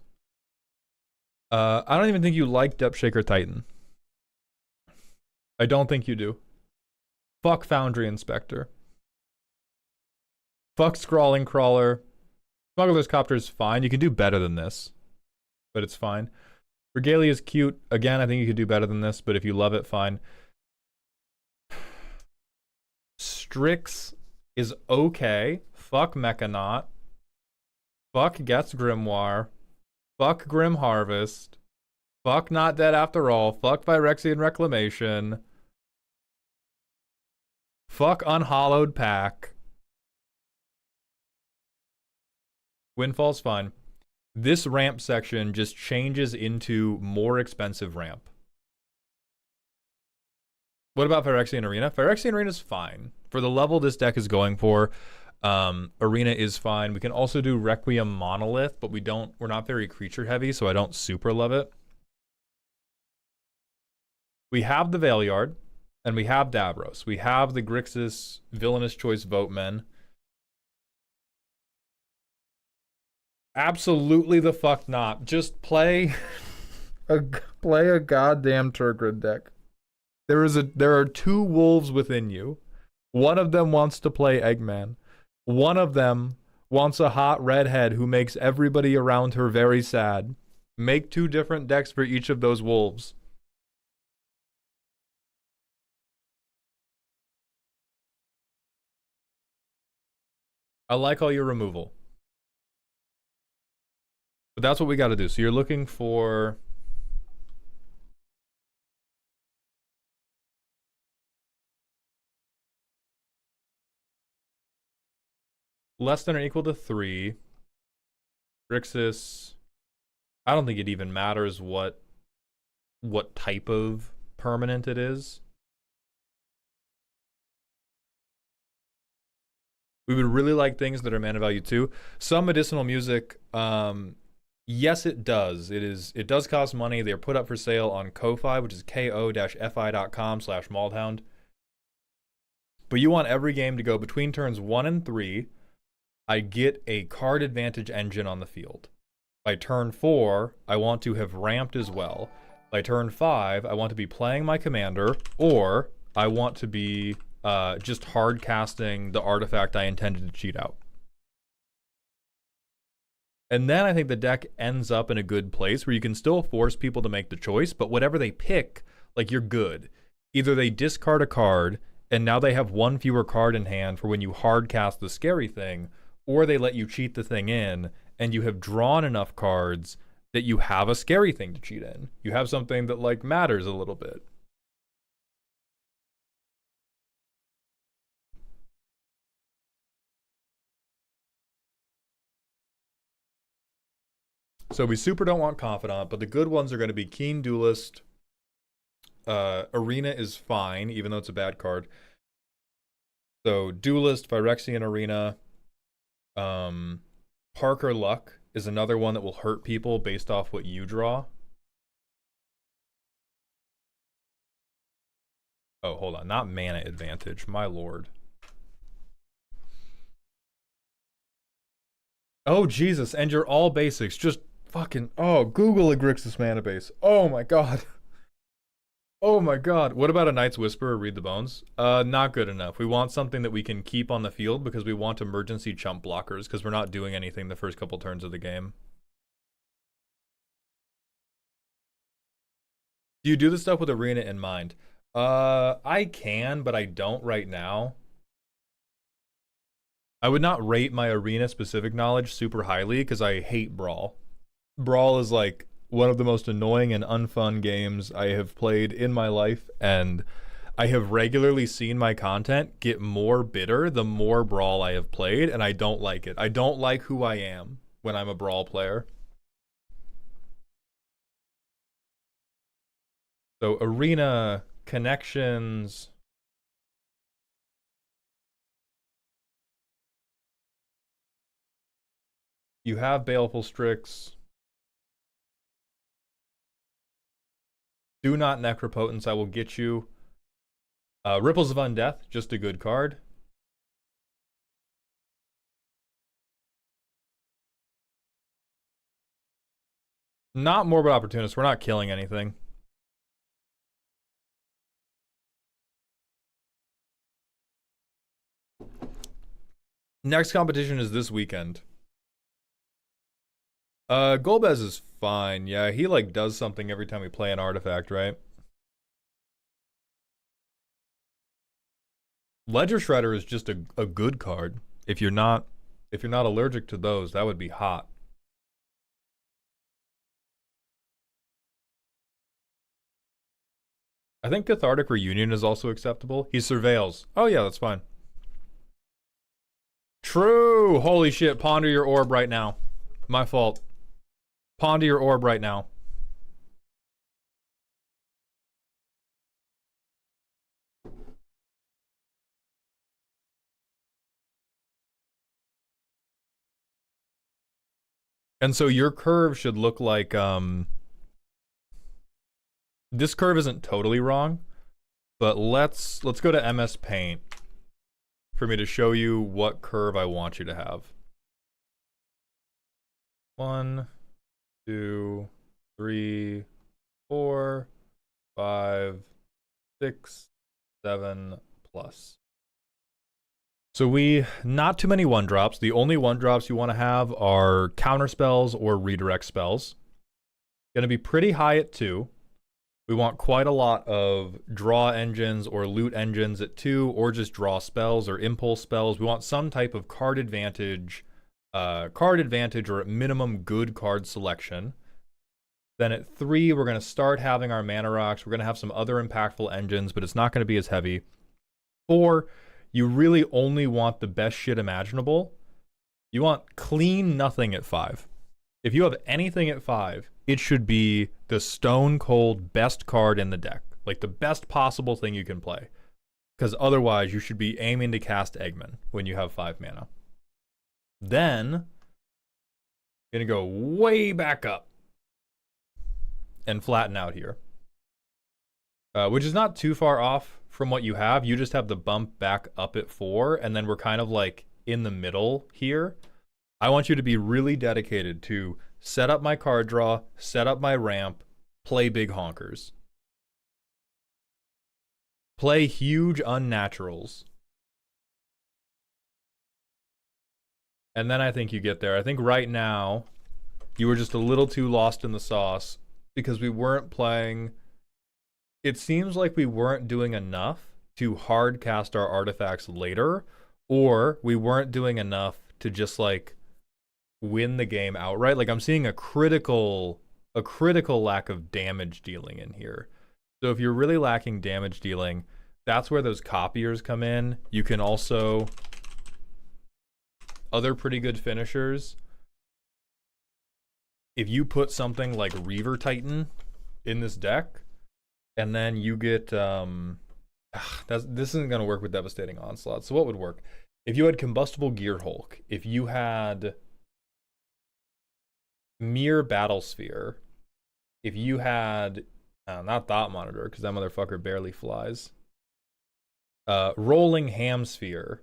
I don't even think you like Depth Shaker Titan. I don't think you do. Fuck Foundry Inspector. Fuck Scrawling Crawler. Smuggler's Copter's fine. You can do better than this, but it's fine. Regalia is cute. Again, I think you could do better than this, but if you love it, fine. Strix is okay. Fuck Mechanaut. Fuck Gets Grimoire. Fuck Grim Harvest. Fuck Not Dead After All. Fuck Phyrexian Reclamation. Fuck Unhallowed Pack. Windfall's fine. This ramp section just changes into more expensive ramp. What about Phyrexian Arena? Phyrexian Arena is fine. For the level this deck is going for, Arena is fine. We can also do Requiem Monolith, but we're not very creature heavy, so I don't super love it. We have the Veilyard, and we have Davros. We have the Grixis Villainous Choice Votemen. Absolutely the fuck not. Just play a goddamn Turgid deck. There are 2 wolves within you. One of them wants to play Eggman. One of them wants a hot redhead who makes everybody around her very sad. Make 2 different decks for each of those wolves. I like all your removal. But that's what we got to do. So you're looking for... less than or equal to 3. Grixis. I don't think it even matters what type of permanent it is. We would really like things that are mana value 2. Some medicinal music, yes, it does. It does cost money. They're put up for sale on Ko-Fi, which is ko-fi.com/maldhound. But you want every game to go between turns 1 and 3. I get a card advantage engine on the field. By turn 4, I want to have ramped as well. By turn 5, I want to be playing my commander, or I want to be just hard casting the artifact I intended to cheat out. And then I think the deck ends up in a good place where you can still force people to make the choice, but whatever they pick, like, you're good. Either they discard a card, and now they have 1 fewer card in hand for when you hard cast the scary thing, or they let you cheat the thing in, and you have drawn enough cards that you have a scary thing to cheat in. You have something that, like, matters a little bit. So we super don't want Confidant, but the good ones are going to be Keen Duelist. Arena is fine, even though it's a bad card. So Duelist, Phyrexian Arena. Parker Luck is another one that will hurt people based off what you draw. Oh, hold on. Not mana advantage. My lord. Oh, Jesus. And you're all basics. Just fucking... Oh, Google a Grixis mana base. Oh, my God. Oh, my God. What about a Knight's Whisper or Read the Bones? Not good enough. We want something that we can keep on the field because we want emergency chump blockers because we're not doing anything the first couple turns of the game. Do you do the stuff with Arena in mind? I can, but I don't right now. I would not rate my arena specific knowledge super highly because I hate Brawl. Brawl is like one of the most annoying and unfun games I have played in my life, and I have regularly seen my content get more bitter the more Brawl I have played, and I don't like it. I don't like who I am when I'm a Brawl player. So arena connections. You have Baleful Strix. Do not Necropotence, I will get you. Ripples of Undeath, just a good card. Not Morbid Opportunist, we're not killing anything. Next competition is this weekend. Golbez is fine. Yeah, he like does something every time we play an artifact, right? Ledger Shredder is just a good card. If you're not allergic to those, that would be hot. I think Cathartic Reunion is also acceptable. He surveils. Oh yeah, that's fine. True. Holy shit. Ponder your orb right now. My fault. Ponder your orb right now. And so your curve should look like this curve isn't totally wrong, but let's go to MS Paint for me to show you what curve I want you to have. 1, 2, 3, 4, 5, 6, 7 plus. So not too many 1-drops. The only 1-drops you want to have are counter spells or redirect spells. Going to be pretty high at 2. We want quite a lot of draw engines or loot engines at 2, or just draw spells or impulse spells. We want some type of card advantage or at minimum good card selection. Then at 3, we're going to start having our mana rocks. We're going to have some other impactful engines, but it's not going to be as heavy. 4, you really only want the best shit imaginable. You want clean nothing at 5. If you have anything at 5, it should be the stone cold best card in the deck. Like the best possible thing you can play. Because otherwise, you should be aiming to cast Eggman when you have 5 mana. Then, gonna go way back up and flatten out here. Which is not too far off from what you have. You just have the bump back up at 4, and then we're kind of like in the middle here. I want you to be really dedicated to set up my card draw, set up my ramp, play big honkers. Play huge unnaturals. And then I think you get there. I think right now, you were just a little too lost in the sauce because we weren't playing. It seems like we weren't doing enough to hard cast our artifacts later, or we weren't doing enough to just like win the game outright. Like I'm seeing a critical lack of damage dealing in here. So if you're really lacking damage dealing, that's where those copiers come in. You can also other pretty good finishers. If you put something like Reaver Titan in this deck, and then you get this isn't gonna work with Devastating Onslaught. So what would work? If you had Combustible Gear Hulk, if you had Mere Battlesphere, if you had not Thought Monitor, because that motherfucker barely flies. Rolling Hamsphere.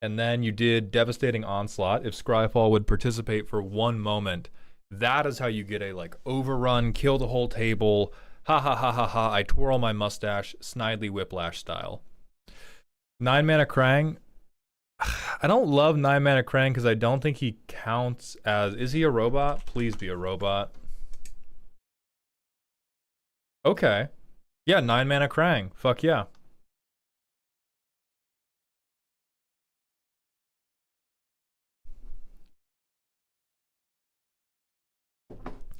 And then you did Devastating Onslaught. If Scryfall would participate for 1 moment, that is how you get a like overrun, kill the whole table, ha ha ha ha ha, I twirl my mustache, Snidely Whiplash style. 9 mana Krang. I don't love 9 mana Krang because I don't think he counts as. Is he a robot? Please be a robot. Okay. Yeah, 9 mana Krang. Fuck yeah.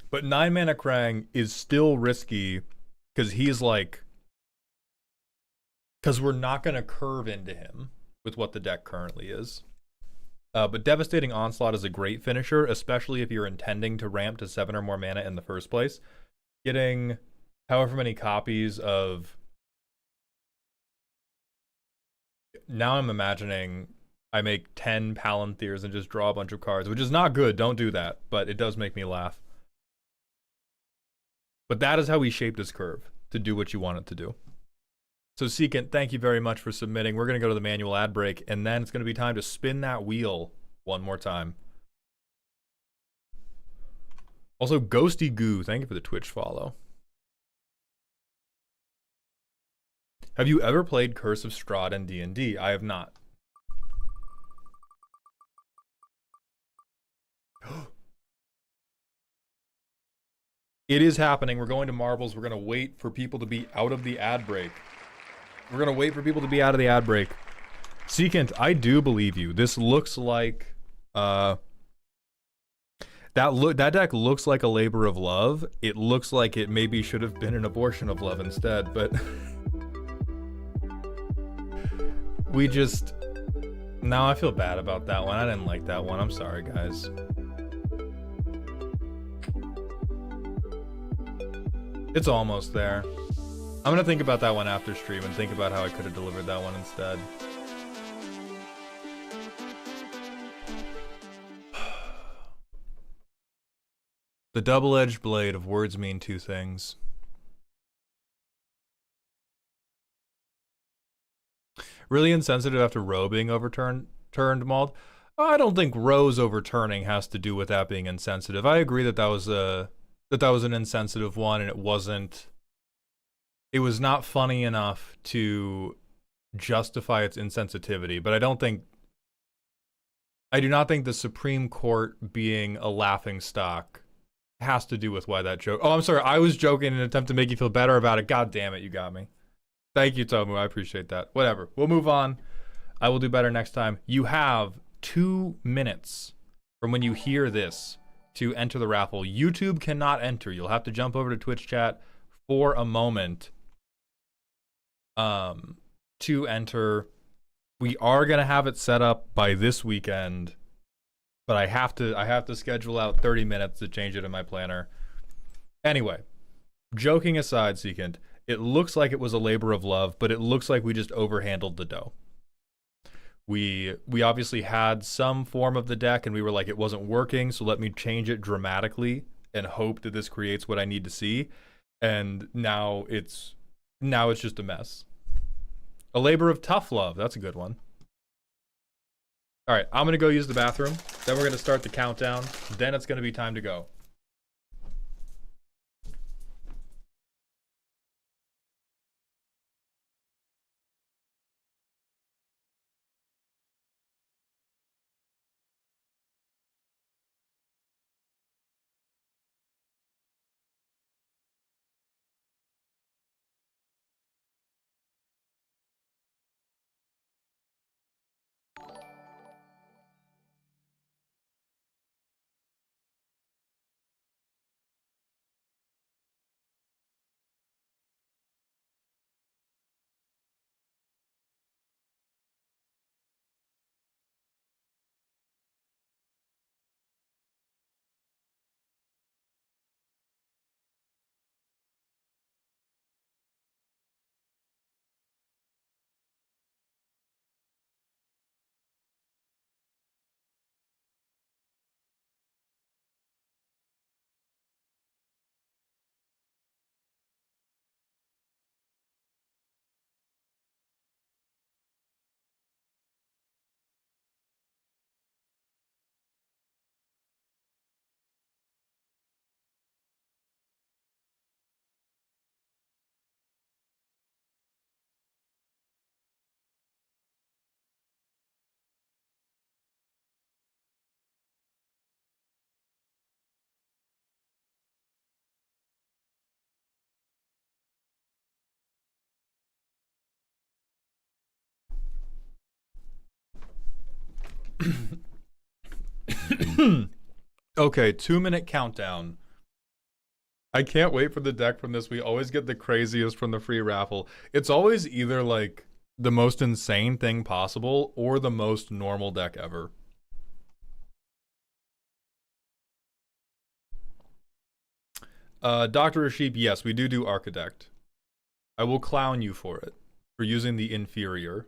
But 9 mana Krang is still risky because he's like, because we're not going to curve into him with what the deck currently is. But Devastating Onslaught is a great finisher, especially if you're intending to ramp to 7 or more mana in the first place. Getting however many copies of... Now I'm imagining I make 10 Palantirs and just draw a bunch of cards, which is not good. Don't do that, but it does make me laugh. But that is how we shape this curve to do what you want it to do. So Secant, thank you very much for submitting. We're going to go to the manual ad break, and then it's going to be time to spin that wheel one more time. Also, Ghosty Goo, thank you for the Twitch follow. Have you ever played Curse of Strahd in D&D? I have not. It is happening. We're going to marbles. We're going to wait for people to be out of the ad break. We're going to wait for people to be out of the ad break. Secant, I do believe you. This looks like... that deck looks like a labor of love. It looks like it maybe should have been an abortion of love instead, but... we just... Now I feel bad about that one. I didn't like that one. I'm sorry, guys. It's almost there. I'm gonna think about that one after stream and think about how I could have delivered that one instead. The double-edged blade of words mean two things. Really insensitive after Roe being overturned, Mauled. I don't think Roe's overturning has to do with that being insensitive. I agree that that was an insensitive one, and it wasn't. It was not funny enough to justify its insensitivity, but I do not think the Supreme Court being a laughing stock has to do with why that joke. Oh, I'm sorry. I was joking in an attempt to make you feel better about it. God damn it, you got me. Thank you, Tomu. I appreciate that. Whatever. We'll move on. I will do better next time. You have 2 minutes from when you hear this to enter the raffle. YouTube cannot enter. You'll have to jump over to Twitch chat for a moment to enter. We are gonna have it set up by this weekend, but I have to schedule out 30 minutes to change it in my planner. Anyway, joking aside, Secant, it looks like it was a labor of love, but it looks like we just overhandled the dough. We obviously had some form of the deck, and we were like, it wasn't working, so let me change it dramatically and hope that this creates what I need to see. And now it's just a mess. A labor of tough love. That's a good one. All right, I'm gonna go use the bathroom. Then we're gonna start the countdown. Then it's gonna be time to go. Okay, 2-minute countdown. I can't wait for the deck from this. We always get the craziest from the free raffle. It's always either like the most insane thing possible or the most normal deck ever. Dr. Sheep, yes, we do Architect. I will clown you for it, for using the inferior.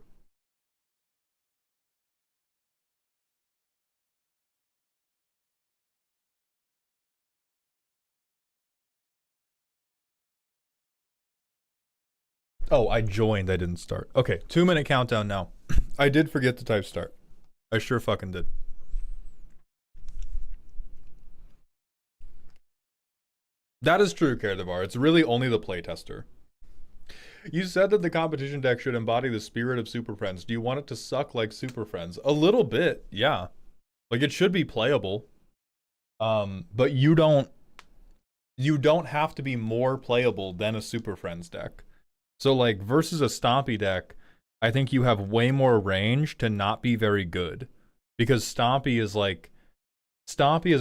Oh, I joined, I didn't start. Okay, 2-minute countdown now. I did forget to type start. I sure fucking did. That is true, Kerdavar. It's really only the playtester. You said that the competition deck should embody the spirit of Super Friends. Do you want it to suck like Super Friends? A little bit, yeah. Like it should be playable. But you don't have to be more playable than a Super Friends deck. So like versus a Stompy deck, I think you have way more range to not be very good. Because Stompy is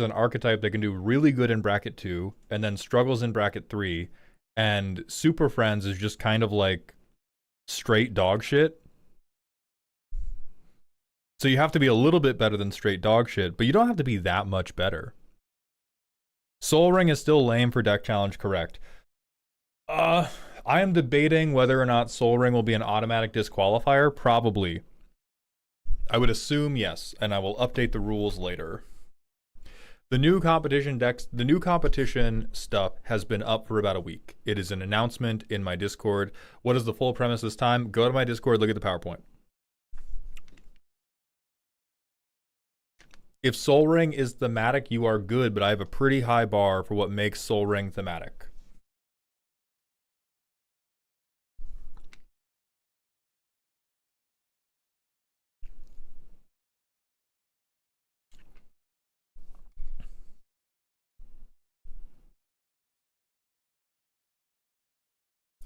an archetype that can do really good in bracket 2 and then struggles in bracket 3, and Super Friends is just kind of like straight dog shit. So you have to be a little bit better than straight dog shit, but you don't have to be that much better. Soul Ring is still lame for deck challenge, correct? I am debating whether or not Soul Ring will be an automatic disqualifier. Probably. I would assume yes, and I will update the rules later. The new competition stuff has been up for about a week. It is an announcement in my Discord. What is the full premise this time? Go to my Discord, look at the PowerPoint. If Soul Ring is thematic, you are good, but I have a pretty high bar for what makes Soul Ring thematic.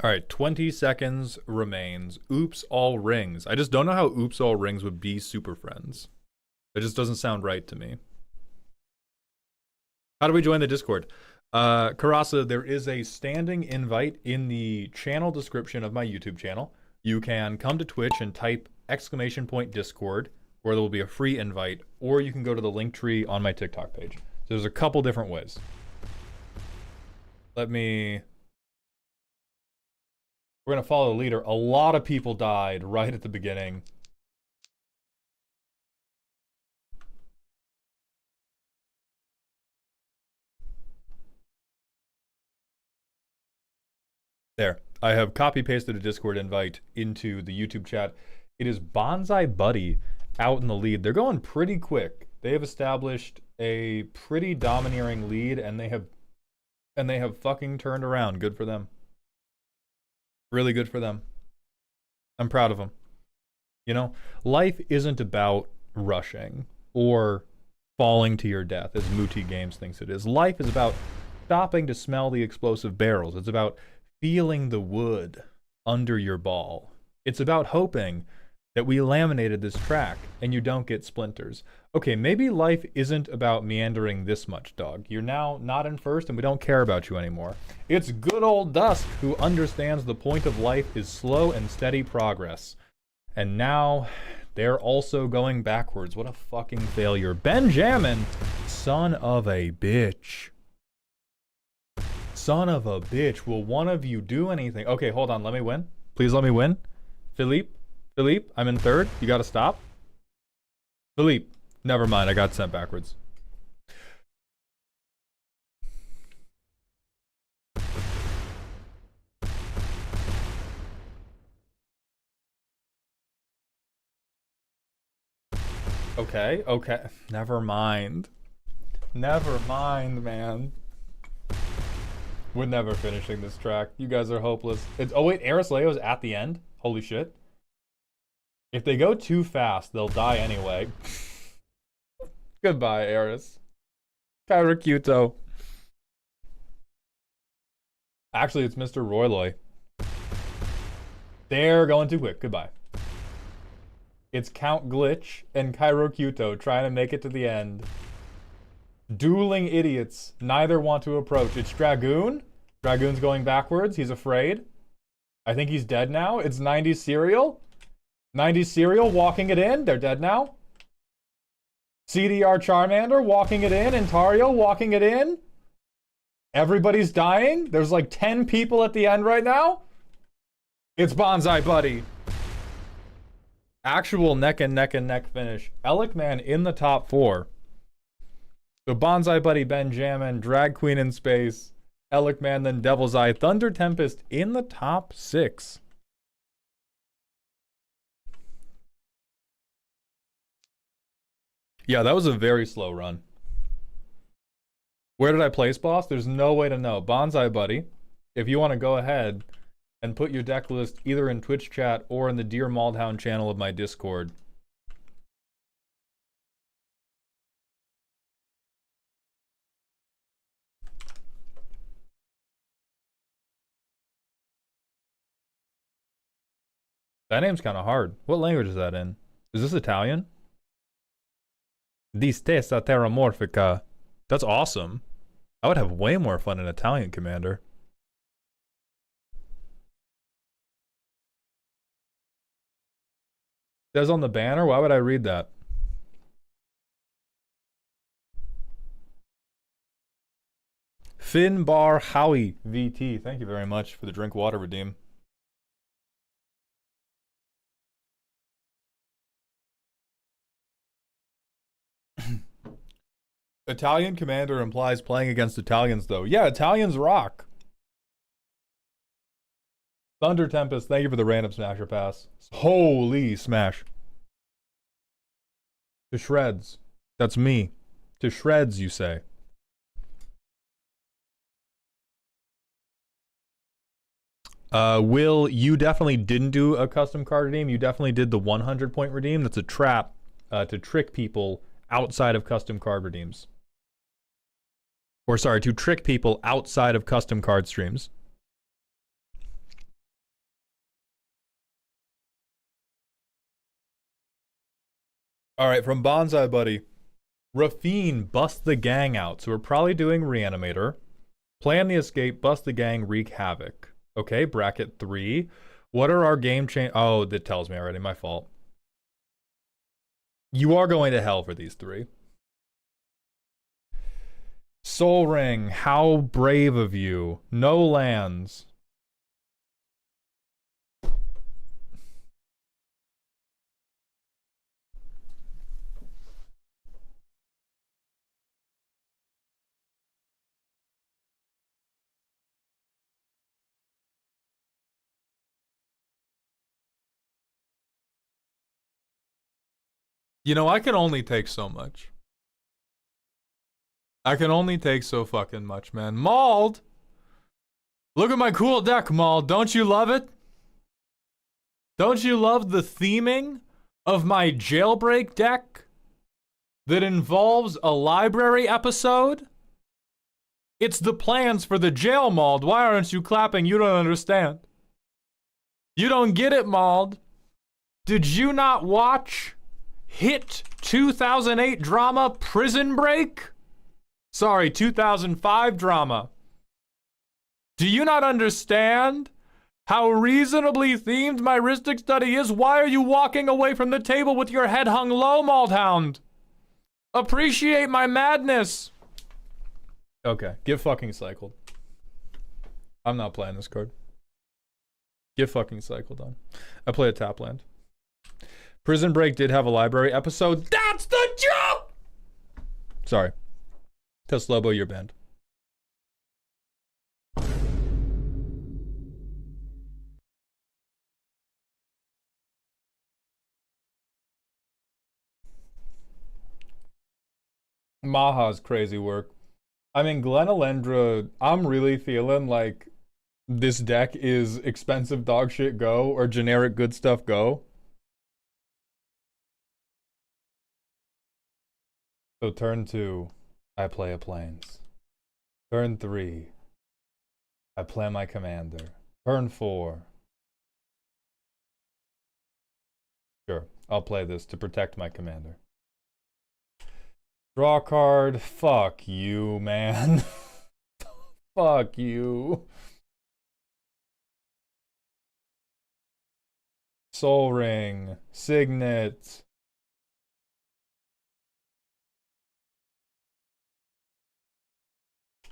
All right, 20 seconds remains. Oops, all rings. I just don't know how Oops, all rings would be Super Friends. It just doesn't sound right to me. How do we join the Discord? Karasa, there is a standing invite in the channel description of my YouTube channel. You can come to Twitch and type !Discord, where there will be a free invite, or you can go to the link tree on my TikTok page. So there's a couple different ways. We're going to follow the leader. A lot of people died right at the beginning. There. I have copy-pasted a Discord invite into the YouTube chat. It is Bonsai Buddy out in the lead. They're going pretty quick. They have established a pretty domineering lead, and they have fucking turned around. Good for them. Really good for them. I'm proud of them. You know, life isn't about rushing or falling to your death, as Muti Games thinks it is. Life is about stopping to smell the explosive barrels. It's about feeling the wood under your ball. It's about hoping that we laminated this track and you don't get splinters. Okay, maybe life isn't about meandering this much, dog. You're now not in first and we don't care about you anymore. It's good old Dusk who understands the point of life is slow and steady progress. And now they're also going backwards. What a fucking failure. Benjamin, son of a bitch. Son of a bitch. Will one of you do anything? Okay, hold on. Let me win. Please let me win. Philippe, I'm in third. You gotta stop. Philippe, never mind. I got sent backwards. Okay. Never mind. Never mind, man. We're never finishing this track. You guys are hopeless. Oh wait, Arisleo is at the end? Holy shit. If they go too fast, they'll die anyway. Goodbye, Eris. Kyrakuto. Actually, it's Mr. Royloy. They're going too quick. Goodbye. It's Count Glitch and Cairo Kyuto trying to make it to the end. Dueling idiots. Neither want to approach. It's Dragoon. Dragoon's going backwards. He's afraid. I think he's dead now. It's 90s Serial. 90s Serial walking it in. They're dead now. CDR Charmander walking it in. Intario walking it in. Everybody's dying. There's like 10 people at the end right now. It's Bonsai Buddy. Actual neck and neck finish. Elikman in the top 4. So Bonsai Buddy, Benjamin, Drag Queen in space, Elikman, then Devil's Eye, Thunder Tempest in the top 6. Yeah, that was a very slow run. Where did I place, boss? There's no way to know. Bonsai Buddy, if you want to go ahead and put your deck list either in Twitch chat or in the Dear Maldhound channel of my Discord. That name's kind of hard. What language is that in? Is this Italian? Di stessa terramorfica. That's awesome. I would have way more fun in Italian, Commander. It says on the banner, why would I read that? Finbar Howie VT. Thank you very much for the drink water redeem. Italian commander implies playing against Italians, though. Yeah, Italians rock. Thunder Tempest, thank you for the random smasher pass. Holy smash. To shreds. That's me. To shreds, you say. Will, you definitely didn't do a custom card redeem. You definitely did the 100-point redeem. That's a trap to trick people outside of custom card redeems. Or sorry, to trick people outside of custom card streams. Alright, from Bonsai Buddy. Rafine, bust the gang out. So we're probably doing Reanimator. Plan the escape, bust the gang, wreak havoc. Okay, bracket 3. What are our game change? Oh, that tells me already, my fault. You are going to hell for these 3. Soul Ring, how brave of you. No lands. You know, I can only take so much. I can only take so fucking much, man. Mauled! Look at my cool deck, Mauled. Don't you love it? Don't you love the theming of my jailbreak deck that involves a library episode? It's the plans for the jail, Mauled. Why aren't you clapping? You don't understand. You don't get it, Mauled. Did you not watch hit 2008 drama Prison Break? Sorry, 2005 drama. Do you not understand how reasonably themed my Ristic study is? Why are you walking away from the table with your head hung low, Maldhound? Appreciate my madness. Okay, get fucking cycled. I'm not playing this card. Get fucking cycled on. I play a tap land. Prison Break did have a library episode. That's the joke! Sorry. Teslobo, you're banned. Maha's crazy work. I mean, Glen Elendra, I'm really feeling like this deck is expensive dog shit go or generic good stuff go. So turn 2, I play a plains. Turn 3, I play my commander. Turn 4. Sure. I'll play this to protect my commander. Draw a card. Fuck you, man. Fuck you. Soul Ring. Signet.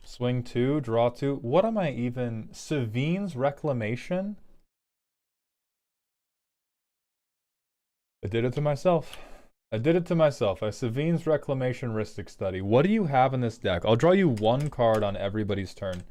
Swing 2, draw 2. What am I even? Savine's Reclamation? I did it to myself. I did it to myself. I Savine's Reclamation Ristic Study. What do you have in this deck? I'll draw you one card on everybody's turn.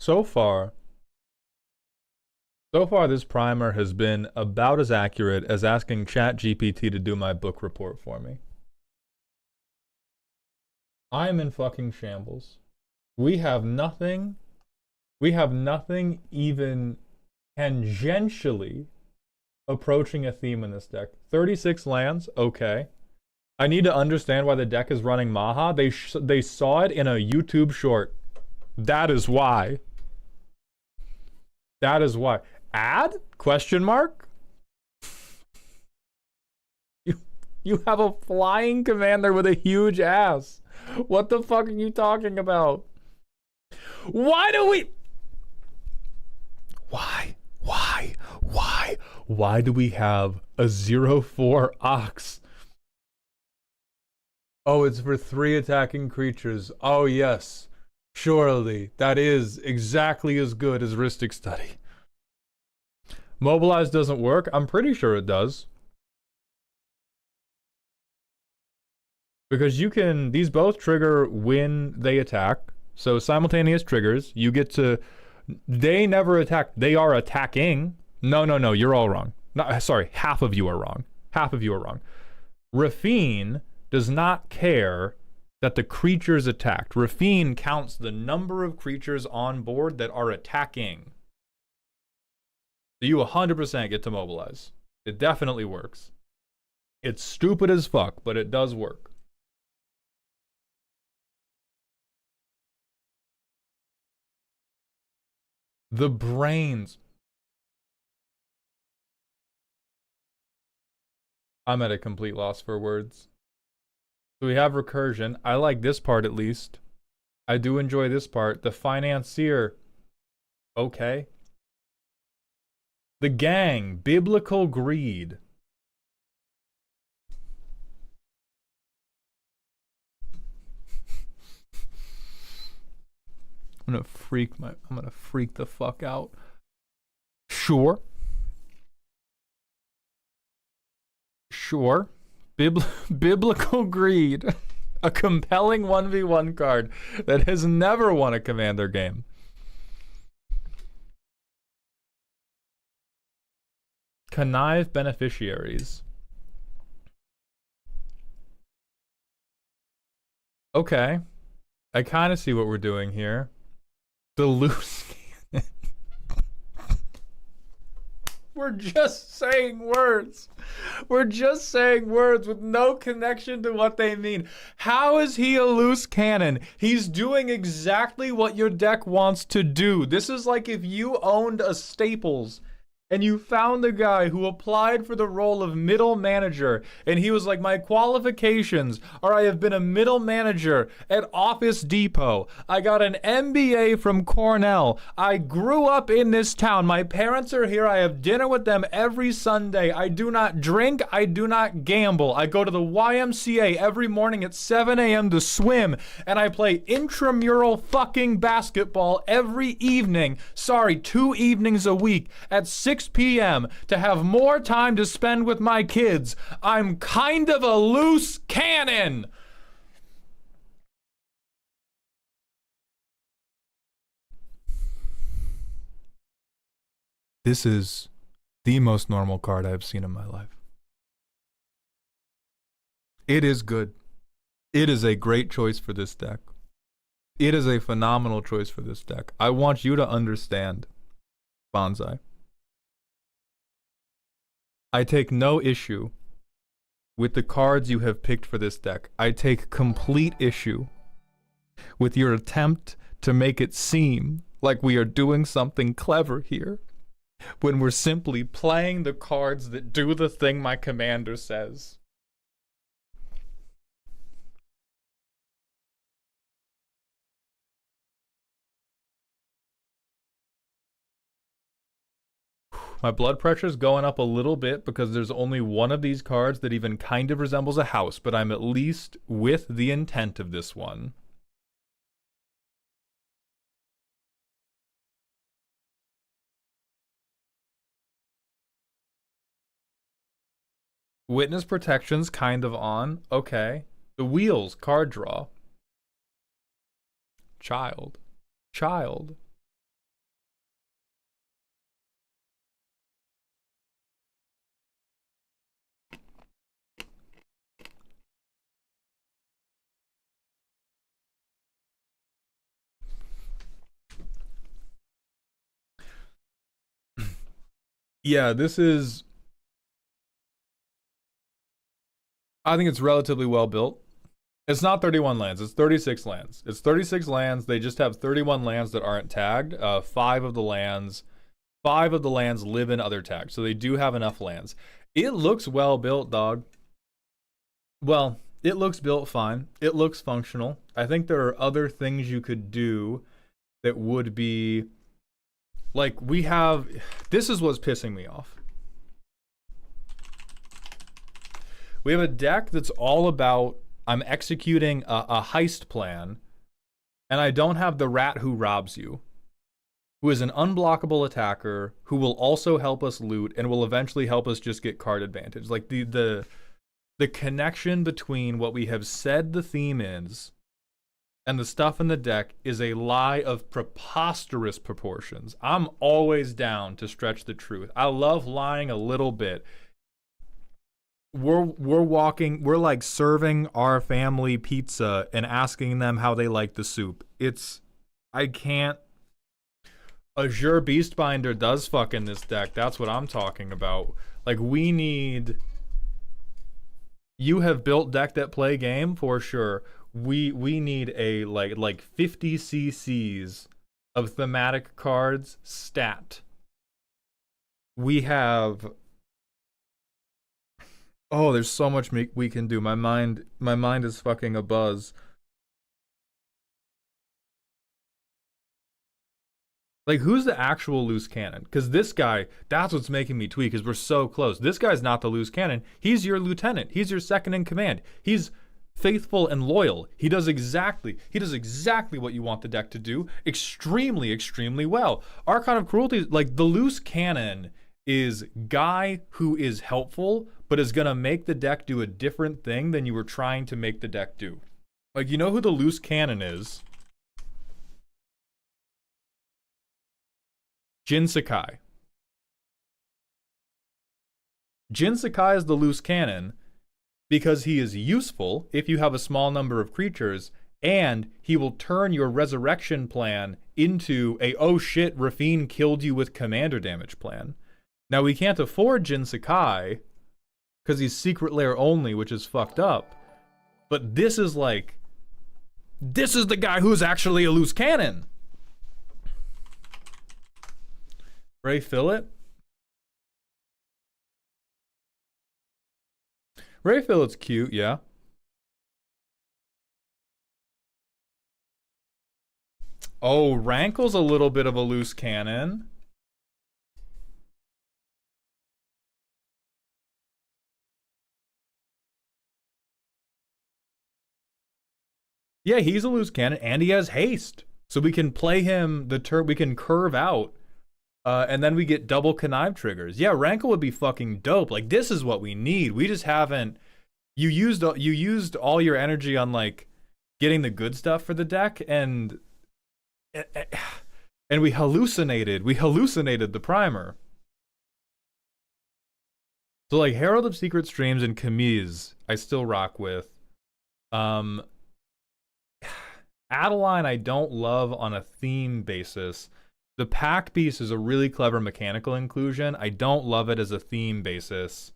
So far, this primer has been about as accurate as asking ChatGPT to do my book report for me. I'm in fucking shambles. We have nothing even tangentially approaching a theme in this deck. 36 lands, okay. I need to understand why the deck is running Maha. They saw it in a YouTube short. That is why. That is why. Add? Question mark? You have a flying commander with a huge ass. What the fuck are you talking about? Why do we... Why do we have a 0/4 Ox? Oh, it's for 3 attacking creatures. Oh, yes. Surely, that is exactly as good as Ristic Study. Mobilize doesn't work? I'm pretty sure it does. Because you can... These both trigger when they attack. So simultaneous triggers. You get to... They never attack. They are attacking. No, you're all wrong. No, sorry, half of you are wrong. Half of you are wrong. Rafine does not care that the creatures attacked. Rafine counts the number of creatures on board that are attacking. So you 100% get to mobilize. It definitely works. It's stupid as fuck, but it does work. The brains. I'm at a complete loss for words. So we have recursion. I like this part at least. I do enjoy this part. The financier. Okay. The gang. Biblical greed. I'm gonna freak the fuck out. Sure. Biblical greed. A compelling 1v1 card that has never won a commander game. Connive beneficiaries. Okay. I kind of see what we're doing here. The loose cannon. We're just saying words. We're just saying words with no connection to what they mean. How is he a loose cannon? He's doing exactly what your deck wants to do. This is like if you owned a Staples and you found a guy who applied for the role of middle manager, and he was like, my qualifications are I have been a middle manager at Office Depot. I got an MBA from Cornell. I grew up in this town. My parents are here. I have dinner with them every Sunday. I do not drink. I do not gamble. I go to the YMCA every morning at 7 a.m. to swim, and I play intramural fucking basketball every evening. Sorry, 2 evenings a week at 6 p.m. to have more time to spend with my kids. I'm kind of a loose cannon. This is the most normal card I've seen in my life. It is good. It is a great choice for this deck. It is a phenomenal choice for this deck. I want you to understand Bonsai. I take no issue with the cards you have picked for this deck. I take complete issue with your attempt to make it seem like we are doing something clever here when we're simply playing the cards that do the thing my commander says. My blood pressure's going up a little bit because there's only one of these cards that even kind of resembles a house, but I'm at least with the intent of this one. Witness protection's kind of on. Okay. The wheels, card draw. Child. Child. Yeah, this is... I think it's relatively well built. It's not 31 lands, it's 36 lands. It's 36 lands, they just have 31 lands that aren't tagged. Five of the lands live in other tags, so they do have enough lands. It looks well built, dog. Well, it looks built fine. It looks functional. I think there are other things you could do that would be... Like, we have... This is what's pissing me off. We have a deck that's all about... I'm executing a heist plan, and I don't have the rat who robs you, who is an unblockable attacker, who will also help us loot, and will eventually help us just get card advantage. Like, the connection between what we have said the theme is and the stuff in the deck is a lie of preposterous proportions. I'm always down to stretch the truth. I love lying a little bit. We're like serving our family pizza and asking them how they like the soup. I can't. Azure Beastbinder does fuck in this deck. That's what I'm talking about. Like, we need... You have built deck that play game for sure. We need a like 50 CCs of thematic cards stat. We have... Oh, there's so much we can do. My mind is fucking abuzz. Like, who's the actual loose cannon? Because this guy, that's what's making me tweak, because we're so close. This guy's not the loose cannon. He's your lieutenant. He's your second in command. He's faithful and loyal. He does exactly what you want the deck to do. Extremely, extremely well. Archon of Cruelty, like, the loose cannon is guy who is helpful, but is gonna make the deck do a different thing than you were trying to make the deck do. Like, you know who the loose cannon is? Jin Sakai. Jin Sakai is the loose cannon because he is useful if you have a small number of creatures, and he will turn your resurrection plan into a oh shit, Rafine killed you with commander damage plan. Now, we can't afford Jin Sakai because he's secret lair only, which is fucked up. But this is like... This is the guy who's actually a loose cannon. Ray Fillet? Ray Fillet's cute, yeah. Oh, Rankle's a little bit of a loose cannon. Yeah, he's a loose cannon, and he has haste. So we can play him the turn, we can curve out, and then we get double connive triggers. Yeah, Rankle would be fucking dope. Like, this is what we need. We just haven't... You used all your energy on, like, getting the good stuff for the deck, and we hallucinated. We hallucinated the primer. So, like, Herald of Secret Streams and Kamiz, I still rock with. Adeline I don't love on a theme basis. The pack piece is a really clever mechanical inclusion. I don't love it as a theme basis.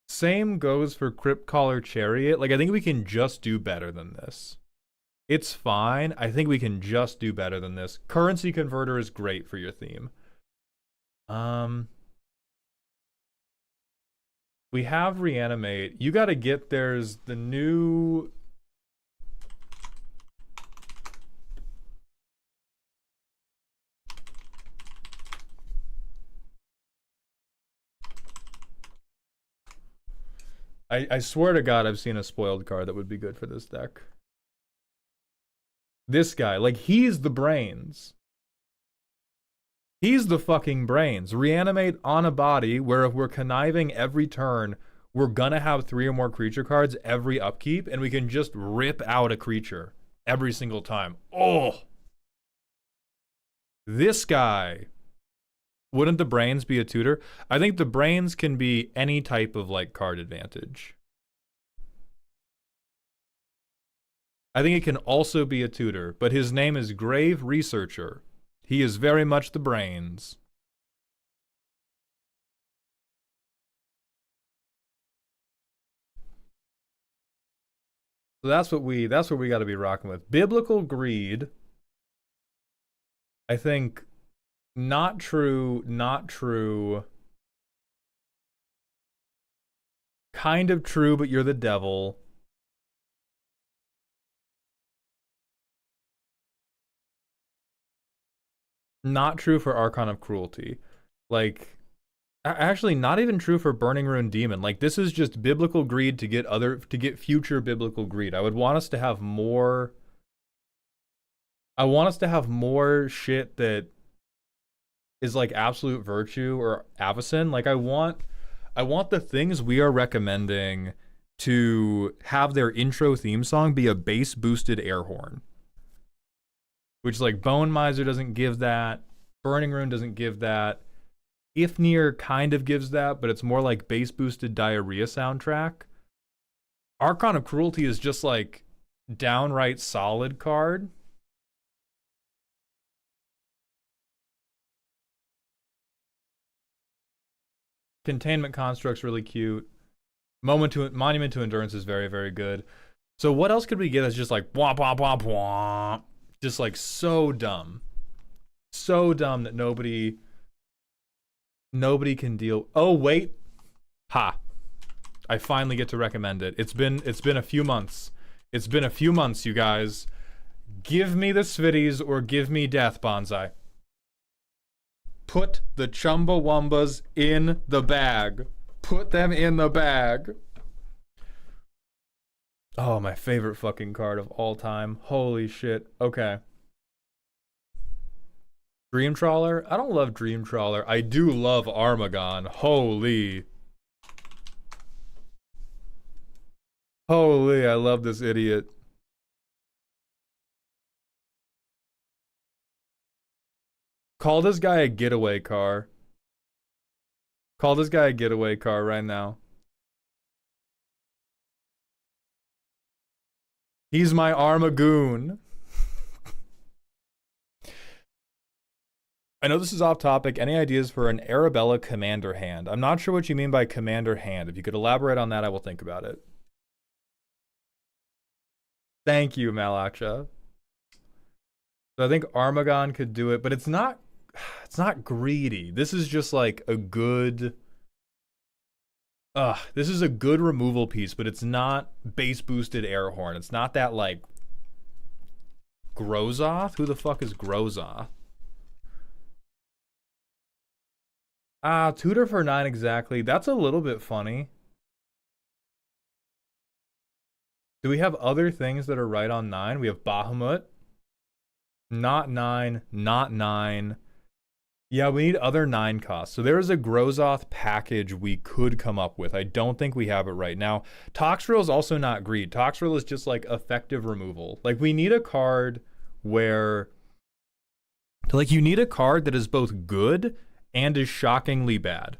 Same goes for Crypt Collar Chariot. Like, I think we can just do better than this. It's fine. I think we can just do better than this. Currency Converter is great for your theme. We have Reanimate. You gotta get, there's the new... I swear to God, I've seen a spoiled card that would be good for this deck. This guy, like, he's the brains. He's the fucking brains. Reanimate on a body where if we're conniving every turn, we're gonna have 3 or more creature cards every upkeep, and we can just rip out a creature every single time. Oh! This guy. Wouldn't the brains be a tutor? I think the brains can be any type of, like, card advantage. I think it can also be a tutor, but his name is Grave Researcher. He is very much the brains. So that's what we got to be rocking with. Biblical Greed. I think not true, not true. Kind of true, but you're the devil. Not true for Archon of Cruelty. Like, actually not even true for Burning Ruin Demon. Like, this is just biblical greed to get future biblical greed. I would want us to have more... I want us to have more shit that is like Absolute Virtue or Avacyn. Like, I want the things we are recommending to have their intro theme song be a bass boosted air horn. Which, like, Bone Miser doesn't give that. Burning Ruin doesn't give that. Ifnir kind of gives that, but it's more like bass boosted diarrhea soundtrack. Archon of Cruelty is just like downright solid card. Containment Construct's really cute. Monument to Endurance is very, very good. So what else could we get that's just like blah blah blah blah? Just like so dumb. So dumb that nobody can deal. Oh wait. Ha. I finally get to recommend it. It's been a few months. It's been a few months, you guys. Give me the Sviddies or give me Death Bonsai. Put the Chumbawambas in the bag. Put them in the bag. Oh, my favorite fucking card of all time. Holy shit. Okay. Dream Trawler? I don't love Dream Trawler. I do love Armagon. Holy. Holy, I love this idiot. Call this guy a getaway car. Call this guy a getaway car right now. He's my Armagoon. I know this is off topic. Any ideas for an Arabella commander hand? I'm not sure what you mean by commander hand. If you could elaborate on that, I will think about it. Thank you, Malaksha. So I think Armagon could do it, but it's not greedy. This is just like a good... this is a good removal piece, but it's not base boosted air horn. It's not that like Grozoth? Who the fuck is Grozoth? Tutor for 9 exactly. That's a little bit funny. Do we have other things that are right on 9? We have Bahamut. Not 9. Not 9. Yeah, we need other 9 costs. So there is a Grozoth package we could come up with. I don't think we have it right now. Toxrill is also not greed. Toxrill is just like effective removal. Like, we need a card where... Like, you need a card that is both good and is shockingly bad.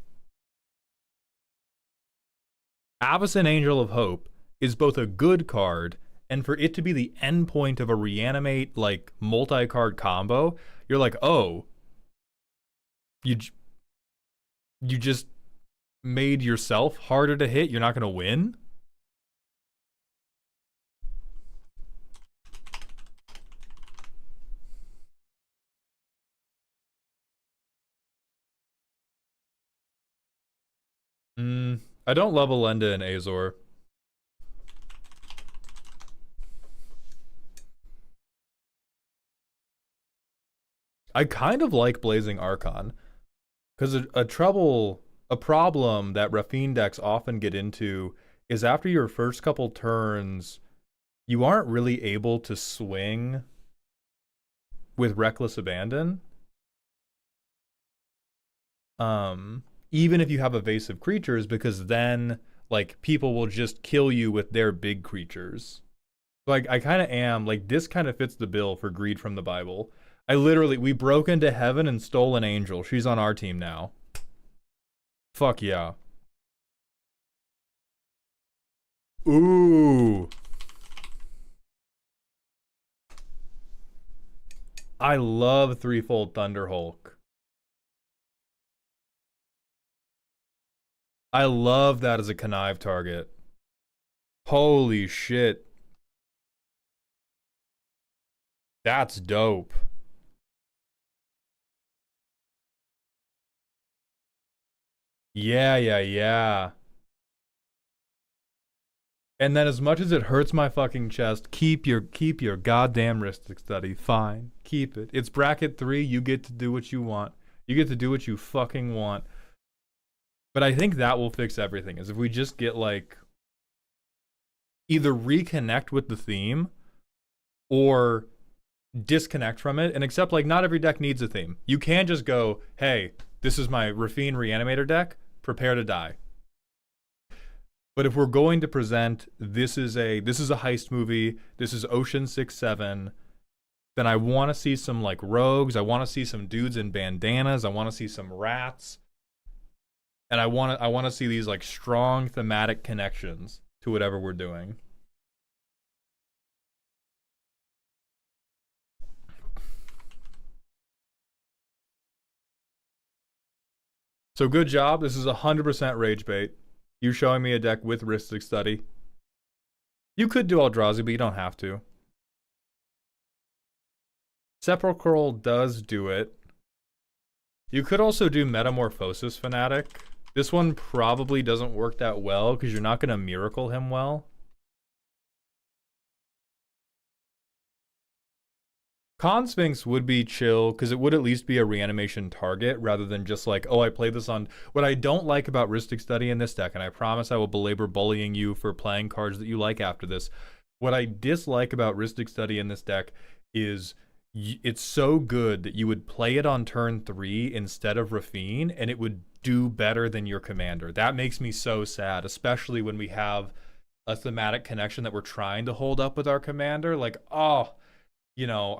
Avacyn Angel of Hope is both a good card And for it to be the end point of a reanimate like multi-card combo, you're like, oh, you you just made yourself harder to hit. You're not gonna win. I don't love Alenda and Azor. I kind of like Blazing Archon because a problem that Rafine decks often get into is after your first couple turns, you aren't really able to swing with Reckless Abandon. Even if you have evasive creatures, because then like people will just kill you with their big creatures. Like I kind of am like this kind of fits the bill for Greed from the Bible. We broke into heaven and stole an angel. She's on our team now. Fuck yeah. Ooh. I love Threefold Thunderhulk. I love that as a connive target. Holy shit. That's dope. Yeah. And then as much as it hurts my fucking chest, keep your goddamn Ristic Study. Fine. Keep it. It's bracket 3, you get to do what you want. You get to do what you fucking want. But I think that will fix everything, is if we just get like either reconnect with the theme or disconnect from it and accept like not every deck needs a theme. You can just go, hey, this is my Rafine Reanimator deck, prepare to die. But if we're going to present this is a heist movie, this is Ocean 6-7, then I want to see some like rogues, I want to see some dudes in bandanas, I want to see some rats. And I want to see these like strong thematic connections to whatever we're doing. So good job. This is 100% rage bait. You showing me a deck with Ristic Study. You could do Eldrazi, but you don't have to. Sepulchral does do it. You could also do Metamorphosis Fanatic. This one probably doesn't work that well because you're not going to Miracle him well. Con Sphinx would be chill because it would at least be a reanimation target rather than just like, oh, I play this on... What I don't like about Ristic Study in this deck, and I promise I will belabor bullying you for playing cards that you like after this. What I dislike about Ristic Study in this deck is it's so good that you would play it on turn 3 instead of Rafine, and it would do better than your commander. That makes me so sad, especially when we have a thematic connection that we're trying to hold up with our commander. Like, oh, you know,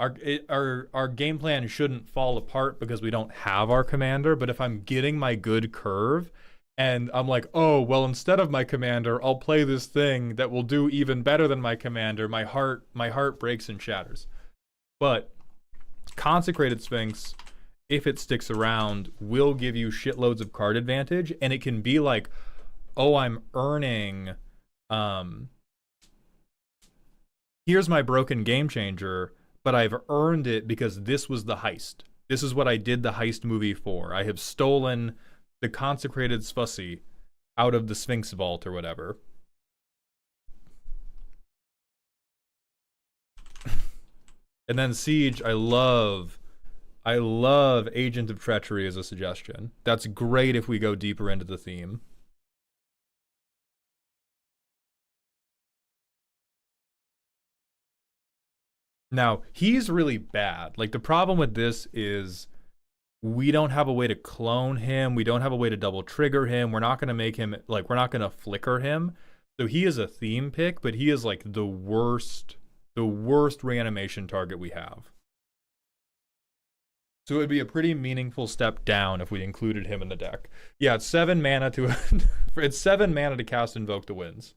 our game plan shouldn't fall apart because we don't have our commander. But if I'm getting my good curve and I'm like, oh, well, instead of my commander, I'll play this thing that will do even better than my commander, my heart breaks and shatters. But Consecrated Sphinx, if it sticks around, will give you shitloads of card advantage, and it can be like, oh, I'm earning, here's my broken game changer, but I've earned it because this was the heist. This is what I did the heist movie for. I have stolen the Consecrated Sfussy out of the Sphinx Vault or whatever. And then Siege, I love Agent of Treachery as a suggestion. That's great if we go deeper into the theme. Now, he's really bad. Like, the problem with this is we don't have a way to clone him. We don't have a way to double trigger him. We're not going to make him, like, we're not going to flicker him. So he is a theme pick, but he is, like, the worst reanimation target we have. So it would be a pretty meaningful step down if we included him in the deck. Yeah, it's 7 mana to it's 7 mana to cast Invoke the Winds.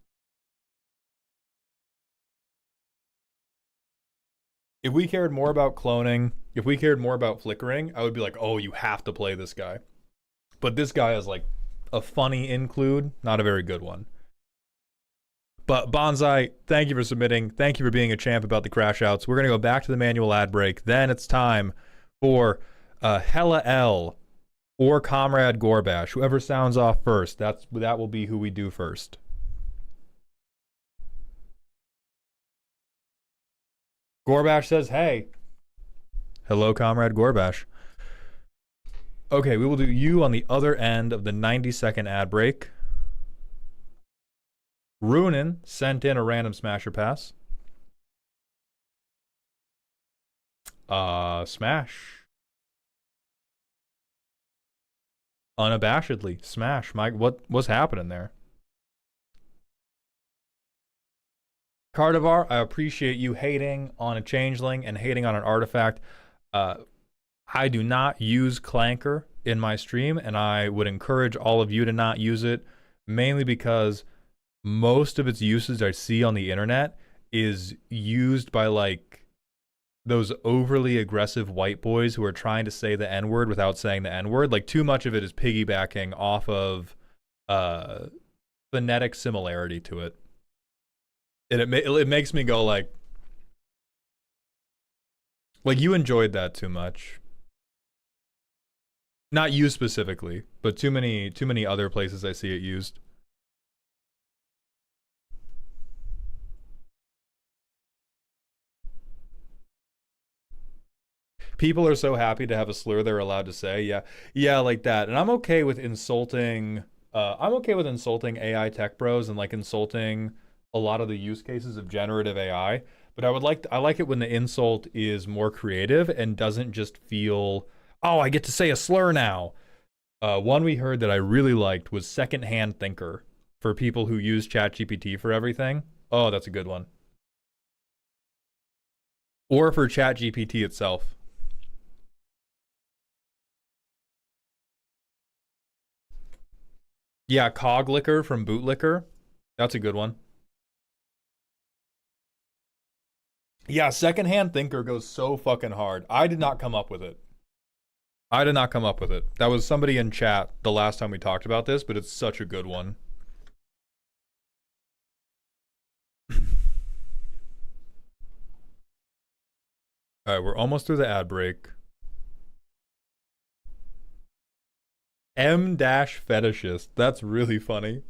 If we cared more about cloning, if we cared more about flickering, I would be like, oh, you have to play this guy. But this guy is like a funny include, not a very good one. But Bonsai, thank you for submitting. Thank you for being a champ about the crash outs. We're going to go back to the manual ad break. Then it's time for Hella L or Comrade Gorbash. Whoever sounds off first, that will be who we do first. Gorbash says, hey. Hello, Comrade Gorbash. Okay, we will do you on the other end of the 90-second ad break. Runin sent in a random smasher pass. Smash. Unabashedly. Smash. Mike, what's happening there? Cardivar, I appreciate you hating on a changeling and hating on an artifact. I do not use Clanker in my stream, and I would encourage all of you to not use it, mainly because most of its usage I see on the internet is used by like those overly aggressive white boys who are trying to say the N-word without saying the N-word. Like, too much of it is piggybacking off of phonetic similarity to it. And it makes me go like you enjoyed that too much. Not you specifically, but too many other places I see it used. People are so happy to have a slur they're allowed to say. Yeah, like that. And I'm okay with insulting. I'm okay with insulting AI tech bros and like insulting a lot of the use cases of generative AI. But I like it when the insult is more creative and doesn't just feel, oh, I get to say a slur now. One we heard that I really liked was secondhand thinker for people who use ChatGPT for everything. Oh, that's a good one. Or for ChatGPT itself. Yeah, Coglicker from Bootlicker. That's a good one. Yeah, secondhand thinker goes so fucking hard. I did not come up with it. That was somebody in chat the last time we talked about this, but it's such a good one. All right, we're almost through the ad break. M-fetishist. That's really funny.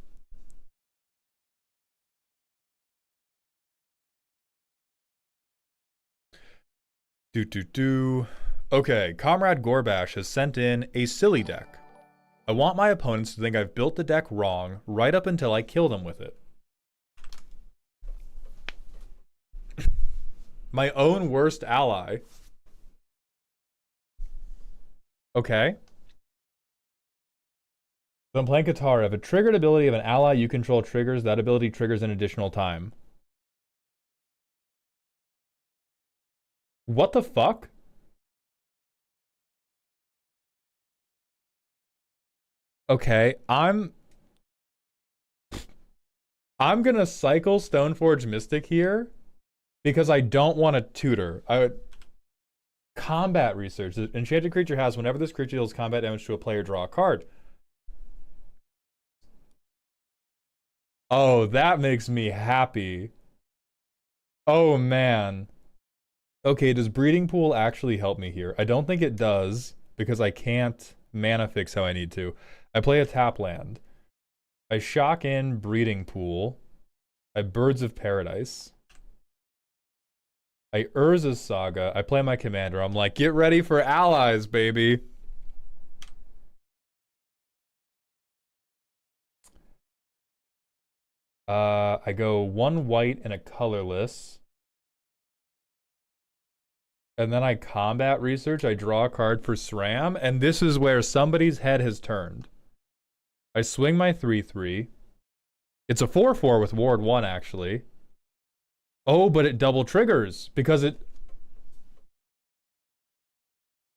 Okay, Comrade Gorbash has sent in a silly deck. I want my opponents to think I've built the deck wrong right up until I kill them with it. My own worst ally. Okay. When playing Katara, if a triggered ability of an ally you control triggers, that ability triggers an additional time. What the fuck? Okay, I'm gonna cycle Stoneforge Mystic here because I don't want to tutor. I would combat research. The enchanted creature has whenever this creature deals combat damage to a player, draw a card. Oh, that makes me happy. Oh man. Okay, does Breeding Pool actually help me here? I don't think it does because I can't mana fix how I need to. I play a tap land. I shock in Breeding Pool. I Birds of Paradise. I Urza's Saga. I play my commander. I'm like, get ready for allies, baby. I go 1 white and a colorless. And then I combat research. I draw a card for SRAM. And this is where somebody's head has turned. I swing my 3/3. It's a 4/4 with Ward 1, actually. Oh, but it double triggers because it...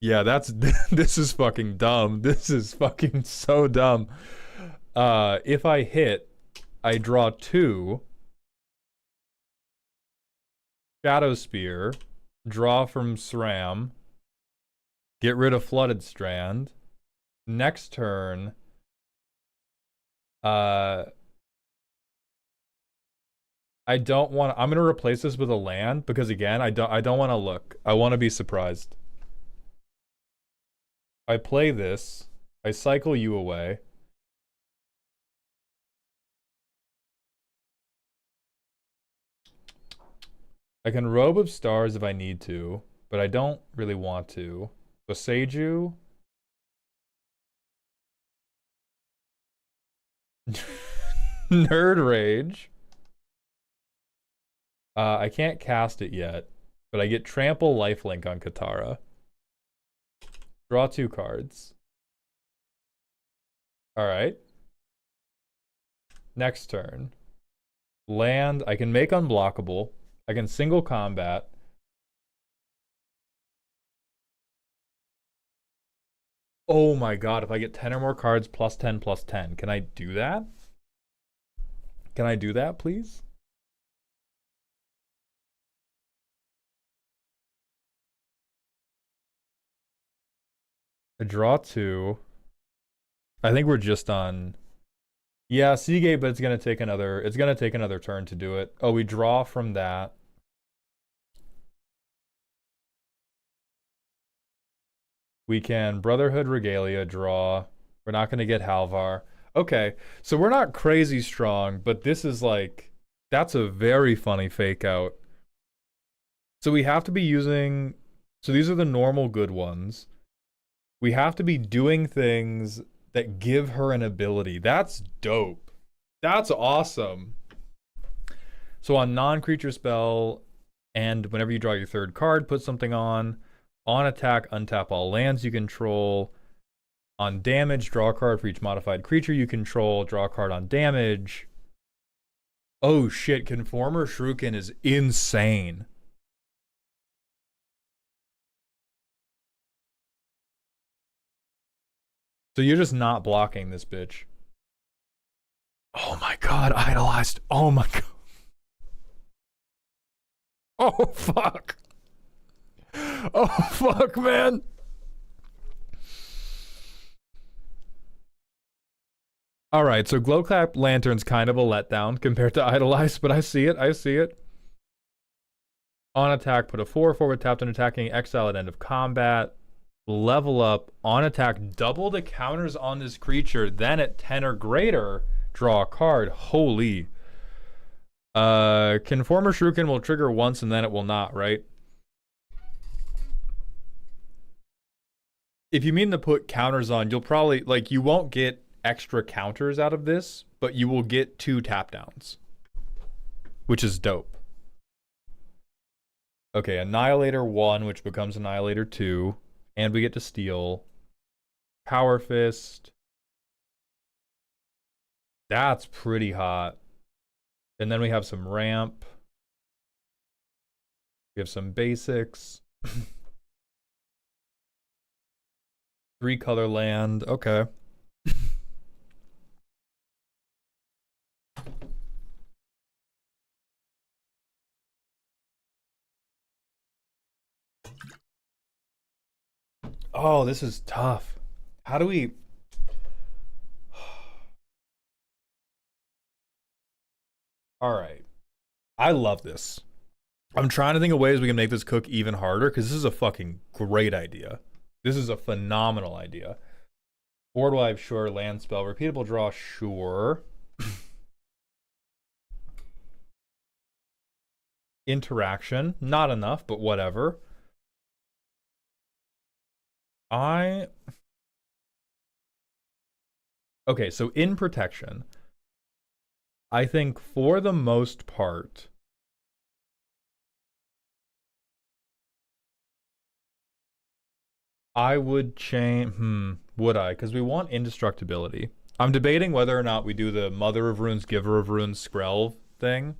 Yeah, that's... this is fucking dumb. This is fucking so dumb. If I hit, I draw 2. Shadow Spear. Draw from SRAM. Get rid of Flooded Strand. Next turn, I don't want. I'm gonna replace this with a land because again, I don't want to look. I want to be surprised. I play this. I cycle you away. I can Robe of Stars if I need to, but I don't really want to. So Seiju. Nerd Rage. I can't cast it yet, but I get Trample Lifelink on Katara. Draw 2 cards. Alright. Next turn. Land. I can make unblockable. I can single combat. Oh my god, if I get 10 or more cards plus 10 plus 10, can I do that? Can I do that, please? I draw 2. I think we're just on. Yeah, Seagate, but it's gonna take another turn to do it. Oh, we draw from that. We can Brotherhood Regalia draw. We're not gonna get Halvar. Okay, so we're not crazy strong, but this is like, that's a very funny fake out. So we have to be using, so these are the normal good ones. We have to be doing things that give her an ability. That's dope. That's awesome. So on non-creature spell, and whenever you draw your 3rd card, put something on. On attack, untap all lands you control. On damage, draw a card for each modified creature you control. Draw a card on damage. Oh shit, Conformer Shuriken is insane. So you're just not blocking this bitch. Oh my god, idolized. Oh my god. Oh fuck. Oh fuck, man. All right, so Glowclap Lantern's kind of a letdown compared to Idolize, but I see it. I see it. On attack, put a 4/4 with tapped and attacking, exile at end of combat. Level up. On attack, double the counters on this creature. Then at 10 or greater, draw a card. Holy. Conformer Shuriken will trigger once and then it will not, right? If you mean to put counters on, you'll probably, like, you won't get extra counters out of this, but you will get 2 tap downs, which is dope. Okay, Annihilator 1, which becomes Annihilator 2, and we get to steal. Power Fist. That's pretty hot. And then we have some ramp. We have some basics. 3-color land. Okay. Oh, this is tough. How do we... All right. I love this. I'm trying to think of ways we can make this cook even harder because this is a fucking great idea. This is a phenomenal idea. Board wipe, sure. Land spell. Repeatable draw, sure. Interaction. Not enough, but whatever. Okay, so in protection, I think for the most part, I would change, would I? Because we want indestructibility. I'm debating whether or not we do the Mother of Runes, Giver of Runes, Skrelv thing.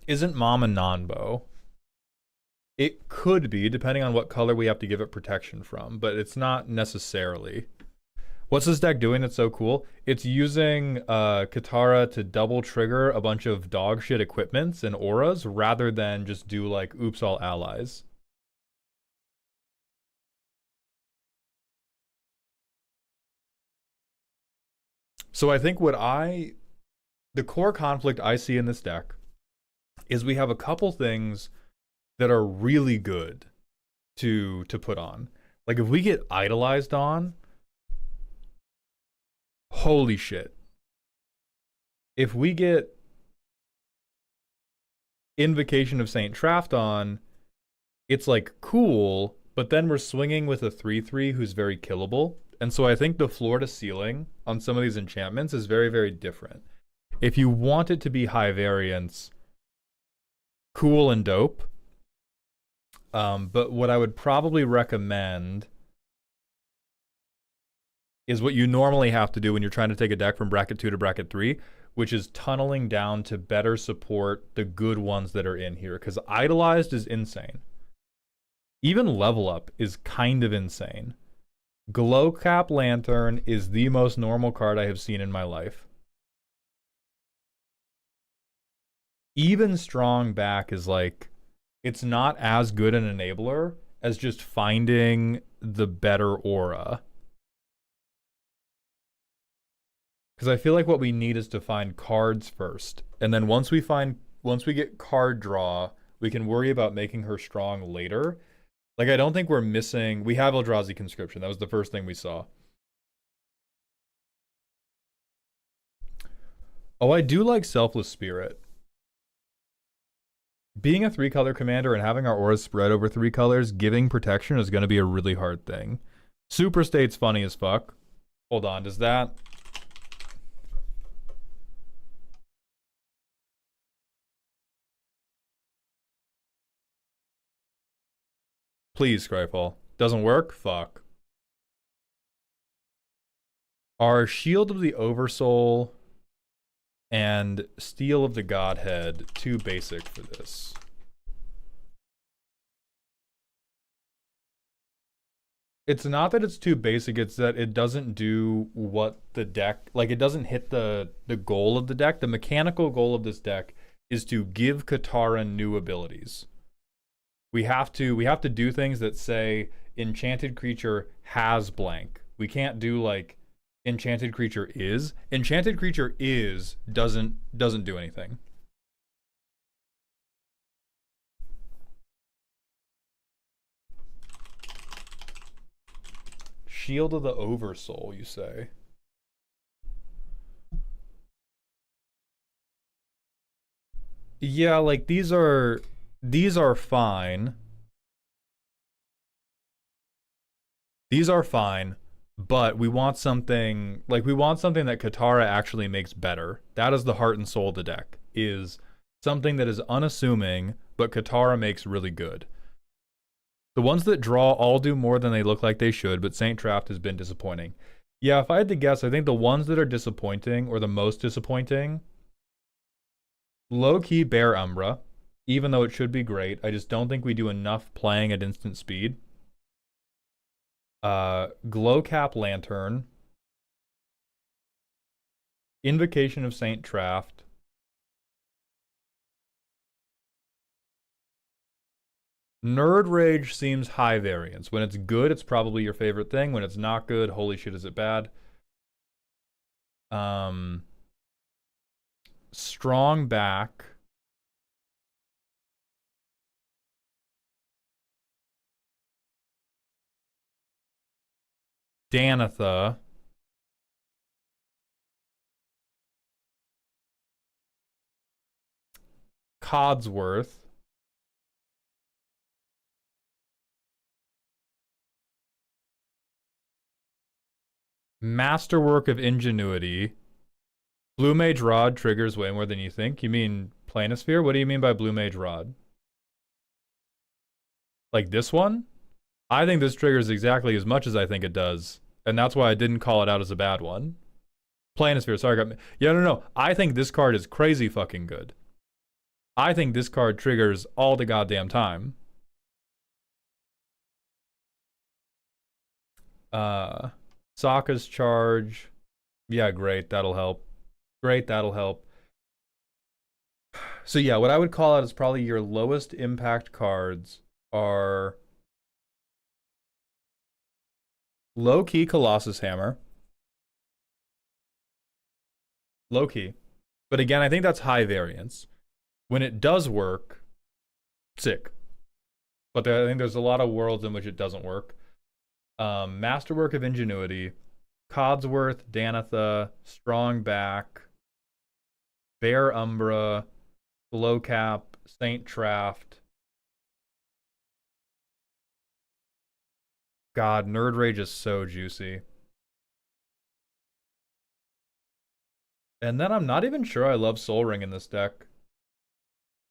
Isn't Mom a non-bow? It could be, depending on what color we have to give it protection from, but it's not necessarily. What's this deck doing that's so cool? It's using Katara to double trigger a bunch of dog shit equipments and auras rather than just do like oops all allies. So I think the core conflict I see in this deck is we have a couple things that are really good to put on. Like if we get idolized on, holy shit. If we get Invocation of Saint Traft on, it's like cool, but then we're swinging with a 3/3 who's very killable. And so I think the floor to ceiling on some of these enchantments is very, very different. If you want it to be high variance, cool and dope. But what I would probably recommend is what you normally have to do when you're trying to take a deck from bracket 2 to bracket 3, which is tunneling down to better support the good ones that are in here. Because Idolized is insane. Even Level Up is kind of insane. Glowcap Lantern is the most normal card I have seen in my life. Even Strong Back is like, it's not as good an enabler as just finding the better aura. Because I feel like what we need is to find cards first. And then once we get card draw, we can worry about making her strong later. Like, I don't think we're missing... We have Eldrazi Conscription. That was the first thing we saw. Oh, I do like Selfless Spirit. Being a 3-color commander and having our auras spread over 3 colors, giving protection is going to be a really hard thing. Super State's funny as fuck. Hold on, does that... Please, Scryfall. Doesn't work? Fuck. Are Shield of the Oversoul and Steel of the Godhead too basic for this? It's not that it's too basic, it's that it doesn't do what the deck... Like, it doesn't hit the goal of the deck. The mechanical goal of this deck is to give Katara new abilities. We have to do things that say enchanted creature has blank. We can't do like enchanted creature is. Enchanted creature is doesn't do anything. Shield of the Oversoul, you say? Yeah, like these are fine. These are fine, but we want something that Katara actually makes better. That is the heart and soul of the deck, is something that is unassuming, but Katara makes really good. The ones that draw all do more than they look like they should, but Saint Traft has been disappointing. Yeah, if I had to guess, I think the ones that are disappointing, or the most disappointing, low-key Bear Umbra. Even though it should be great, I just don't think we do enough playing at instant speed. Glowcap Lantern. Invocation of Saint Traft. Nerd Rage seems high variance. When it's good, it's probably your favorite thing. When it's not good, holy shit, is it bad? Strong Back. Danitha. Codsworth. Masterwork of Ingenuity. Blue Mage Rod triggers way more than you think. You mean Planisphere? What do you mean by Blue Mage Rod? Like this one? I think this triggers exactly as much as I think it does. And that's why I didn't call it out as a bad one. Planisphere, sorry, got me. Yeah, no. I think this card is crazy fucking good. I think this card triggers all the goddamn time. Sokka's charge. Yeah, great. That'll help. Great, that'll help. So yeah, what I would call out is probably your lowest impact cards are low key Colossus Hammer. Low key. But again, I think that's high variance. When it does work, sick. But I think there's a lot of worlds in which it doesn't work. Masterwork of Ingenuity, Codsworth, Danitha, Strong Back, Bear Umbra, Glowcap, Saint Traft. God, Nerd Rage is so juicy. And then I'm not even sure I love Soul Ring in this deck.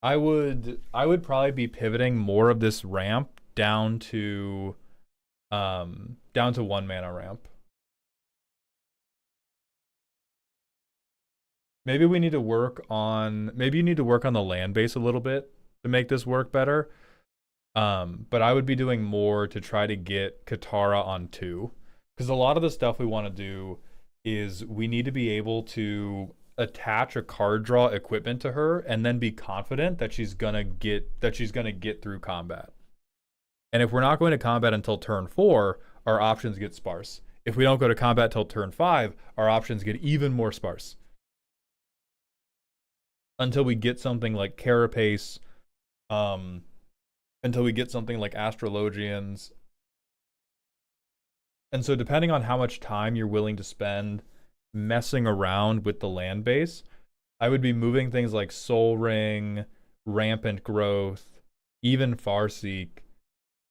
I would probably be pivoting more of this ramp down to 1 mana ramp. Maybe we need to work on maybe you need to work on the land base a little bit to make this work better. But I would be doing more to try to get Katara on 2. Because a lot of the stuff we want to do is we need to be able to attach a card draw equipment to her and then be confident that she's gonna get through combat. And if we're not going to combat until turn 4, our options get sparse. If we don't go to combat till turn 5, our options get even more sparse. Until we get something like Carapace, until we get something like Astrologians. And so depending on how much time you're willing to spend messing around with the land base, I would be moving things like Soul Ring, Rampant Growth, even Farseek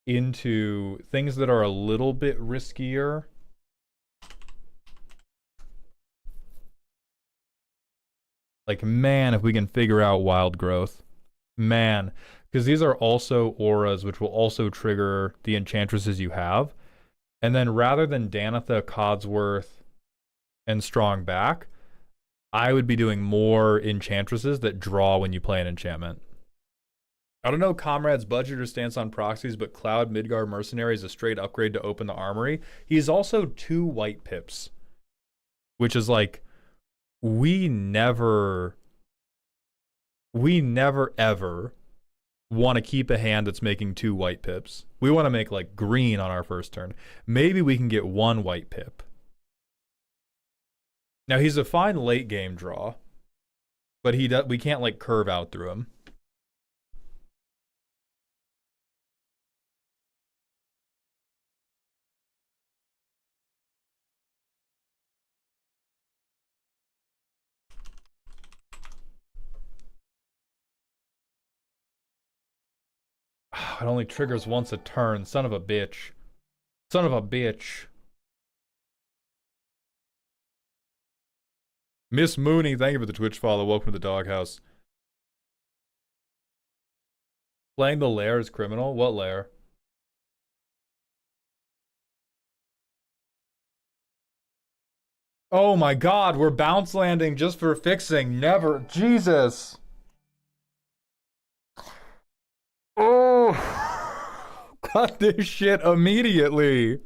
into things that are a little bit riskier. Like, man, if we can figure out Wild Growth. Man. Because these are also auras, which will also trigger the enchantresses you have. And then rather than Danitha, Codsworth, and Strong Back, I would be doing more enchantresses that draw when you play an enchantment. I don't know Comrade's budget or stance on proxies, but Cloud Midgar Mercenary is a straight upgrade to open the armory. He's also 2 white pips, which is like, we never ever want to keep a hand that's making 2 white pips. We want to make like green on our first turn. Maybe we can get 1 white pip. Now he's a fine late game draw, but we can't like curve out through him. It only triggers once a turn. Son of a bitch. Son of a bitch. Miss Mooney, thank you for the Twitch follow. Welcome to the doghouse. Playing the lair is criminal? What lair? Oh my god, we're bounce landing just for fixing. Never. Jesus. Oh. Cut this shit immediately.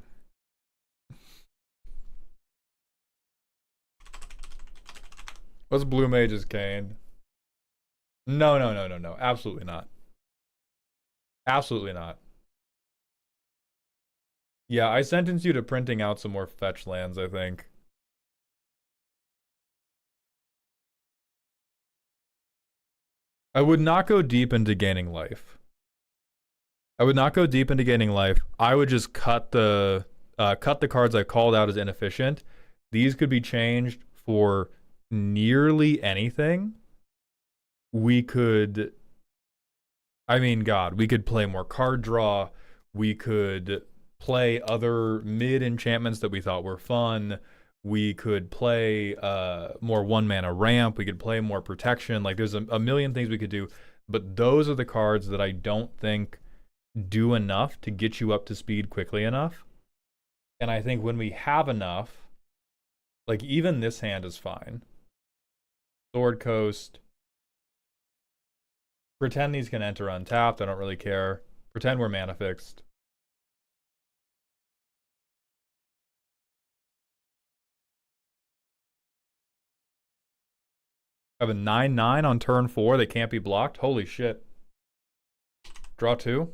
What's Blue Mage's Cane? No. Absolutely not. Absolutely not. Yeah, I sentence you to printing out some more fetch lands, I think. I would not go deep into gaining life. I would not go deep into gaining life. I would just cut the cards I called out as inefficient. These could be changed for nearly anything. We could, I mean, God, we could play more card draw. We could play other mid enchantments that we thought were fun. We could play more 1 mana ramp. We could play more protection. Like there's a million things we could do. But those are the cards that I don't think do enough to get you up to speed quickly enough. And I think when we have enough, like even this hand is fine. Sword Coast. Pretend these can enter untapped. I don't really care. Pretend we're mana fixed. I have a 9/9 on turn 4 that can't be blocked. Holy shit. Draw 2.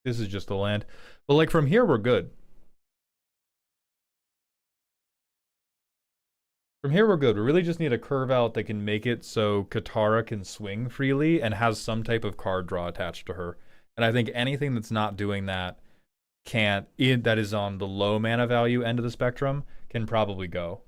This is just a land. But like from here, we're good. From here, we're good. We really just need a curve out that can make it so Katara can swing freely and has some type of card draw attached to her. And I think anything that's not doing that that is on the low mana value end of the spectrum can probably go.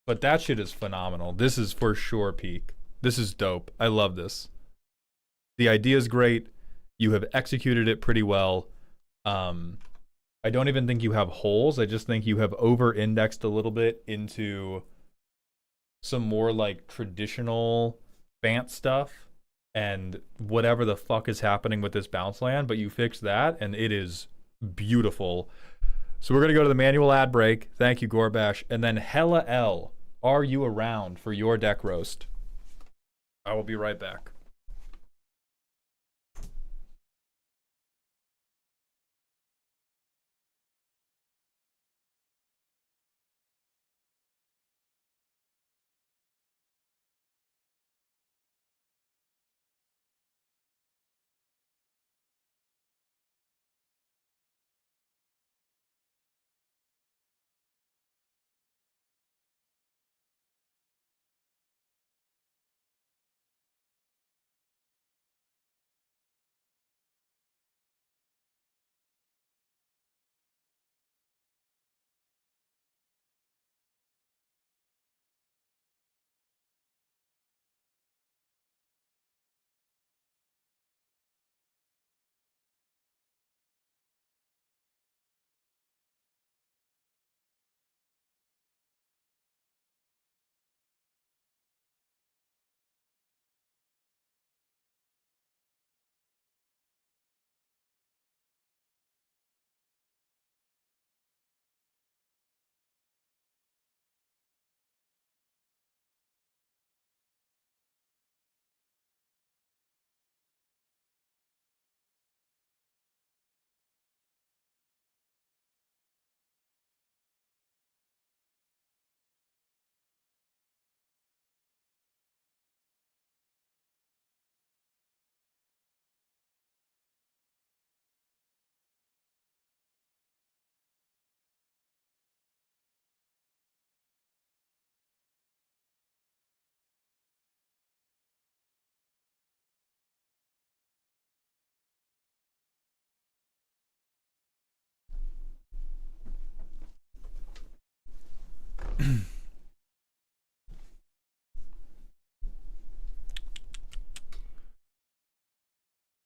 But that shit is phenomenal. This is for sure peak. This is dope. I love this. The idea is great. You have executed it pretty well. I don't even think you have holes. I just think you have over-indexed a little bit into some more like traditional Bant stuff and whatever the fuck is happening with this bounce land, but you fix that and it is beautiful. So we're going to go to the manual ad break. Thank you, Gorbash. And then Hella L, are you around for your deck roast? I will be right back.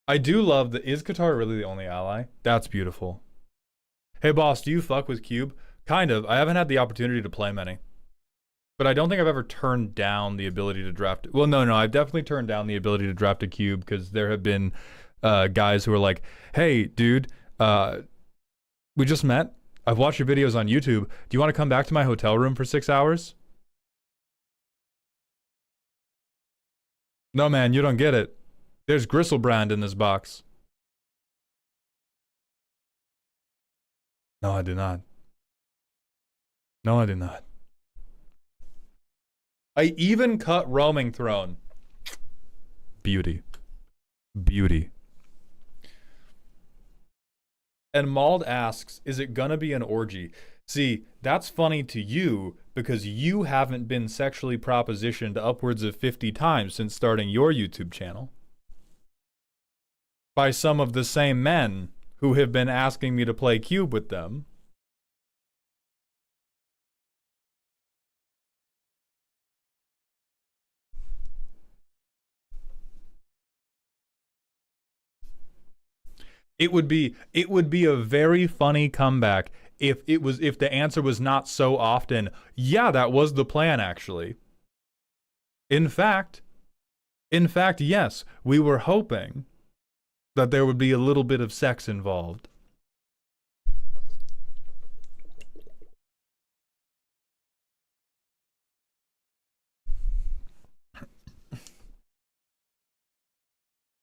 I do love the, is Qatar really the only ally? That's beautiful. Hey boss, do you fuck with Cube? Kind of. I haven't had the opportunity to play many. But I don't think I've ever turned down the ability to draft. Well, no, I've definitely turned down the ability to draft a cube because there have been guys who are like, "Hey, dude, we just met. I've watched your videos on YouTube. Do you want to come back to my hotel room for 6 hours?" No, man, you don't get it. There's Gristlebrand in this box. No, I do not. No, I do not. I even cut Roaming Throne. Beauty. Beauty. And Mauld asks, is it gonna be an orgy? See, that's funny to you because you haven't been sexually propositioned upwards of 50 times since starting your YouTube channel. By some of the same men who have been asking me to play Cube with them. It would be a very funny comeback if the answer was not so often, yeah, that was the plan actually. In fact, yes, we were hoping that there would be a little bit of sex involved.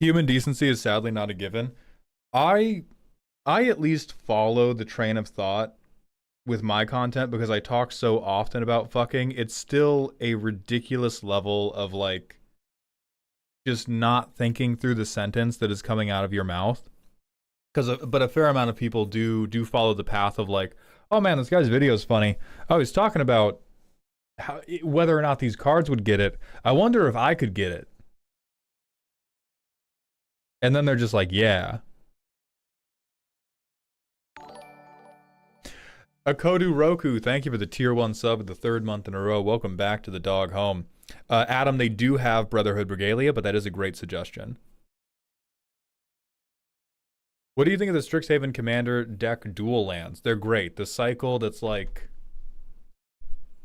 Human decency is sadly not a given. I I at least follow the train of thought with my content because I talk so often about fucking. It's still a ridiculous level of like just not thinking through the sentence that is coming out of your mouth. But a fair amount of people do follow the path of like, oh man, this guy's video is funny. Oh, he's talking about whether or not these cards would get it. I wonder if I could get it. And then they're just like, yeah. Akodu Roku, thank you for the tier 1 sub the third month in a row. Welcome back to the dog home. Adam, they do have Brotherhood Regalia, but that is a great suggestion. What do you think of the Strixhaven Commander deck dual lands? They're great. The cycle that's like...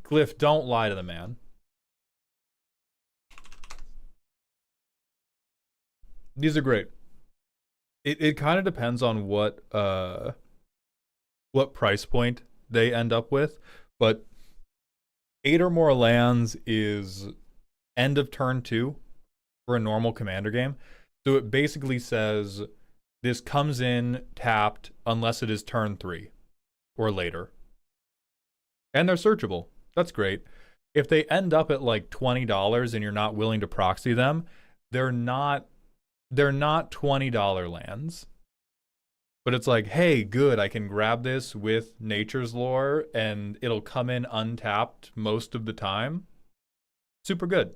Glyph, don't lie to the man. These are great. It kind of depends on what price point they end up with, but 8 or more lands is end of turn 2 for a normal commander game. So it basically says this comes in tapped unless it is turn 3 or later. And they're searchable. That's great. If they end up at like $20 and you're not willing to proxy them, they're not $20 lands. But it's like, hey, good, I can grab this with Nature's Lore and it'll come in untapped most of the time. Super good.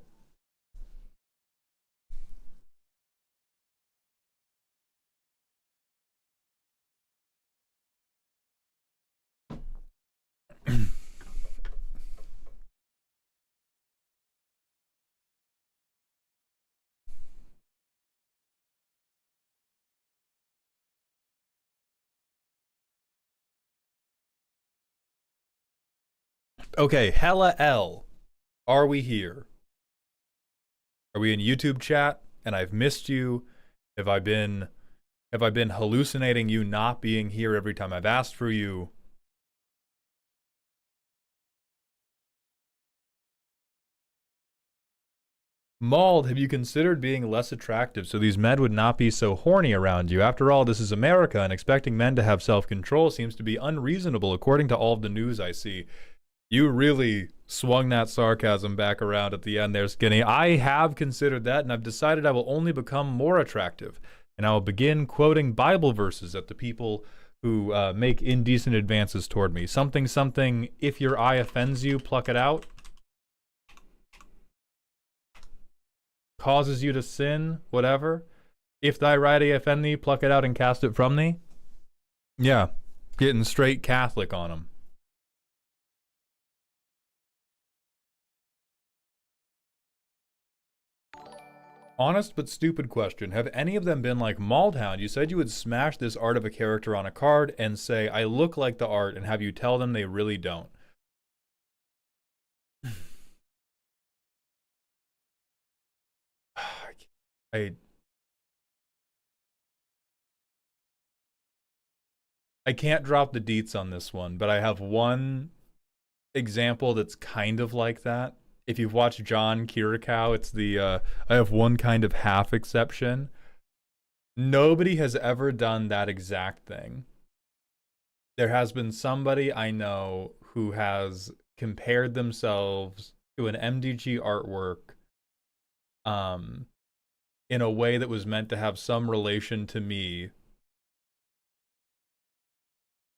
Okay, Hella L. Are we here? Are we in YouTube chat? And I've missed you. Have I been hallucinating you not being here every time I've asked for you? Mauled, have you considered being less attractive so these men would not be so horny around you? After all, this is America, and expecting men to have self-control seems to be unreasonable according to all of the news I see. You really swung that sarcasm back around at the end there, Skinny. I have considered that, and I've decided I will only become more attractive. And I will begin quoting Bible verses at the people who make indecent advances toward me. Something, something, if your eye offends you, pluck it out. Causes you to sin, whatever. If thy right eye offend thee, pluck it out and cast it from thee. Yeah, getting straight Catholic on them. Honest but stupid question. Have any of them been like, Maldhound, you said you would smash this art of a character on a card and say, I look like the art, and have you tell them they really don't? I can't drop the deets on this one, but I have one example that's kind of like that. If you've watched John Kirikow, it's the I have one kind of half exception. Nobody has ever done that exact thing. There has been somebody I know who has compared themselves to an MDG artwork in a way that was meant to have some relation to me,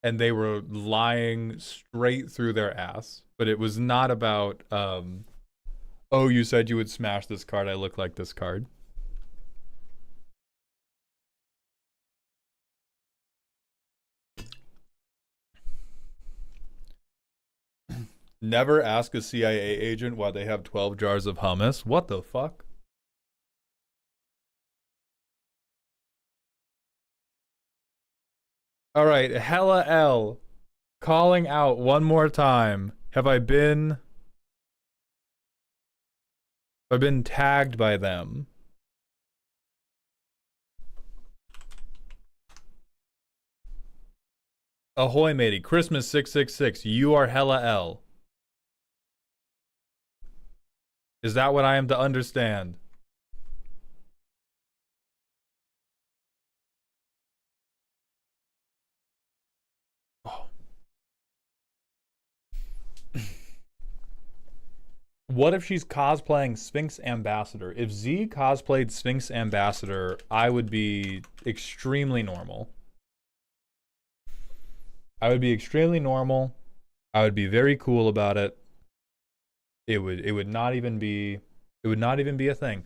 and they were lying straight through their ass. But it was not about oh, you said you would smash this card, I look like this card. Never ask a CIA agent why they have 12 jars of hummus. What the fuck? All right, Hella L. Calling out one more time. Have I been tagged by them? Ahoy, matey. Christmas 666. You are Hella L. Is that what I am to understand? What if she's cosplaying Sphinx Ambassador? If Z cosplayed Sphinx Ambassador, I would be extremely normal. I would be extremely normal. I would be very cool about it. It would not even be a thing.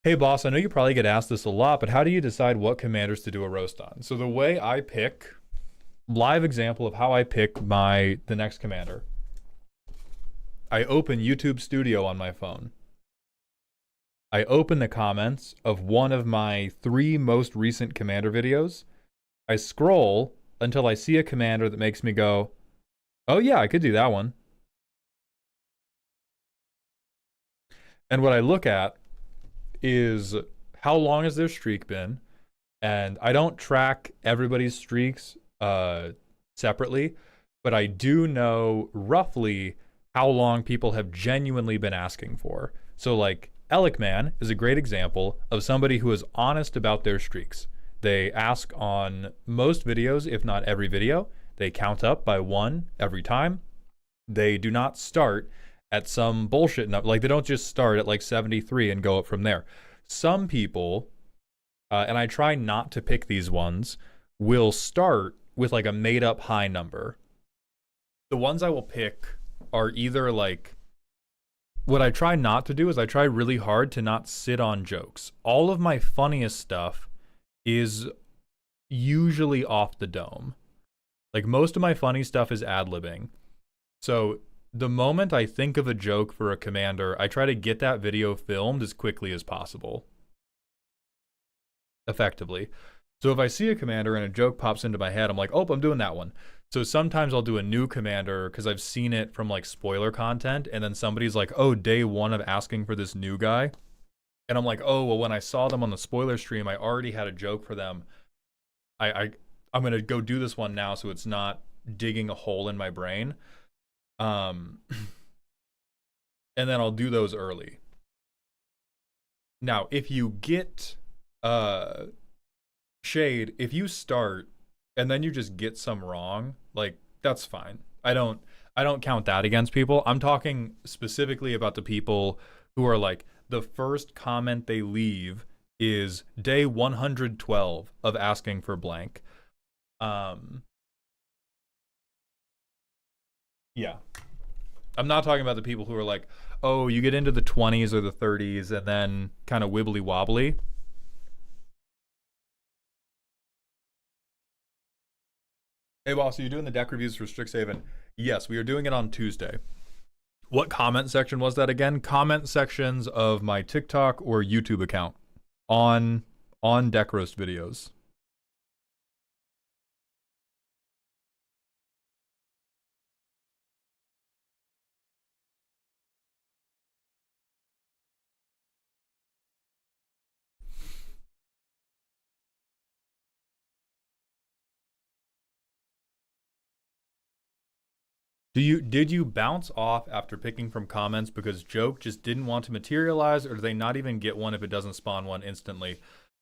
Hey boss, I know you probably get asked this a lot, but how do you decide what commanders to do a roast on? So the way I pick, live example of how I pick the next commander. I open YouTube Studio on my phone. I open the comments of one of my 3 most recent commander videos. I scroll until I see a commander that makes me go, oh yeah, I could do that one. And what I look at is how long has their streak been? And I don't track everybody's streaks separately, but I do know roughly how long people have genuinely been asking for. So like Elikman is a great example of somebody who is honest about their streaks. They ask on most videos, if not every video. They count up by 1 every time. They do not start at some bullshit number. Like they don't just start at like 73 and go up from there. Some people, and I try not to pick these ones, will start with like a made up high number. The ones I will pick are either like, what I try not to do is I try really hard to not sit on jokes. All of my funniest stuff is usually off the dome. Like most of my funny stuff is ad-libbing. So the moment I think of a joke for a commander, I try to get that video filmed as quickly as possible. Effectively. So if I see a commander and a joke pops into my head, I'm like, oh, I'm doing that one. So sometimes I'll do a new commander because I've seen it from like spoiler content, and then somebody's like, oh, day 1 of asking for this new guy. And I'm like, oh, well, when I saw them on the spoiler stream, I already had a joke for them. I'm going to go do this one now so it's not digging a hole in my brain. And then I'll do those early. Now, if you get shade, if you start and then you just get some wrong, like that's fine. I don't count that against people. I'm talking specifically about the people who are like, the first comment they leave is day 112 of asking for blank. Yeah. I'm not talking about the people who are like, oh, you get into the 20s or the 30s and then kind of wibbly wobbly. Hey boss, are you doing the deck reviews for Strixhaven? Yes, we are doing it on Tuesday. What comment section was that again? Comment sections of my TikTok or YouTube account on deck roast videos. Did you bounce off after picking from comments because joke just didn't want to materialize, or do they not even get one if it doesn't spawn one instantly?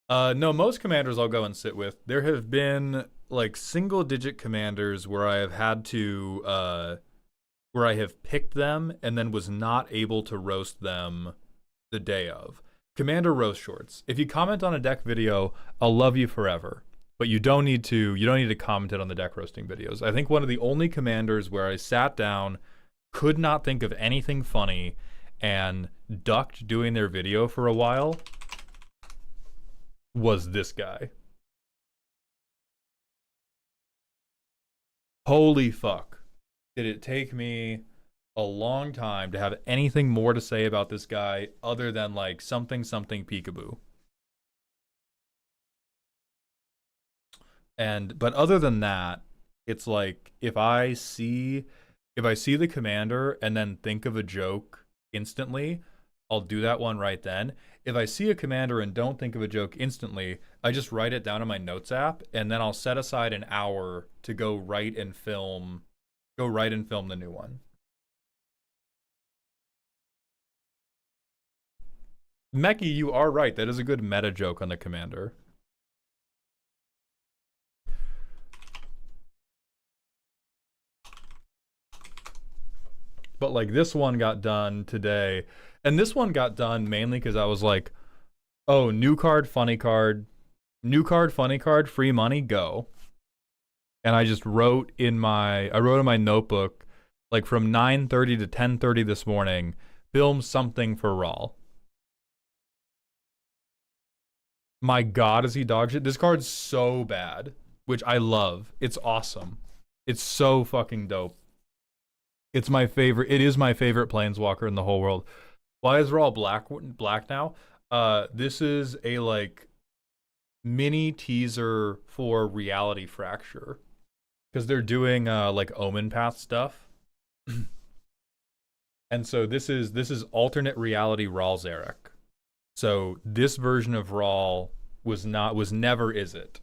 No, most commanders I'll go and sit with. There have been like single digit commanders where I have had to where I have picked them and then was not able to roast them the day of. Commander roast shorts. If you comment on a deck video, I'll love you forever. But you don't need to comment it on the deck roasting videos. I think one of the only commanders where I sat down, could not think of anything funny, and ducked doing their video for a while was this guy. Holy fuck. Did it take me a long time to have anything more to say about this guy other than like something peekaboo. But other than that, it's like if I see the commander and then think of a joke instantly, I'll do that one right then. If I see a commander and don't think of a joke instantly, I just write it down in my notes app, and then I'll set aside an hour to go write and film the new one. Meki, you are right. That is a good meta joke on the commander. But like this one got done today. And this one got done mainly because I was like, oh, new card, funny card, new card, funny card, free money, go. And I just wrote in my notebook, like from 9:30 to 10:30 this morning, film something for Raw. My God, is he dog shit? This card's so bad, which I love. It's awesome. It's so fucking dope. It's my favorite. It is my favorite planeswalker in the whole world. Why is Raw black now? This is a like mini teaser for Reality Fracture because they're doing like Omen Path stuff. And so this is alternate reality Raw Zarek. So this version of Rawl was never Izzet.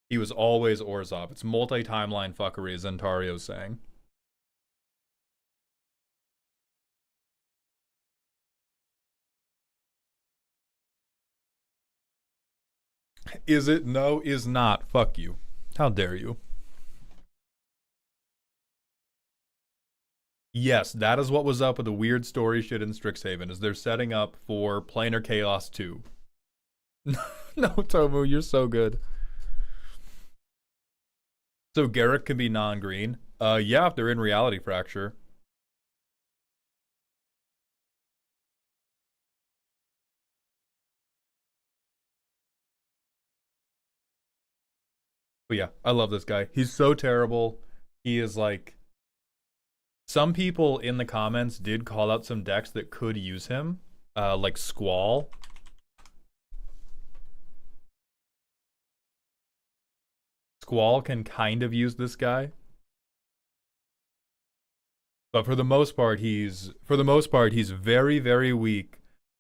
He was always Orzhov. It's multi-timeline fuckery, as Antario's saying. Is it? No, is not. Fuck you. How dare you? Yes, that is what was up with the weird story shit in Strixhaven, is they're setting up for Planar Chaos 2. No, Tomu, you're so good. So Garrett can be non-green. Yeah, if they're in Reality Fracture. But yeah, I love this guy. He's so terrible. He is like... Some people in the comments did call out some decks that could use him, like Squall. Squall can kind of use this guy. But for the most part, he's very, very weak.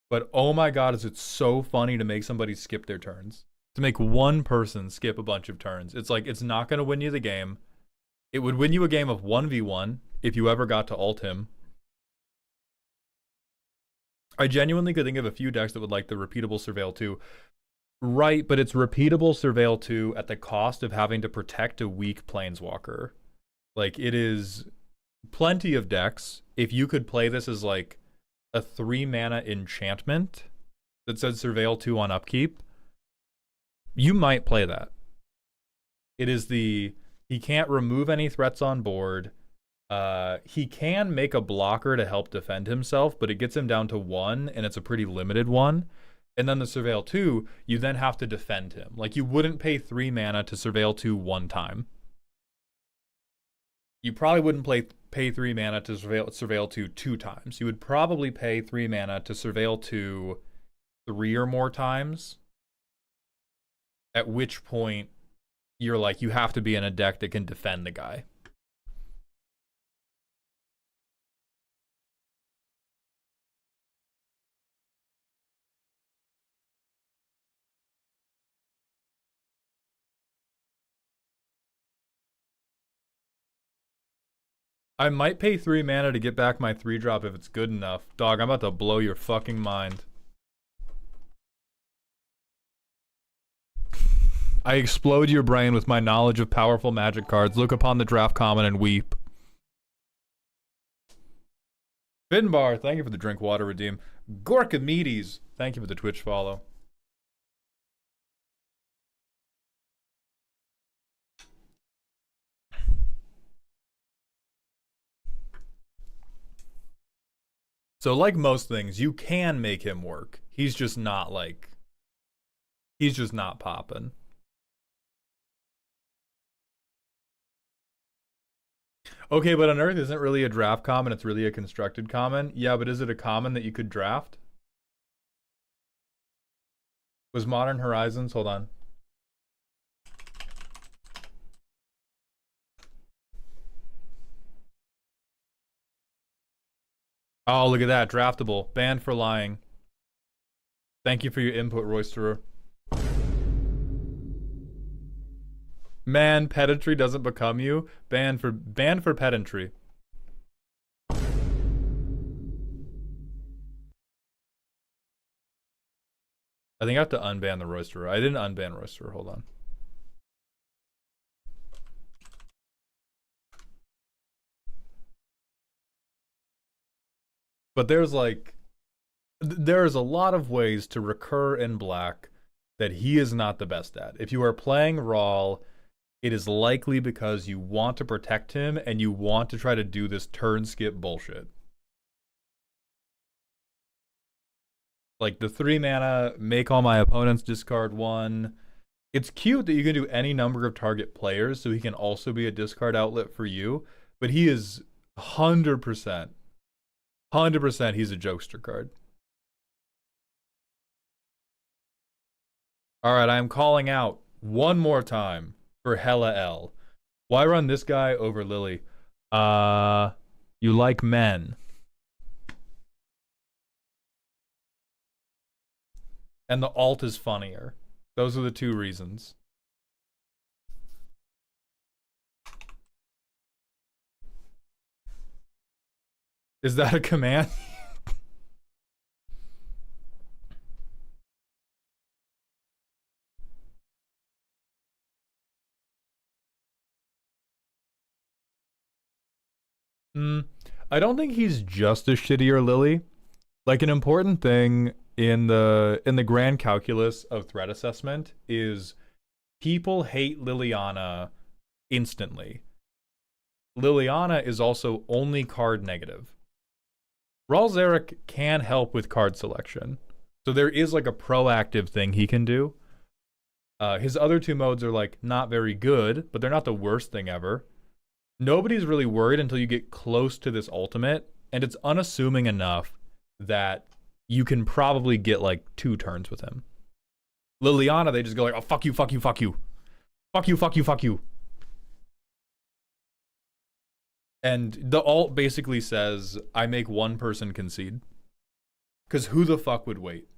But oh my God, is it so funny to make somebody skip their turns. To make one person skip a bunch of turns. It's like, it's not going to win you the game. It would win you a game of 1v1 if you ever got to ult him. I genuinely could think of a few decks that would like the repeatable Surveil 2. Right, but it's repeatable Surveil 2 at the cost of having to protect a weak Planeswalker. Like, it is plenty of decks. If you could play this as like a 3-mana enchantment that says Surveil 2 on upkeep, you might play that. It is the... He can't remove any threats on board. He can make a blocker to help defend himself, but it gets him down to 1, and it's a pretty limited one. And then the Surveil 2, you then have to defend him. Like, you wouldn't pay 3 mana to Surveil 2 one time. You probably wouldn't pay 3 mana to Surveil 2 2 times. You would probably pay 3 mana to Surveil 2 3 or more times. At which point, you're like, you have to be in a deck that can defend the guy. I might pay 3 mana to get back my 3-drop if it's good enough. Dog, I'm about to blow your fucking mind. I explode your brain with my knowledge of powerful magic cards. Look upon the draft common and weep. Finbar, thank you for the drink water redeem. Gorkamedes, thank you for the Twitch follow. So like most things, you can make him work. He's just not like... He's just not popping. Okay, but Unearth isn't really a draft common, it's really a constructed common. Yeah, but is it a common that you could draft? Was Modern Horizons... Hold on. Oh, look at that. Draftable. Banned for lying. Thank you for your input, Roysterer. Man, pedantry doesn't become you. Banned for pedantry. I think I have to unban the Roysterer. I didn't unban Roysterer. Hold on. But there's a lot of ways to recur in black that he is not the best at. If you are playing Rawl, it is likely because you want to protect him and you want to try to do this turn skip bullshit. Like the 3 mana, make all my opponents discard 1. It's cute that you can do any number of target players, so he can also be a discard outlet for you. But he is 100%, 100% he's a jokester card. All right, I'm calling out one more time for Hella L. Why run this guy over Lily? You like men. And the alt is funnier. Those are the 2 reasons. Is that a command? I don't think he's just a shittier Lily. Like, an important thing in the grand calculus of threat assessment is people hate Liliana instantly. Liliana is also only card negative. Rawl Zarek can help with card selection. So there is like a proactive thing he can do. His other 2 modes are like not very good, but they're not the worst thing ever. Nobody's really worried until you get close to this ultimate, and it's unassuming enough that you can probably get like 2 turns with him. Liliana, they just go like, oh, fuck you, fuck you, fuck you. Fuck you, fuck you, fuck you. And the alt basically says, I make one person concede. Because who the fuck would wait?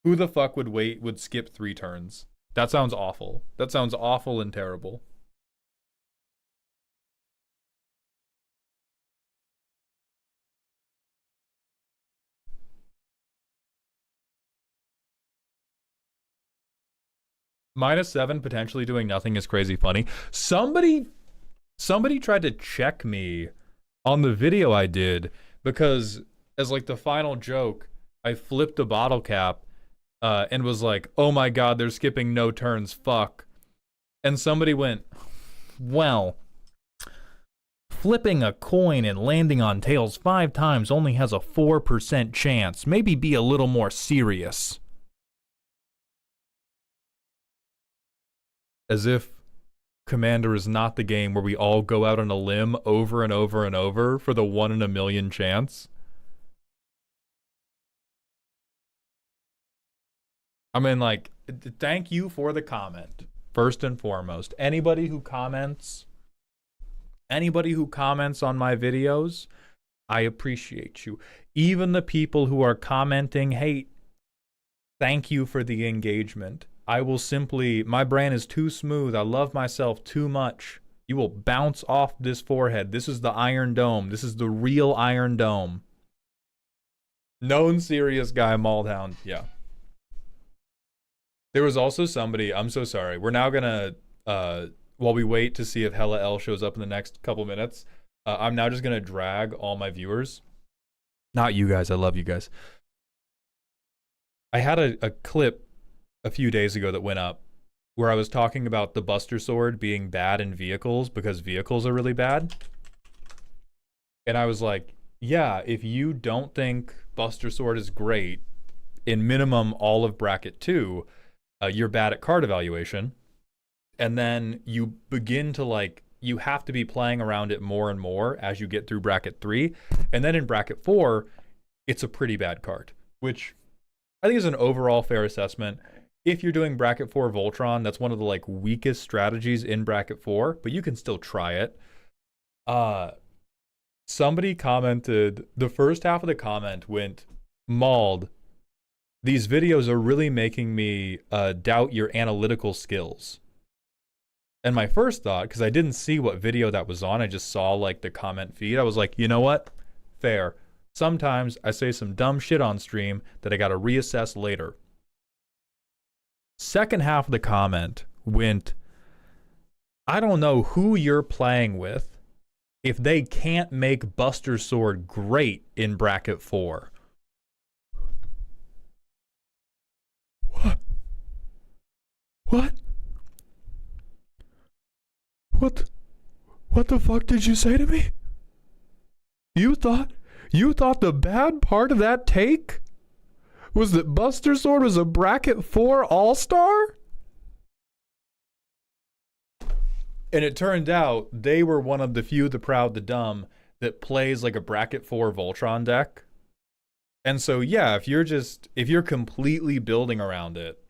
Who the fuck would skip 3 turns? That sounds awful. That sounds awful and terrible. -7 potentially doing nothing is crazy funny. Somebody tried to check me on the video I did because as like the final joke, I flipped a bottle cap and was like, oh my god, they're skipping no turns, fuck. And somebody went, well, flipping a coin and landing on tails 5 times only has a 4% chance. Maybe be a little more serious. As if Commander is not the game where we all go out on a limb over and over and over for the 1 in a million chance. I mean, like, thank you for the comment, first and foremost. Anybody who comments on my videos, I appreciate you. Even the people who are commenting hate, thank you for the engagement. I will simply, my brain is too smooth. I love myself too much. You will bounce off this forehead. This is the Iron Dome. This is the real Iron Dome. Known serious guy, Maldhound. Yeah. There was also somebody, I'm so sorry. We're now gonna, while we wait to see if Hella L shows up in the next couple minutes, I'm now just gonna drag all my viewers. Not you guys, I love you guys. I had a clip a few days ago that went up where I was talking about the Buster Sword being bad in vehicles because vehicles are really bad. And I was like, yeah, if you don't think Buster Sword is great in minimum all of bracket 2, you're bad at card evaluation. And then you begin to like, you have to be playing around it more and more as you get through bracket 3. And then in bracket 4, it's a pretty bad card, which I think is an overall fair assessment. If you're doing bracket 4 Voltron, that's one of the like weakest strategies in bracket 4, but you can still try it. Somebody commented, the first half of the comment went, Mauled, these videos are really making me doubt your analytical skills. And my first thought, because I didn't see what video that was on, I just saw like the comment feed, I was like, you know what? Fair. Sometimes I say some dumb shit on stream that I gotta reassess later. Second half of the comment went, I don't know who you're playing with, if they can't make Buster Sword great in bracket 4. What? What? What? What the fuck did you say to me? You thought the bad part of that take was that Buster Sword was a bracket 4 all-star? And it turned out they were one of the few, the proud, the dumb, that plays like a bracket 4 Voltron deck. And so, yeah, if you're completely building around it,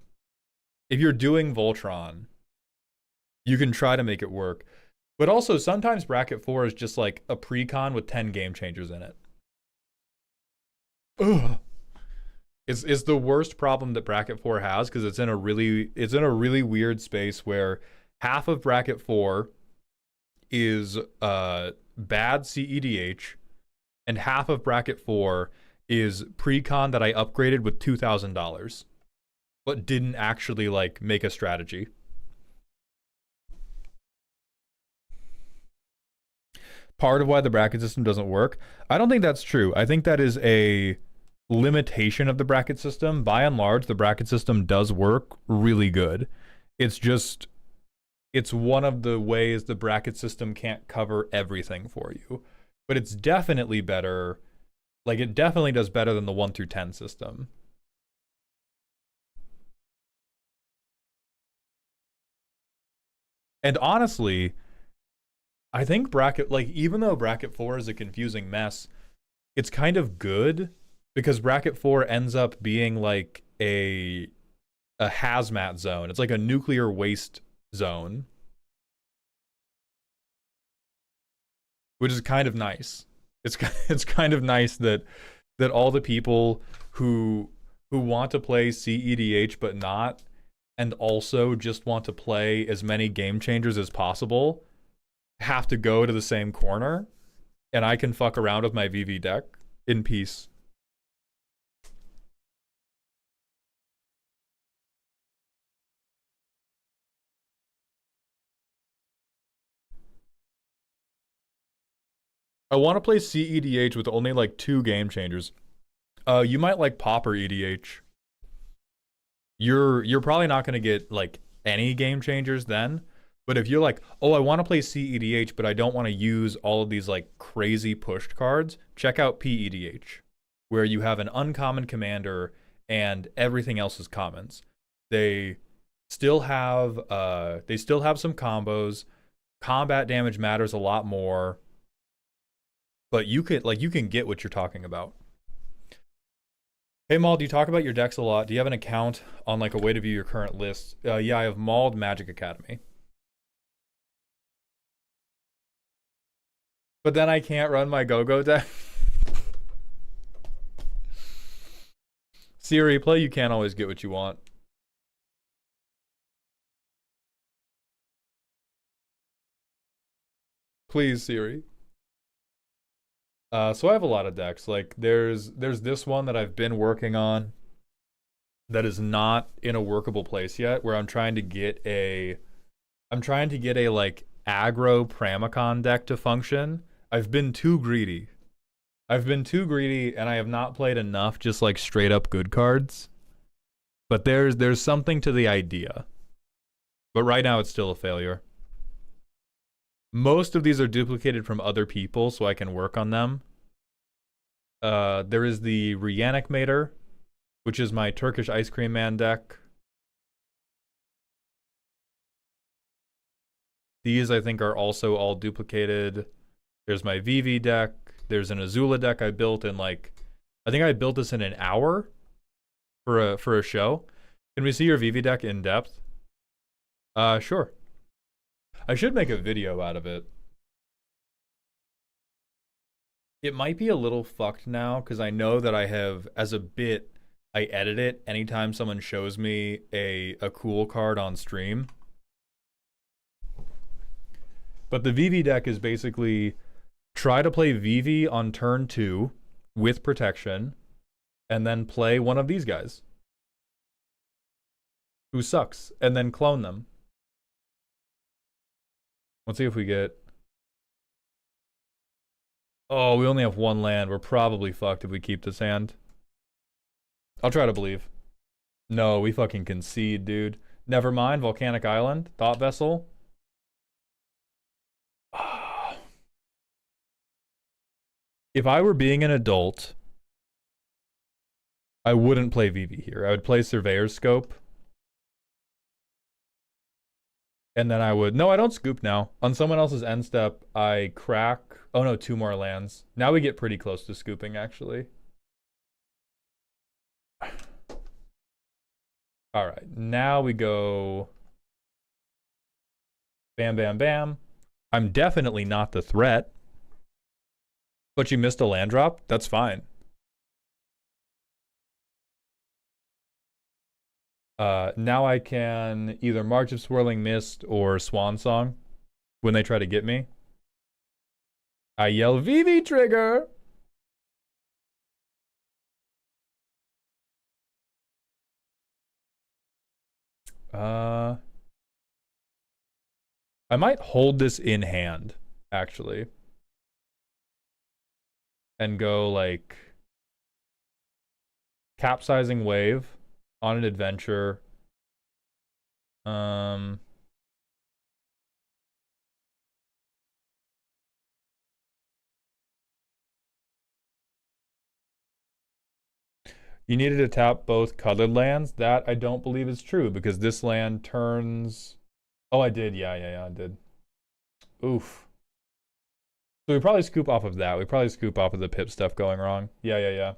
if you're doing Voltron, you can try to make it work. But also, sometimes bracket 4 is just like a precon with 10 game changers in it. Ugh. It's the worst problem that bracket 4 has, because it's in a really weird space where half of bracket 4 is bad CEDH, and half of bracket 4 is precon that I upgraded with $2,000, but didn't actually like make a strategy. Part of why the bracket system doesn't work, I don't think that's true. I think that is a limitation of the bracket system. By and large, the bracket system does work really good. It's one of the ways the bracket system can't cover everything for you. But it's definitely better. Like, it definitely does better than the 1 through 10 system. And honestly, I think even though bracket 4 is a confusing mess, it's kind of good, because bracket 4 ends up being like a hazmat zone. It's like a nuclear waste zone, which is kind of nice. It's kind of nice that all the people who want to play CEDH but not, and also just want to play as many game changers as possible, have to go to the same corner, and I can fuck around with my VV deck in peace. I want to play CEDH with only like 2 game changers. You might like Popper EDH. You're probably not going to get like any game changers then. But if you're like, oh, I want to play CEDH, but I don't want to use all of these like crazy pushed cards, check out PEDH, where you have an uncommon commander and everything else is commons. They still have some combos. Combat damage matters a lot more, but you can get what you're talking about. Hey Maul, do you talk about your decks a lot? Do you have an account on like a way to view your current list? Yeah, I have Mauled Magic Academy. But then I can't run my go-go deck. Siri, play You Can't Always Get What You Want. Please, Siri. So I have a lot of decks. Like there's this one that I've been working on that is not in a workable place yet, where I'm trying to get a like aggro Pramicon deck to function. I've been too greedy, and I have not played enough just like straight up good cards. But there's something to the idea. But right now it's still a failure. Most of these are duplicated from other people, so I can work on them. There is the Reanimator, which is my Turkish Ice Cream Man deck. These, I think, are also all duplicated. There's my VV deck. There's an Azula deck I built in like, I think I built this in an hour for a show. Can we see your VV deck in depth? Sure. I should make a video out of it. It might be a little fucked now, because I know that I have, as a bit, I edit it anytime someone shows me a cool card on stream. But the VV deck is basically try to play VV on turn 2 with protection, and then play one of these guys who sucks, and then clone them. Let's see if we get... Oh, we only have one land. We're probably fucked if we keep this hand. I'll try to believe. No, we fucking concede, dude. Never mind. Volcanic Island. Thought Vessel. If I were being an adult, I wouldn't play VV here. I would play Surveyor's Scope. And then I would... No, I don't scoop now. On someone else's end step, I crack... Oh no, 2 more lands. Now we get pretty close to scooping, actually. Alright, now we go... Bam, bam, bam. I'm definitely not the threat. But you missed a land drop? That's fine. Now I can either March of Swirling Mist or Swan Song when they try to get me. I yell VV trigger! I might hold this in hand, actually. And go, like... Capsizing Wave on an adventure. You needed to tap both colored lands. That I don't believe is true because this land turns... Oh, I did. Yeah, I did. Oof. So we probably scoop off of that. We probably scoop off of the pip stuff going wrong. Yeah.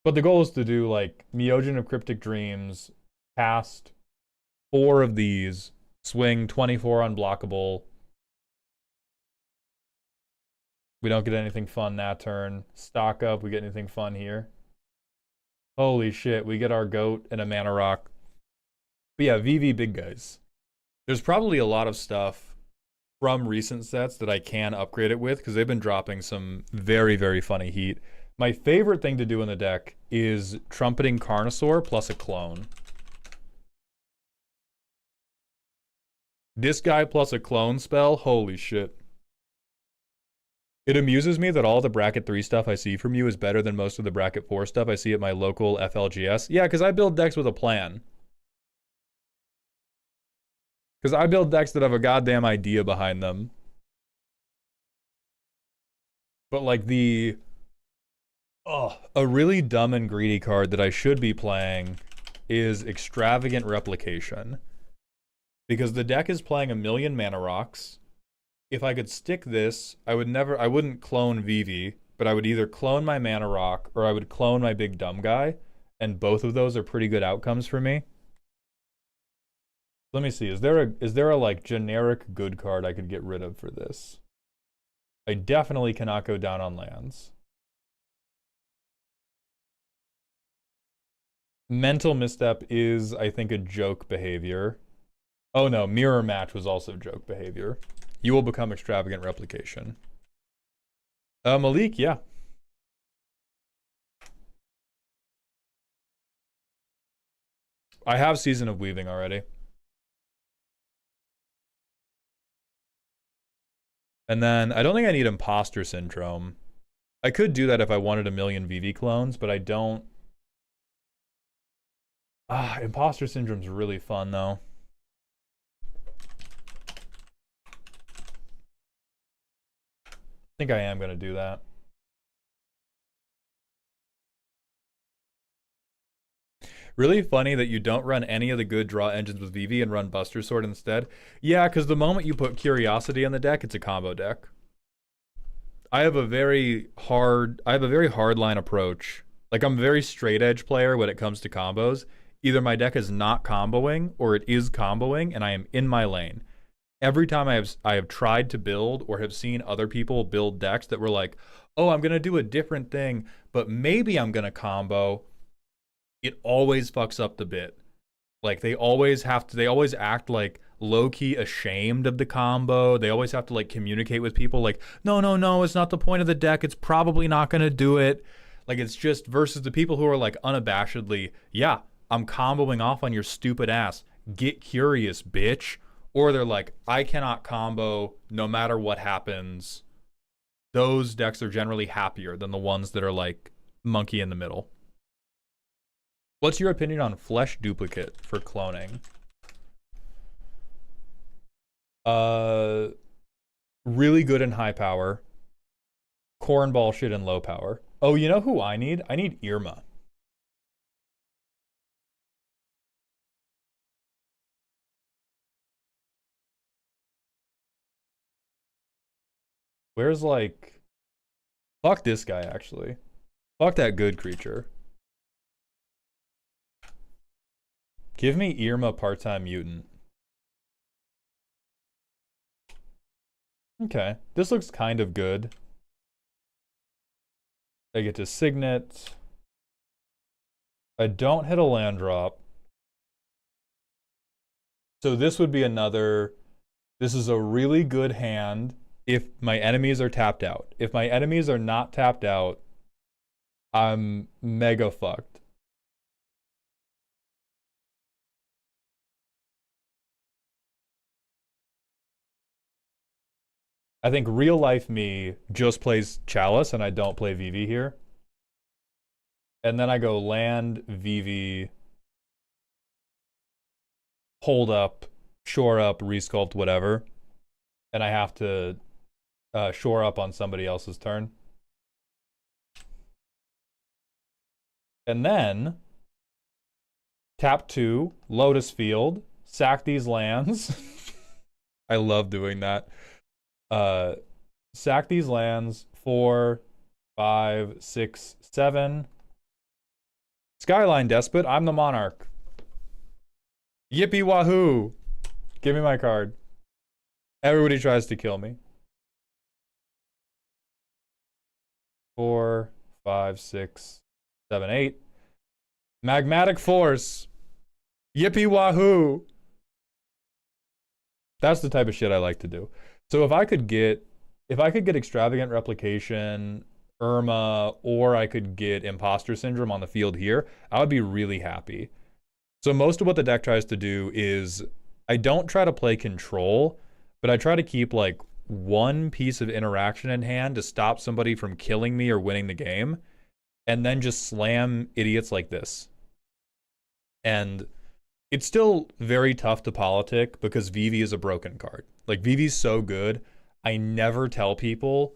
But the goal is to do, like, Myojin of Cryptic Dreams, cast 4 of these, swing 24 unblockable. We don't get anything fun that turn. Stock up, we get anything fun here. Holy shit, we get our goat and a mana rock. But yeah, VV big guys. There's probably a lot of stuff from recent sets that I can upgrade it with because they've been dropping some very, very funny heat. My favorite thing to do in the deck is Trumpeting Carnosaur plus a clone. This guy plus a clone spell, holy shit. It amuses me that all the bracket 3 stuff I see from you is better than most of the bracket 4 stuff I see at my local FLGS. Yeah, because I build decks with a plan. Because I build decks that have a goddamn idea behind them. But like the... Oh, a really dumb and greedy card that I should be playing is Extravagant Replication. Because the deck is playing 1,000,000 mana rocks. If I could stick this, I wouldn't clone VV, but I would either clone my mana rock or I would clone my big dumb guy. And both of those are pretty good outcomes for me. Let me see, is there a like generic good card I could get rid of for this? I definitely cannot go down on lands. Mental Misstep is, I think, a joke behavior. Oh no, Mirror Match was also joke behavior. You will become Extravagant Replication. Malik, yeah. I have Season of Weaving already. And then, I don't think I need Imposter Syndrome. I could do that if I wanted 1,000,000 VV clones, but I don't. Imposter Syndrome's really fun, though. I think I am going to do that. Really funny that you don't run any of the good draw engines with VV and run Buster Sword instead. Yeah, because the moment you put Curiosity on the deck, it's a combo deck. I have a very hard line approach. Like, I'm a very straight edge player when it comes to combos. Either my deck is not comboing or it is comboing and I am in my lane. Every time I have tried to build or have seen other people build decks that were like, oh, I'm going to do a different thing, but maybe I'm going to combo, it always fucks up the bit. Like, they always act like low-key ashamed of the combo. They always have to like communicate with people like, no, it's not the point of the deck. It's probably not going to do it. Like, it's just versus the people who are like unabashedly, yeah, I'm comboing off on your stupid ass. Get curious, bitch. or they're like, I cannot combo no matter what happens. Those decks are generally happier than the ones that are like monkey in the middle. What's your opinion on Flesh Duplicate for cloning? Really good in high power. Cornball shit in low power. Oh, you know who I need? I need Irma. Where's like... Fuck this guy, actually. Fuck that good creature. Give me Irma part-time mutant. Okay. This looks kind of good. I get to Signet. I don't hit a land drop. So this would be another... This is a really good hand if my enemies are tapped out. If my enemies are not tapped out, I'm mega fucked. I think real life me just plays Chalice and I don't play VV here. And then I go land, VV, hold up, shore up, resculpt, whatever. And I have to shore up on somebody else's turn. And then tap 2, Lotus Field, sack these lands. I love doing that. Sack these lands, 4, 5, 6, 7. Skyline Despot, I'm the Monarch. Yippee wahoo! Give me my card. Everybody tries to kill me. 4, 5, 6, 7, 8. Magmatic Force. Yippee wahoo! That's the type of shit I like to do. So if I could get Extravagant Replication, Irma, or I could get Imposter Syndrome on the field here, I would be really happy. So most of what the deck tries to do is, I don't try to play control, but I try to keep like one piece of interaction in hand to stop somebody from killing me or winning the game, and then just slam idiots like this. And it's still very tough to politic because VV is a broken card. Like, VV's so good, I never tell people,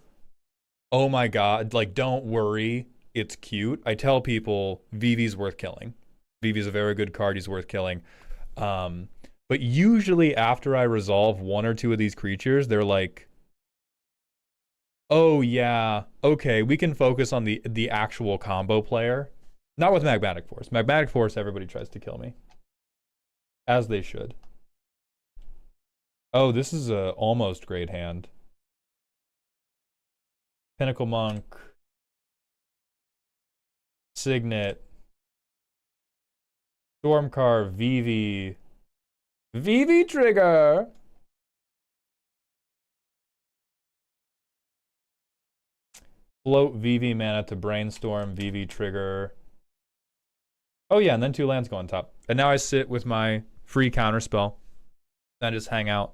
oh my god, like, don't worry, it's cute. I tell people VV's worth killing. VV's a very good card, he's worth killing. But usually after I resolve one or two of these creatures, they're like, oh yeah, okay, we can focus on the actual combo player. Not with Magmatic Force. Magmatic Force, everybody tries to kill me. As they should. Oh, this is a almost great hand. Pinnacle Monk. Signet. Stormcarve, VV. VV Trigger! Float VV mana to Brainstorm, VV Trigger. Oh yeah, and then 2 lands go on top. And now I sit with my free counterspell. And just hang out.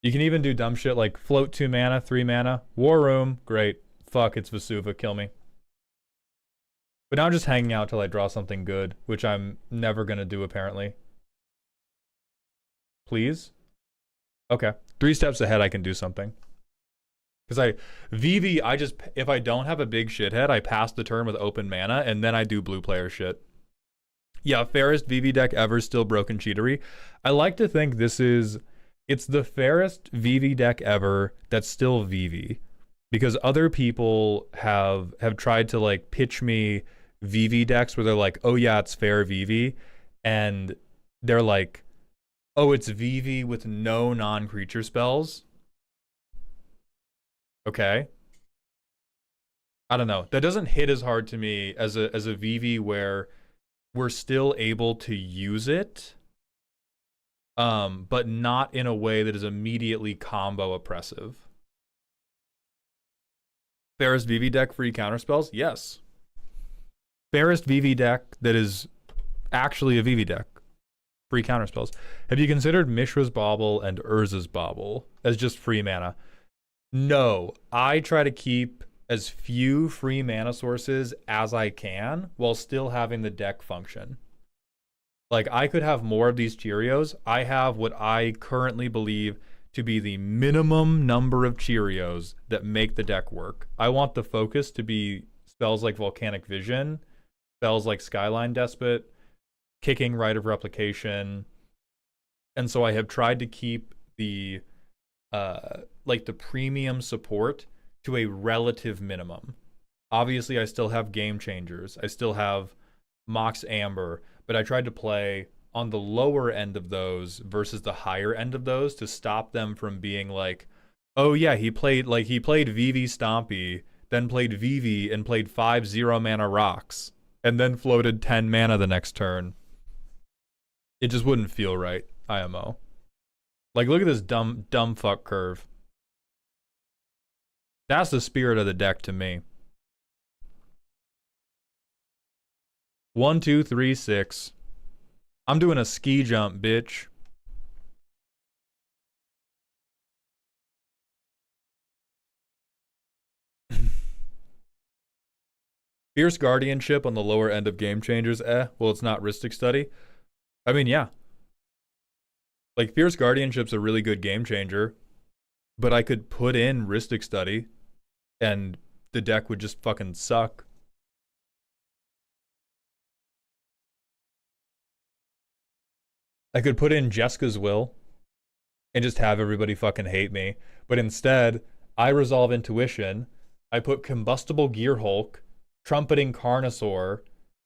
You can even do dumb shit like float 2 mana, 3 mana. War Room, great. Fuck, it's Vesuva, kill me. But now I'm just hanging out till I draw something good, which I'm never gonna do apparently. Please? Okay. 3 steps ahead I can do something. Because VV, if I don't have a big shithead, I pass the turn with open mana, and then I do blue player shit. Yeah, fairest VV deck ever, still broken cheatery. I like to think it's the fairest VV deck ever that's still VV. Because other people have tried to like pitch me VV decks where they're like, oh yeah, it's fair VV. And they're like, oh, it's VV with no non-creature spells. Okay. I don't know. That doesn't hit as hard to me as a VV where we're still able to use it, but not in a way that is immediately combo oppressive. Fairest VV deck free counterspells? Yes. Fairest VV deck that is actually a VV deck. free counter spells. Have you considered Mishra's Bauble and Urza's Bauble as just free mana? No, I try to keep as few free mana sources as I can while still having the deck function. Like, I could have more of these Cheerios. I have what I currently believe to be the minimum number of Cheerios that make the deck work. I want the focus to be spells like Volcanic Vision, spells like Skyline Despot, kicking Rite of Replication. And so I have tried to keep the like the premium support to a relative minimum. Obviously, I still have Game Changers. I still have Mox Amber, but I tried to play on the lower end of those versus the higher end of those to stop them from being like, oh yeah, he played Vivi Stompy, then played Vivi and played 5 0-mana rocks, and then floated 10 mana the next turn. It just wouldn't feel right, IMO. Like, look at this dumb fuck curve. That's the spirit of the deck to me. 1, 2, 3, 6. I'm doing a ski jump, bitch. Fierce Guardianship on the lower end of Game Changers, well, it's not Rhystic Study. I mean, yeah. Like, Fierce Guardianship's a really good game changer, but I could put in Rhystic Study, and the deck would just fucking suck. I could put in Jeska's Will and just have everybody fucking hate me. But instead, I resolve Intuition. I put Combustible Gearhulk, Trumpeting Carnosaur,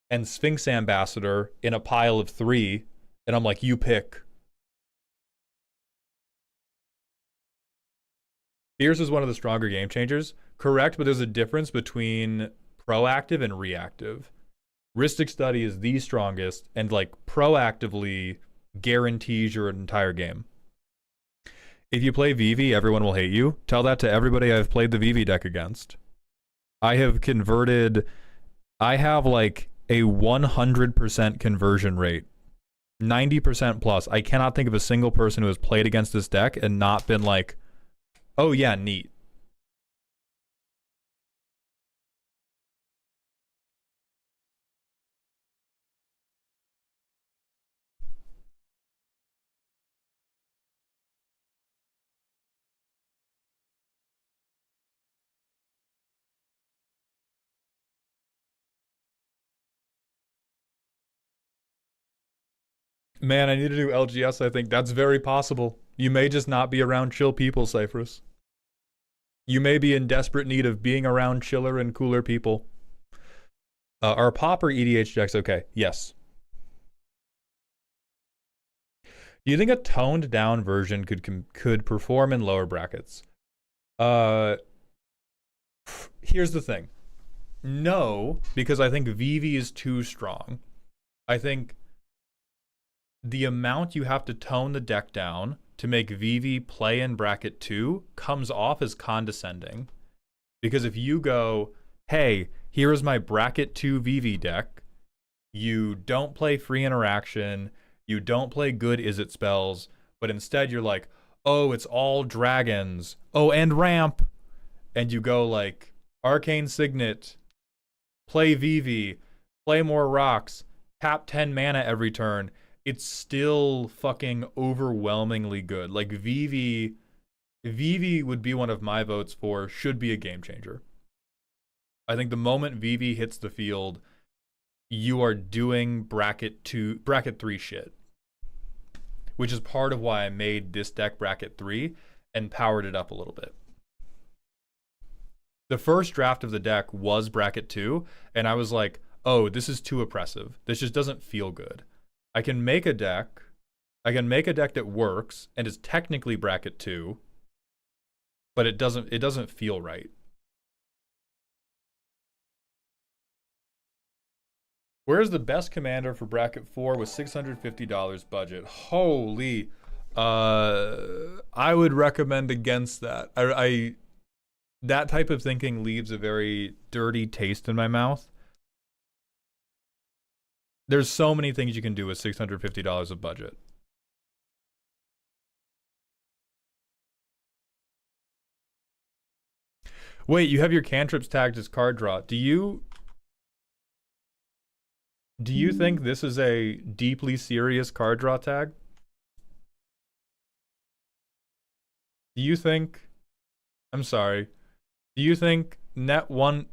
and Sphinx Ambassador in a pile of 3. And I'm like, you pick. Fierce is one of the stronger game changers. Correct, but there's a difference between proactive and reactive. Rhystic Study is the strongest and, like, proactively guarantees your entire game. If you play Vivi, everyone will hate you. Tell that to everybody I've played the Vivi deck against. I have like a 100% conversion rate. 90% plus. I cannot think of a single person who has played against this deck and not been like, oh yeah, neat. Man, I need to do LGS, I think. That's very possible. You may just not be around chill people, Cypherus. You may be in desperate need of being around chiller and cooler people. Are Pop or EDH decks okay? Yes. Do you think a toned down version could perform in lower brackets? Here's the thing. No, because I think Vivi is too strong. I think the amount you have to tone the deck down to make Vivi play in bracket 2 comes off as condescending. Because if you go, hey, here is my bracket 2 Vivi deck, you don't play free interaction, you don't play good Izzet spells, but instead you're like, oh, it's all dragons, oh, and ramp, and you go like, Arcane Signet, play Vivi, play more rocks, tap 10 mana every turn, it's still fucking overwhelmingly good. Like, Vivi would be one of my votes for should be a game changer. I think the moment Vivi hits the field, you are doing bracket 3 shit. Which is part of why I made this deck bracket 3 and powered it up a little bit. The first draft of the deck was bracket 2, and I was like, oh, this is too oppressive. This just doesn't feel good. I can make a deck that works and is technically bracket 2, but it doesn't feel right. Where's the best commander for bracket 4 with $650 budget? Holy, I would recommend against that. That type of thinking leaves a very dirty taste in my mouth. There's so many things you can do with $650 of budget. Wait, you have your cantrips tagged as card draw. Do you think this is a deeply serious card draw tag? Do you think I'm sorry. Do you think net one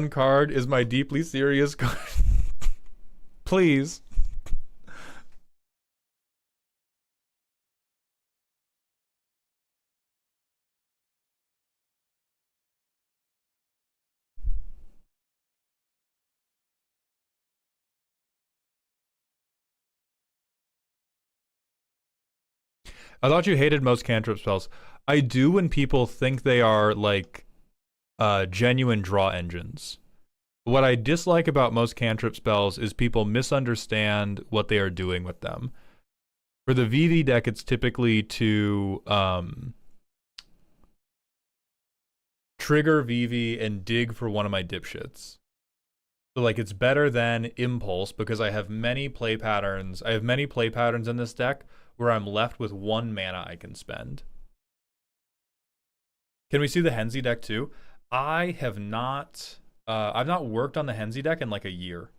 card is my deeply serious card? Please. I thought you hated most cantrip spells. I do when people think they are like genuine draw engines. What I dislike about most cantrip spells is people misunderstand what they are doing with them. For the VV deck, it's typically to trigger VV and dig for one of my dipshits. So like it's better than Impulse because I have many play patterns. I have many play patterns in this deck where I'm left with 1 mana I can spend. Can we see the Henzi deck too? I have not I've not worked on the Henzi deck in like a year.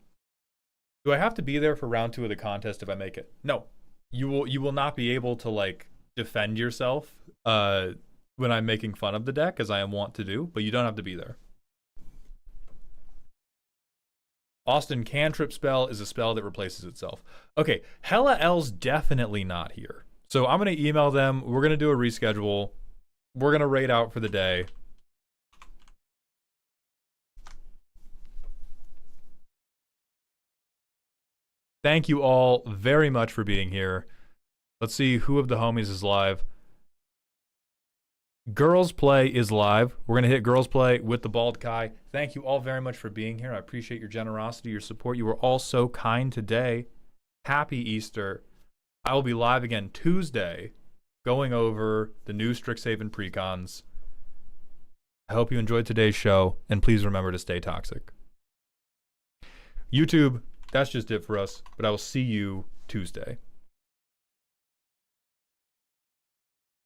Do I have to be there for round 2 of the contest if I make it? No. You will not be able to like defend yourself when I'm making fun of the deck as I am wont to do, but you don't have to be there. Austin, cantrip spell is a spell that replaces itself. Okay, Hella L's definitely not here. So I'm going to email them. We're going to do a reschedule. We're going to raid out for the day. Thank you all very much for being here. Let's see who of the homies is live. Girls Play is live. We're going to hit Girls Play with the Bald Kai. Thank you all very much for being here. I appreciate your generosity, your support. You were all so kind today. Happy Easter. I will be live again Tuesday going over the new Strixhaven precons. I hope you enjoyed today's show, and please remember to stay toxic. YouTube, that's just it for us, but I will see you Tuesday.